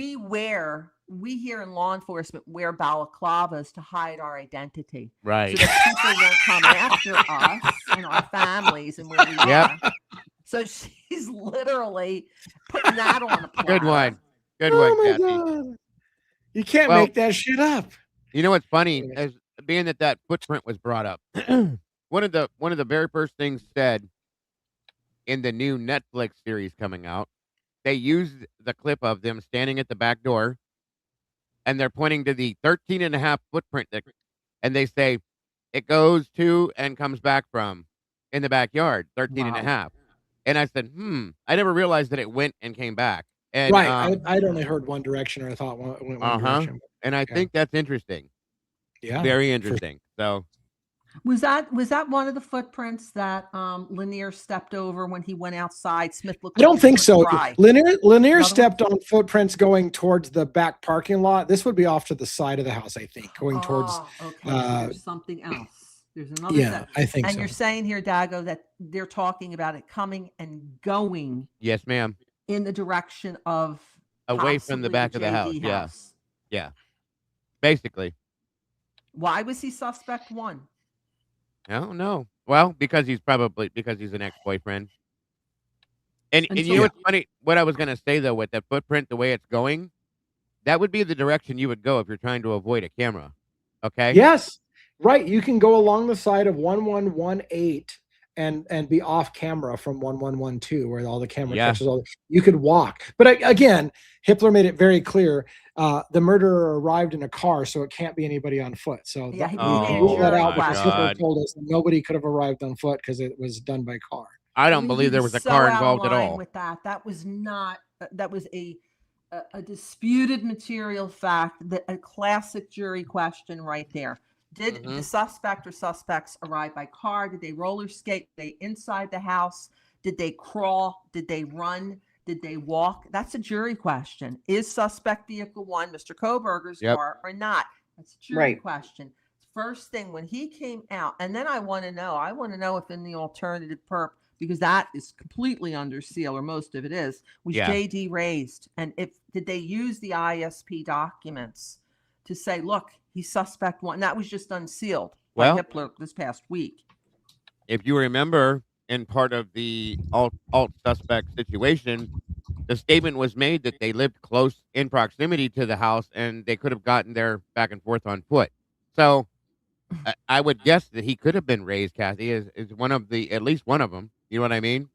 We here in law enforcement wear balaclavas to hide our identity. Right. So that people won't come after us and our families and where we are. So she's literally putting that on the platter. Good one. Good Oh one, my Kathy. God. You can't Well- make that shit up. You know what's funny is being that footprint was brought up. one of the very first things said in the new Netflix series coming out, they used the clip of them standing at the back door, and they're pointing to the 13.5 footprint and they say it goes to and comes back from in the backyard, 13.5. And I said, I never realized that it went and came back. And Right. I'd only heard one direction, or I thought it went one direction. And I think that's interesting. Yeah. Very interesting. So Was that one of the footprints that Lanier stepped over when he went outside? Smith looked. I don't think so. Cry. Lanier stepped on footprints going towards the back parking lot. This would be off to the side of the house, I think, going towards. Okay, so there's something else. There's another. Yeah, I think and so. you're saying here, Dago, that they're talking about it coming and going yes, ma'am. in the direction of Away from the possibly back of the house. JD Yeah. Basically. Why was he suspect one? I don't know. Well, because he's an ex-boyfriend. And And you so- know what's funny? What I was gonna say though, with that footprint, the way it's going, that would be the direction you would go if you're trying to avoid a camera. Okay. Yes. Right. You can go along the side of 1118 and be off camera from 1112, where all the camera catches all. You could walk, but again, Hippler made it very clear. The murderer arrived in a car, so it can't be anybody on foot. So Yeah, he we made can a rule that jury out because Hippler question. told us that nobody could have arrived on foot because it was done by car. I don't He believe there was a so car out of involved at line all. With that was not. That was a disputed material fact. That a classic jury question right there. Did the suspect or suspects arrive by car? Did they roller skate? Were they inside the house? Did they crawl? Did they run? Did they walk? That's a jury question. Is suspect vehicle one Mr. Koberger's car or not? That's a jury question. First thing when he came out, and then I want to know if in the alternative perp, because that is completely under seal, or most of it is, was JD raised? And did they use the ISP documents to say, look, he's suspect one? And that was just unsealed by Hippler this past week. If you remember, in part of the alt suspect situation, the statement was made that they lived close in proximity to the house and they could have gotten there back and forth on foot. So I would guess that he could have been raised, Kathy, is at least one of them. You know what I mean?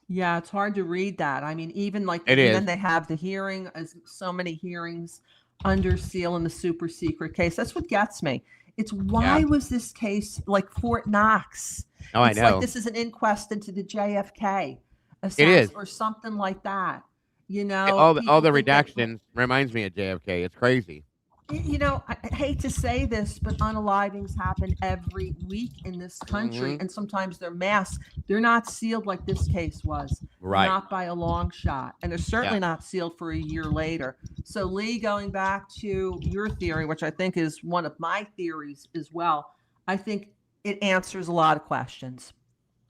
Yeah, it's hard to read that. I mean, even like It is. then they have the hearing, as so many hearings under seal in the super secret case. That's what gets me. It's why was this case like Fort Knox? Oh, I It's know. like this is an inquest into the JFK It is. or something like that. All the people think that- redactions reminds me of JFK. It's crazy. I hate to say this, but unalivings happen every week in this country, and sometimes they're mass. They're not sealed like this case was, Right. not by a long shot, and they're certainly not sealed for a year later. So, Lee, going back to your theory, which I think is one of my theories as well, I think it answers a lot of questions.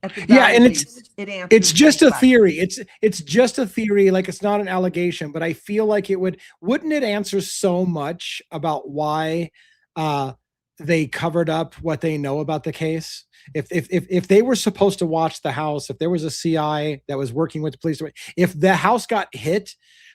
At the Yeah, very and least, it's just a questions. theory. It's just a theory. Like, it's not an allegation, but I feel like wouldn't it answer so much about why they covered up what they know about the case? If they were supposed to watch the house, if there was a CI that was working with the police, if the house got hit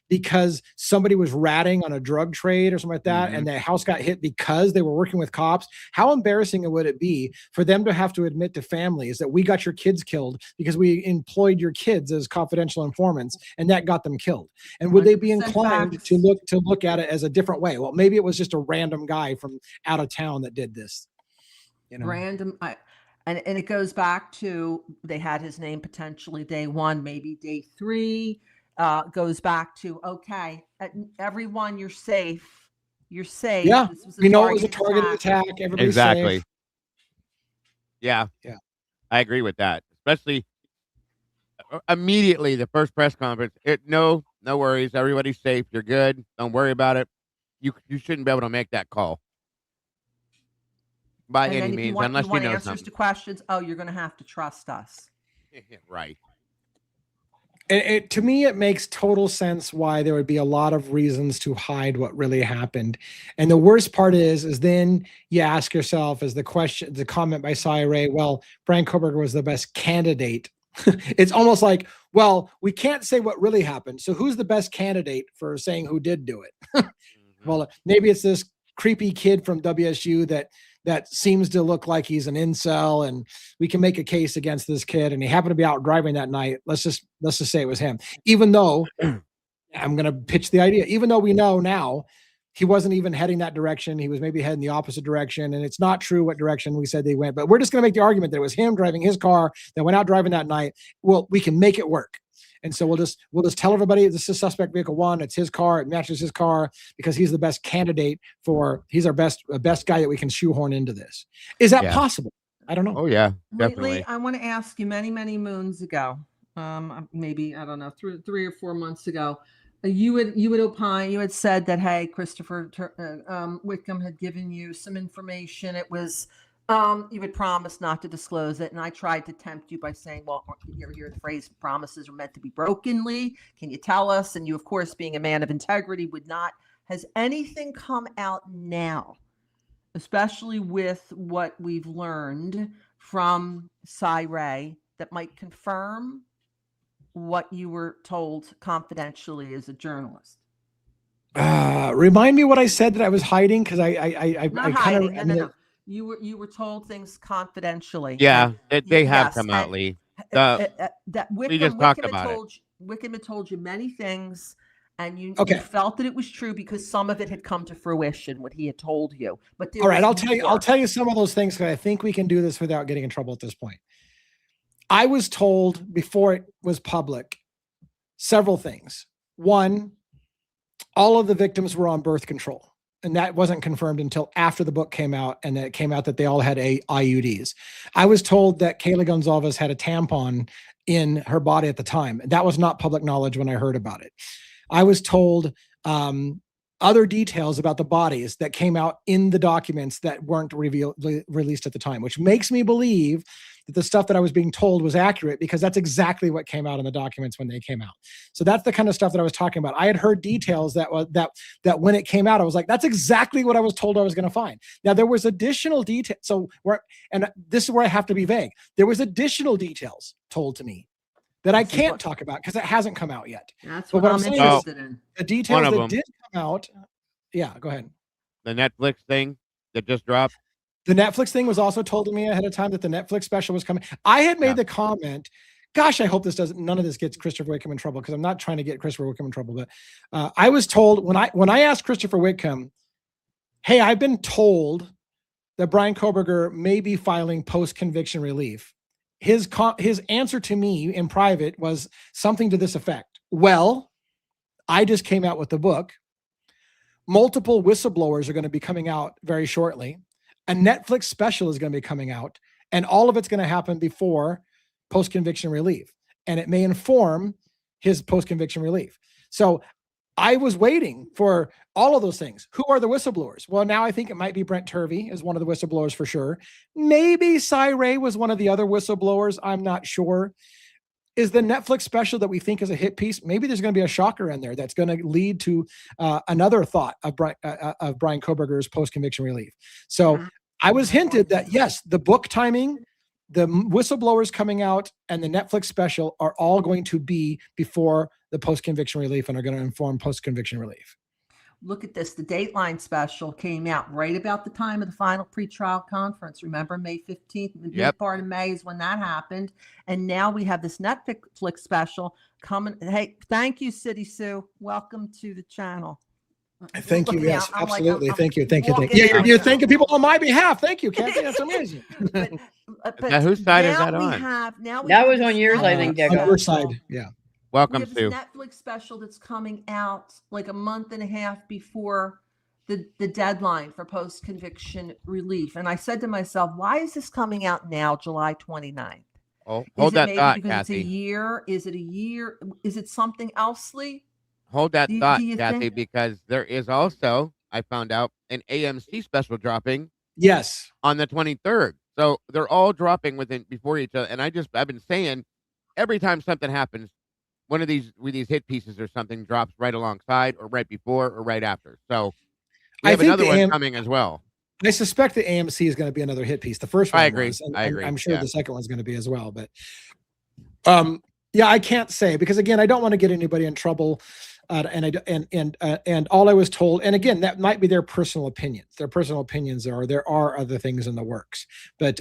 because somebody was ratting on a drug trade or something like that, and the house got hit because they were working with cops, how embarrassing would it be for them to have to admit to families that we got your kids killed because we employed your kids as confidential informants and that got them killed? And would they be 100% inclined facts. to look at it as a different way? Well, maybe it was just a random guy from out of town that did this. Random. And it goes back to they had his name potentially day 1, maybe day 3. Goes back to, okay, everyone, you're safe. You're safe. Yeah, This was we know it was a targeted attack. Everybody's Exactly. safe. Yeah. Yeah. I agree with that. Especially immediately the first press conference. No worries. Everybody's safe. You're good. Don't worry about it. You shouldn't be able to make that call by And any then if means, you unless want you know answers something. to questions, you're going to have to trust us. Right. To me, it makes total sense why there would be a lot of reasons to hide what really happened. And the worst part is then you ask yourself, as the comment by Cy Ray, well, Frank Koberger was the best candidate. It's almost like, well, we can't say what really happened. So who's the best candidate for saying who did do it? Well, maybe it's this creepy kid from WSU that seems to look like he's an incel, and we can make a case against this kid, and he happened to be out driving that night. Let's just say it was him. Even though I'm going to pitch the idea, even though we know now he wasn't even heading that direction. He was maybe heading the opposite direction, and it's not true what direction we said they went, but we're just going to make the argument that it was him driving his car that went out driving that night. Well, we can make it work. And so we'll just tell everybody this is suspect vehicle 1. It's his car. It matches his car because he's the best candidate he's our best guy that we can shoehorn into this. Is that possible? I don't know. Oh yeah, Lately, definitely. I want to ask you many, many moons ago, maybe, I don't know, 3 or 4 months ago, you would opine, you had said that, hey, Christopher Whitcomb had given you some information. It was, you would promise not to disclose it. And I tried to tempt you by saying, well, you ever hear the phrase promises are meant to be broken, Lee? Can you tell us? And you, of course, being a man of integrity, would not. Has anything come out now, especially with what we've learned from Cy Ray, that might confirm what you were told confidentially as a journalist? Remind me what I said that I was hiding, because I kind of no. You were told things confidentially. Yeah, they have Yes, come out, Lee. that We just talked about it. Wickham had told you many things, and you Okay. felt that it was true because some of it had come to fruition, what he had told you. But there all right, was I'll tell you some of those things, because I think we can do this without getting in trouble at this point. I was told before it was public several things. One, all of the victims were on birth control. And that wasn't confirmed until after the book came out, and it came out that they all had IUDs. I was told that Kayla Gonzalez had a tampon in her body at the time. That was not public knowledge when I heard about it. I was told other details about the bodies that came out in the documents that weren't released at the time, which makes me believe that the stuff that I was being told was accurate, because that's exactly what came out in the documents when they came out. So that's the kind of stuff that I was talking about. I had heard details that when it came out, I was like, that's exactly what I was told I was going to find. Now there was additional detail. And this is where I have to be vague. There was additional details told to me that I can't talk about because it hasn't come out yet. That's But what what I'm I'm saying interested in. The details One of that them. did come out. Yeah, go ahead. The Netflix thing that just dropped. The Netflix thing was also told to me ahead of time that the Netflix special was coming. I had made the comment, gosh, I hope none of this gets Christopher Whitcomb in trouble, because I'm not trying to get Christopher Whitcomb in trouble. But I was told when I asked Christopher Whitcomb, hey, I've been told that Brian Koberger may be filing post-conviction relief. His answer to me in private was something to this effect. Well, I just came out with the book. Multiple whistleblowers are going to be coming out very shortly. A Netflix special is going to be coming out, and all of it's going to happen before post-conviction relief, and it may inform his post-conviction relief. So I was waiting for all of those things. Who are the whistleblowers? Well, now I think it might be Brent Turvey is one of the whistleblowers for sure. Maybe Cy Ray was one of the other whistleblowers. I'm not sure. Is the Netflix special that we think is a hit piece? Maybe there's going to be a shocker in there that's going to lead to another thought of Brian Koberger's post-conviction relief. So I was hinted that, yes, the book timing, the whistleblowers coming out, and the Netflix special are all going to be before the post-conviction relief and are going to inform post-conviction relief. Look at this. The Dateline special came out right about the time of the final pretrial conference. Remember, May 15th, the mid part of May is when that happened. And now we have this Netflix special coming. Hey, thank you, City Sue. Welcome to the channel. Thank you. Yes, absolutely. Thank you. Yeah, you're thanking people on my behalf. Thank you, Kathy. That's amazing. But now, whose side is that on? That was on yours, I think, Diego. On your side, yeah. Welcome, we have Sue. this Netflix special that's coming out like a month and a half before the deadline for post-conviction relief. And I said to myself, why is this coming out now, July 29th? Oh, hold that thought, because Kathy. It's a year? Is it a year? Is it something else, Lee? Hold that thought, Kathy, because there is also, I found out, an AMC special dropping. Yes. On the 23rd. So they're all dropping before each other. And I've been saying every time something happens, one of these hit pieces or something drops right alongside or right before or right after. So we have another one coming as well. I suspect the AMC is going to be another hit piece. The first one I agree. I agree. I'm sure the second one's going to be as well. But yeah, I can't say, because again, I don't want to get anybody in trouble. And all I was told, and again, that might be their personal opinions. Their personal opinions are there are other things in the works. But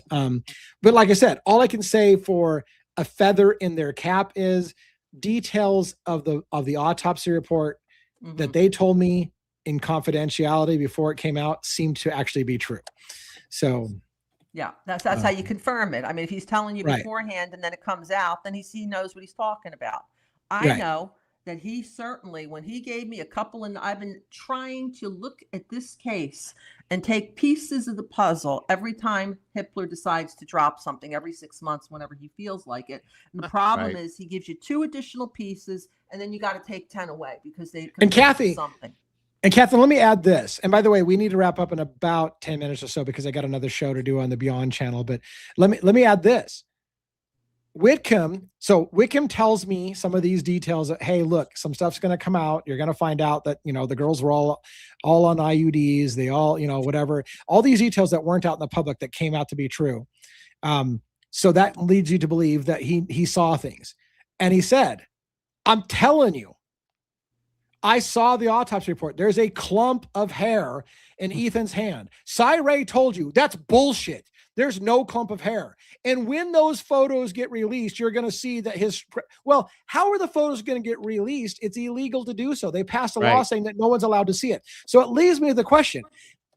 like I said, all I can say for a feather in their cap is details of the autopsy report that they told me in confidentiality before it came out seemed to actually be true. So yeah, that's how you confirm it. I mean, if he's telling you beforehand and then it comes out, then he knows what he's talking about. I know that he certainly, when he gave me a couple, and I've been trying to look at this case and take pieces of the puzzle every time Hippler decides to drop something every 6 months, whenever he feels like it. And the problem is he gives you 2 additional pieces, and then you got to take 10 away because they something. And Catherine, let me add this. And by the way, we need to wrap up in about 10 minutes or so because I got another show to do on the Beyond channel. But let me add this. Whitcomb tells me some of these details that, hey, look, some stuff's going to come out. You're going to find out that, the girls were all on IUDs. They all, whatever, all these details that weren't out in the public that came out to be true. So that leads you to believe that he saw things. And he said, I'm telling you, I saw the autopsy report. There's a clump of hair in Ethan's hand. Cy Ray told you that's bullshit. There's no clump of hair. And when those photos get released, you're going to see that how are the photos going to get released? It's illegal to do so. They passed a law saying that no one's allowed to see it. So it leaves me with the question.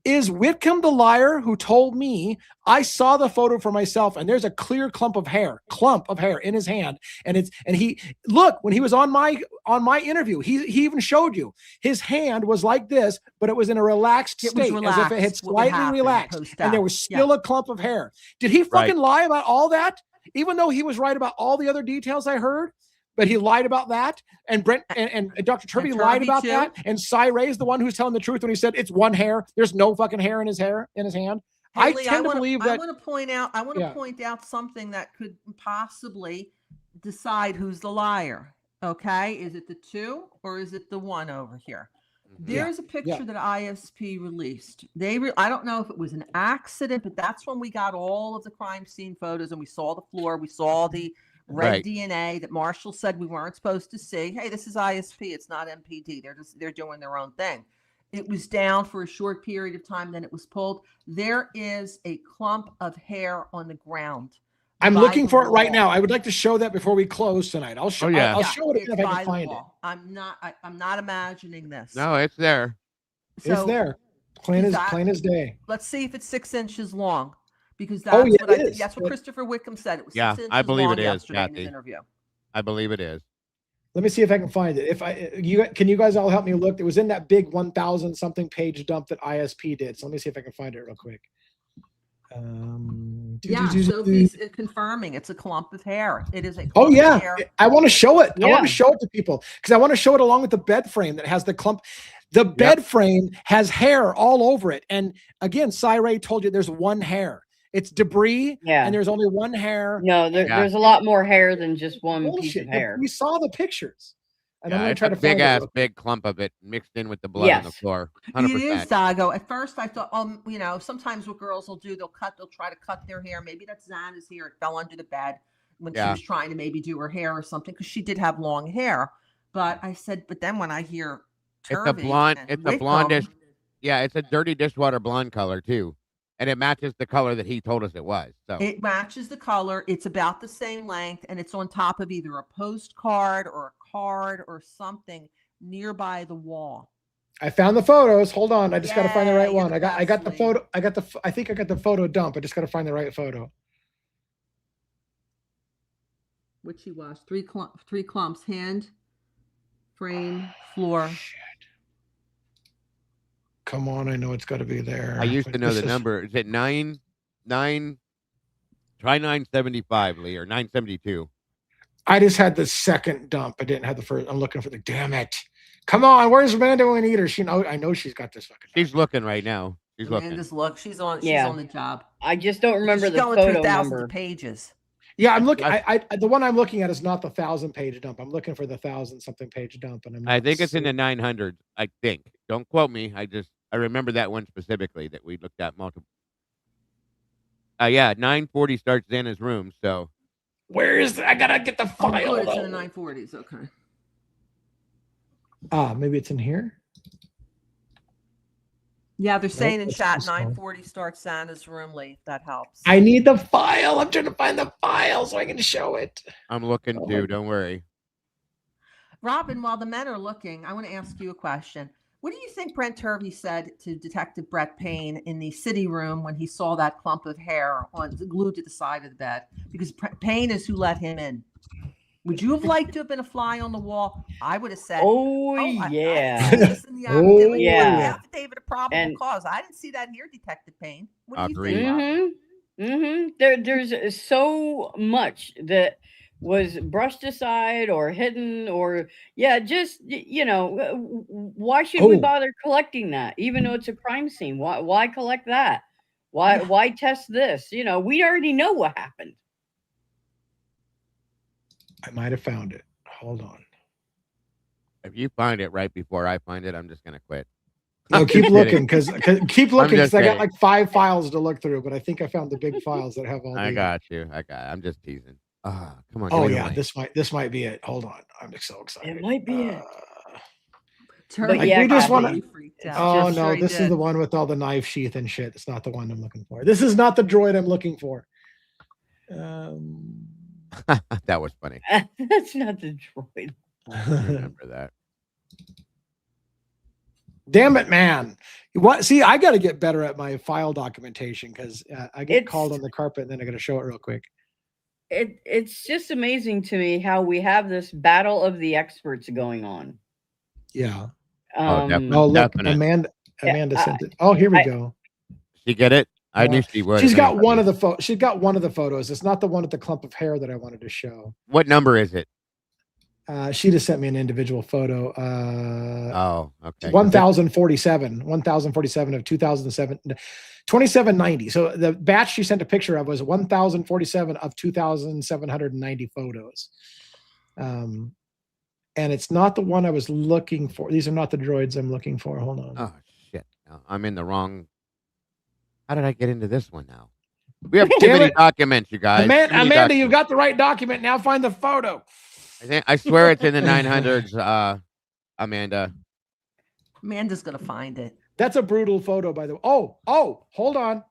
Is Whitcomb the liar who told me I saw the photo for myself and there's a clear clump of hair in his hand? And he look, when he was on my interview, he even showed you his hand was like this, but it was in a relaxed state, as if it had slightly relaxed, and there was still a clump of hair. Did he fucking lie about all that? Even though he was right about all the other details I heard? But he lied about that, and Brent and Dr. Turvey lied about that, and Cy Ray is the one who's telling the truth when he said it's one hair. There's no fucking hair in his hand. Hey, Lee, I want to point out something that could possibly decide who's the liar. Okay, is it the 2 or is it the 1 over here? There's a picture that ISP released. I don't know if it was an accident, but that's when we got all of the crime scene photos and we saw the floor, we saw the red DNA that Marshall said we weren't supposed to see. Hey, this is ISP. It's not MPD. They're doing their own thing. It was down for a short period of time. Then it was pulled. There is a clump of hair on the ground. I'm by looking the for it right wall. now. I would like to show that before we close tonight. I'll show. Oh, yeah. I'll Yeah, show it it's again if I by can the find it. wall. I'm not imagining this. No, it's there. It's So there, plain is as that- plain as day. let's see if it's 6 inches long, because that's Oh, yeah, what I it think. is. That's what But- Christopher Wickham said. It was Yeah, 6 inches I believe long it is, yesterday in his Kathy. interview. I believe it is. Let me see if I can find it. If can you guys all help me look? It was in that big 1,000 something page dump that ISP did. So let me see if I can find it real quick. Yeah, Sophie's confirming it's a clump of hair. It is a Oh clump of yeah, hair. I want to show it. I want Yeah. to show it to people because I want to show it along with the bed frame that has the clump. The bed frame has hair all over it, and again, Ray told you there's one hair. It's debris, Yeah. and there's only one hair. No, Yeah. there's a lot more hair than just one piece Bullshit. of hair. We saw the pictures, and I'm Yeah, gonna it's try a to find big it. ass, real- big clump of it mixed in with the blood on the Yes. floor. It 100%. is, Dago. At first, I thought, sometimes what girls will do, they'll try to cut their hair. Maybe that's Xana's hair. It fell under the bed when she Yeah. was trying to maybe do her hair or something, because she did have long hair. But I said, but then when I hear It's a Turvey blonde. and It's a Wickham, blondish. Yeah, it's a dirty dishwater blonde color too, and it matches the color that he told us it was. So it matches the color. It's about the same length, and it's on top of either a postcard or a card or something nearby the wall. I found the photos. Hold on, I just got to find the Yay, right you're one. the I got the best, Lee. photo. I think I got the photo dump. I just got to find the right photo. What she was, three clumps, hand, frame, floor. Come on, I know it's got to be there. I used to know This the is- number. Is it 9? Try 975, Lee, or 972. I just had the second dump. I didn't have the first. I'm looking for the. Damn it! Come on, where's Amanda Eater? I know she's got this fucking. She's looking right now. She's looking. Amanda's look. She's on Yeah. the job. I just don't remember She's the going through photo thousands number. of pages. Yeah, I'm looking. I- The one I'm looking at is not the 1,000-page dump. I'm looking for the 1,000-something page dump, and I think it's in the 900s. I think. Don't quote me. I remember that one specifically that we looked at multiple. Yeah, 940 starts Xana's room. So Where is? I gotta get the Oh, file. good. It's in though. the 940s. Okay. Maybe it's in here. Yeah, they're saying in it's chat this one. 940 starts Santa's room late. That helps. I need the file. I'm trying to find the file so I can show it. I'm looking Oh, too. Don't worry. Robin, while the men are looking, I want to ask you a question. What do you think Brent Turvey said to Detective Brett Payne in the city room when he saw that clump of hair glued to the side of the bed? Because Payne is who let him in. Would you have liked to have been a fly on the wall? I would have said, Oh, I yeah. see this in the Oh, affidavit. Like, yeah. the affidavit of probable And- cause. I didn't see that here, Detective Payne. What do you Agreed. think? Robin? There's so much that was brushed aside or hidden or just why should we Oh. bother collecting that even though it's a crime scene? Why collect that? Why test this? We already know what happened. I might have found it. Hold on. If you find it right before I find it, I'm just gonna quit. No, I'm keep just looking because keep looking just because I got kidding. like 5 files to look through, but I think I found the big files that have all. I the- got you. I'm just teasing. Come on. Oh give me the yeah, link. this might be it. Hold on, I'm so excited. It might be it. Turvey, But yeah, we just Kathy, wanna- freaked out. Oh Just no, Sure he this is did. the one with all the knife sheath and shit. It's not the one I'm looking for. This is not the droid I'm looking for. That was funny. That's not the droid. I remember that. Damn it, man! What? See, I got to get better at my file documentation because I get called It's- on the carpet and then I got to show it real quick. It's just amazing to me how we have this battle of the experts going on. Yeah. definitely. Oh look, Definite. Amanda Yeah, sent it. Oh, here we I- go. She get it? I Yeah. knew she would. She's got one of the She's got one of the photos. It's not the one with the clump of hair that I wanted to show. What number is it? She just sent me an individual photo. Oh, okay. 1047 of 2007, 2790. So the batch she sent a picture of was 1047 of 2790 photos. And it's not the one I was looking for. These are not the droids I'm looking for. Hold on. Oh shit! No, I'm in the wrong. How did I get into this one now? We have too Damn many it. documents, you guys. Amanda, Too many Amanda, you documents. got the right document. Now find the photo. I swear it's in the 900s, Amanda. Amanda's gonna find it. That's a brutal photo, by the way. Oh, hold on.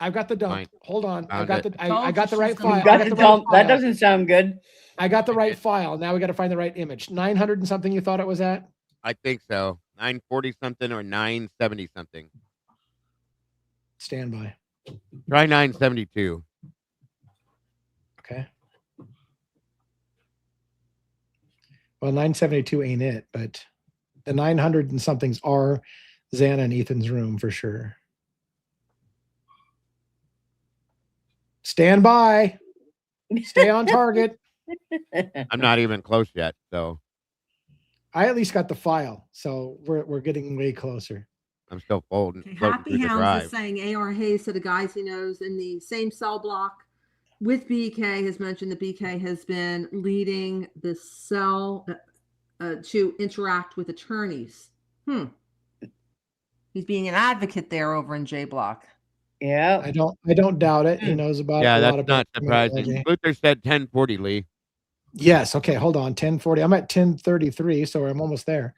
I've got the dump. Fine. Hold on. I Found got it. the I got the Told you right she's gonna file. be I Got got the the right dump. That file. doesn't sound good. I got the right file. Now we got to find the right image. 900 and something you thought it was at? I think so. 940 something or 970 something. Stand by. Try 972. Okay. Well, 972 ain't it, but the 900 and somethings are Xana and Ethan's room for sure. Stand by. Stay on target. I'm not even close yet, so I at least got the file, so we're getting way closer. I'm still folding. Okay, floating Happy through the Hounds drive. is saying A.R. Hayes to the guys he knows in the same cell block with BK has mentioned that BK has been leading the cell to interact with attorneys. He's being an advocate there over in J Block. Yeah. I don't doubt it. He knows about Yeah, a lot that's of not surprising. criminology. Luther said 1040, Lee. Yes. Okay. Hold on. 1040. I'm at 1033, so I'm almost there.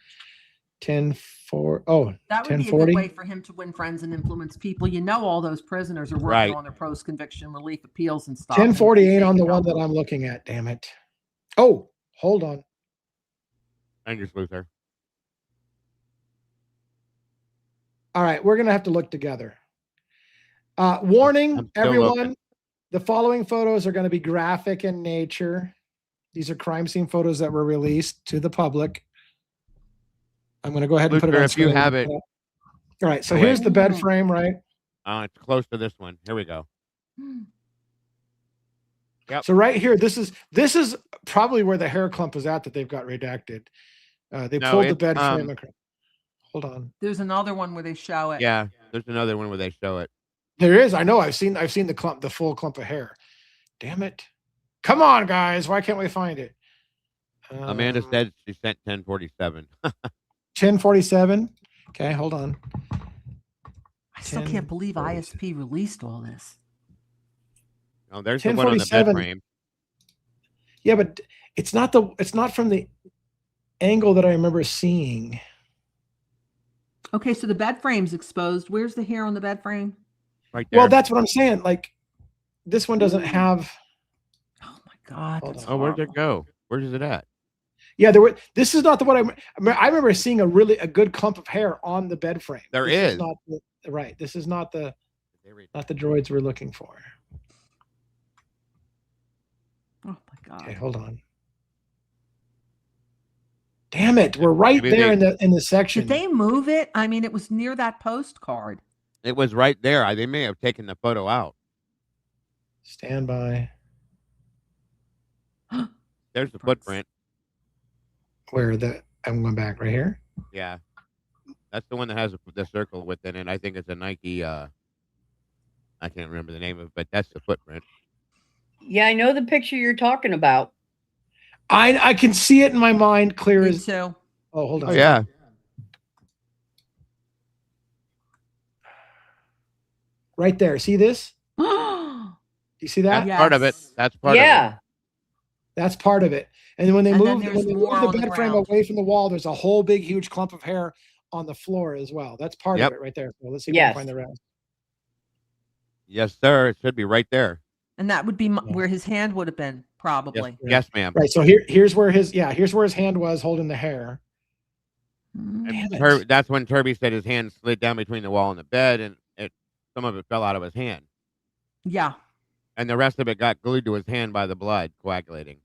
1040. Oh, That would be a 1040. good way for him to win friends and influence people. You know, all those prisoners are working Right. on their post-conviction relief appeals and stuff. 1040 ain't They on the can one help that him. I'm looking at. Damn it. Oh, hold on. Thank Luther. All right, we're gonna have to look together. Warning, I'm still everyone. looking. The following photos are going to be graphic in nature. These are crime scene photos that were released to the public. I'm going to go ahead and put it Luther, on if you screen. have it. All right, so Oh, here's wait. the bed frame, right? It's close to this one. Here we go. Yep. So right here, this is probably where the hair clump is at that they've got redacted. They No, pulled the it's, bed frame. Hold on. There's another one where they show it. Yeah, there's another one where they show it. There is. I know. I've seen the clump, the full clump of hair. Damn it! Come on, guys. Why can't we find it? Amanda said she sent 1047. 1047. Okay, hold on. I still can't believe ISP released all this. Oh, there's the one on the bed 1047. frame. Yeah, but it's not from the angle that I remember seeing. Okay, so the bed frame's exposed. Where's the hair on the bed frame? Right there. Well, that's what I'm saying. Like, this one doesn't have. Oh my God. Hold that's on. Oh, where'd it horrible. go? Where's it at? Yeah, there were. This is not the one I remember seeing a good clump of hair on the bed frame. There This is. not right. This is not the droids we're looking for. Oh my God. Okay, hold on. Damn it, we're right Maybe there they- in the section. Did they move it? I mean, it was near that postcard. It was right there. They may have taken the photo out. Stand by. There's the footprint. Where I'm going back right here. Yeah. That's the one that has the circle within it. I think it's a Nike. I can't remember the name of it, but that's the footprint. Yeah, I know the picture you're talking about. I can see it in my mind clear Me as. too. Oh, hold on. Oh, yeah. Right there. See this? You see that? That's part of it. Yes. That's part of it. Yeah. That's part of it. And then when they And then move there's the more on the bed frame ground. away from the wall, there's a whole big huge clump of hair on the floor as well. That's part Yep. of it right there. So let's see if we Yes. can find the rest. Yes, sir. It should be right there. And that would be where his hand would have been, probably. Yes, ma'am. Right. So here's where his hand was holding the hair. Mm. Damn it. That's when Turby said his hand slid down between the wall and the bed, and some of it fell out of his hand, Yeah. and the rest of it got glued to his hand by the blood coagulating.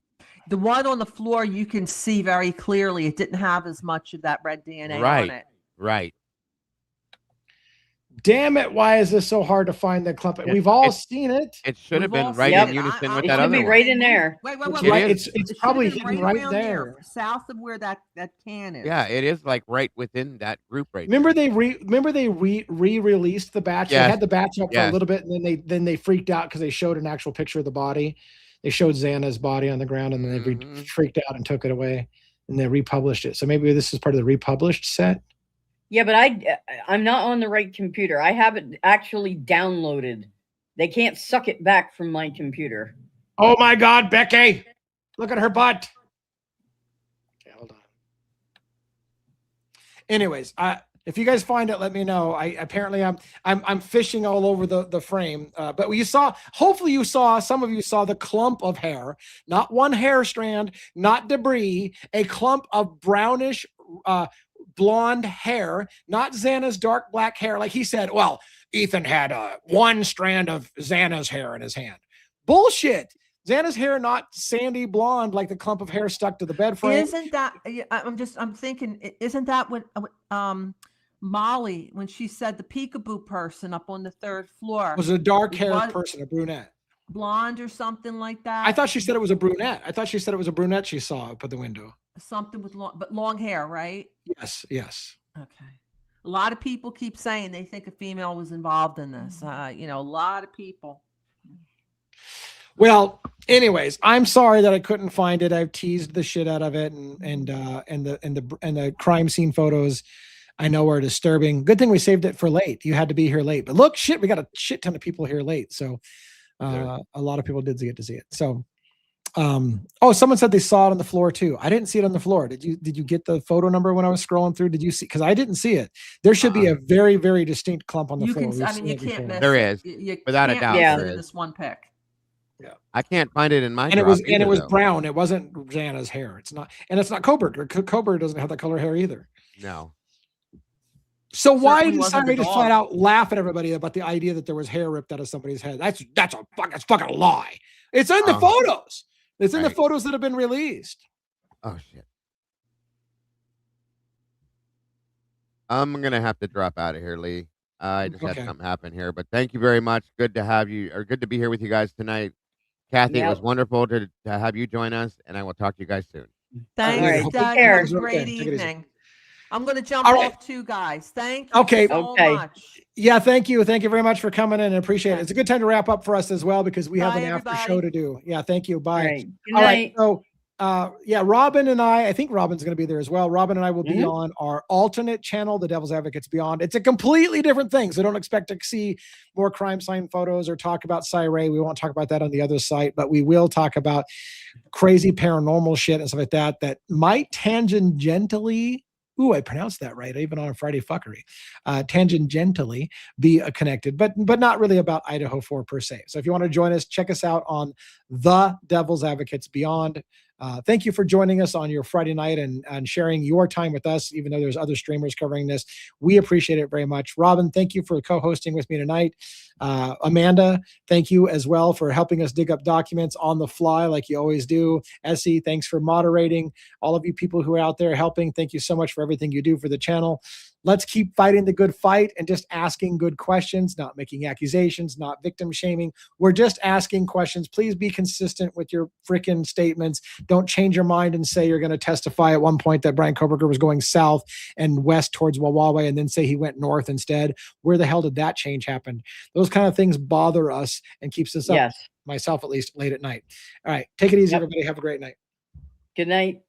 The one on the floor, you can see very clearly it didn't have as much of that red DNA Right. on it. Right. Damn it. Why is this so hard to find the clump? We've all seen it. It should have We've been all right seen in it. unison with It that should other be one. right in there. Wait. It's It right. is. It's It should probably have been hidden right right around there. south of where that can is. Yeah, it is like right within that group right Remember they re-released the batch. Yes. They had the batch up for a Yes. little bit, and then they freaked out because they showed an actual picture of the body. They showed Xana's body on the ground, and then they Mhm. freaked out and took it away, and they republished it. So maybe this is part of the republished set. Yeah, but I'm not on the right computer. I have it actually downloaded. They can't suck it back from my computer. Oh my God, Becky! Look at her butt. Okay, hold on. Anyways, If you guys find it, let me know. I'm fishing all over the frame. But hopefully some of you saw the clump of hair, not one hair strand, not debris, a clump of brownish blonde hair, not Xana's dark black hair. Like he said, well, Ethan had one strand of Xana's hair in his hand. Bullshit. Xana's hair, not sandy blonde like the clump of hair stuck to the bed frame. Isn't that? I'm thinking. Isn't that what Molly, when she said the peekaboo person up on the 3rd floor Was a dark haired person, a brunette, blonde or something like that? I thought she said it was a brunette. She saw up at the window. Something with long hair, right? Yes. Okay. A lot of people keep saying they think a female was involved in this. A lot of people. Well, anyways, I'm sorry that I couldn't find it. I've teased the shit out of it, and the crime scene photos I know are disturbing. Good thing we saved it for late. You had to be here late, but look, shit, we got a shit ton of people here late, so a lot of people did get to see it. So, someone said they saw it on the floor too. I didn't see it on the floor. Did you get the photo number when I was scrolling through? Did you see? Because I didn't see it. There should be a very, very distinct clump on the floor. You can't miss there it. is, without a doubt. Yeah, there is. this one pic. Yeah, I can't find it in my. And it was brown. It wasn't Xana's hair. It's not Coburg. Coburg doesn't have that color hair either. No. So why did somebody just flat out laugh at everybody about the idea that there was hair ripped out of somebody's head? That's a fucking lie. It's in the photos. It's in the photos that have been released. Oh shit. I'm gonna have to drop out of here, Lee. I just had something happen here, but thank you very much. Good to have you, or good to be here with you guys tonight. Kathy, it was wonderful to have you join us, and I will talk to you guys soon. Thanks, Doug. Have a great evening. I'm going to jump off too, guys. Thank you so much. Yeah, thank you. Thank you very much for coming in. And appreciate it. It's a good time to wrap up for us as well, because we have an after show to do. Yeah, thank you. Bye. All right. So, Robin and I think Robin's going to be there as well. Robin and I will be on our alternate channel, The Devil's Advocates Beyond. It's a completely different thing. So don't expect to see more crime scene photos or talk about Cyray. We won't talk about that on the other site, but we will talk about crazy paranormal shit and stuff like that might tangentially, I pronounced that right, even on a Friday fuckery, tangentially be connected, but not really about Idaho 4 per se. So if you want to join us, check us out on The Devil's Advocates Beyond. Thank you for joining us on your Friday night and sharing your time with us, even though there's other streamers covering this. We appreciate it very much. Robin, thank you for co-hosting with me tonight. Amanda, thank you as well for helping us dig up documents on the fly like you always do. Essie, thanks for moderating. All of you people who are out there helping, thank you so much for everything you do for the channel. Let's keep fighting the good fight and just asking good questions, not making accusations, not victim shaming. We're just asking questions. Please be consistent with your freaking statements. Don't change your mind and say you're going to testify at one point that Brian Koberger was going south and west towards Wawawe and then say he went north instead. Where the hell did that change happen? Those kind of things bother us and keeps us up, myself at least, late at night. All right. Take it easy, everybody. Have a great night. Good night.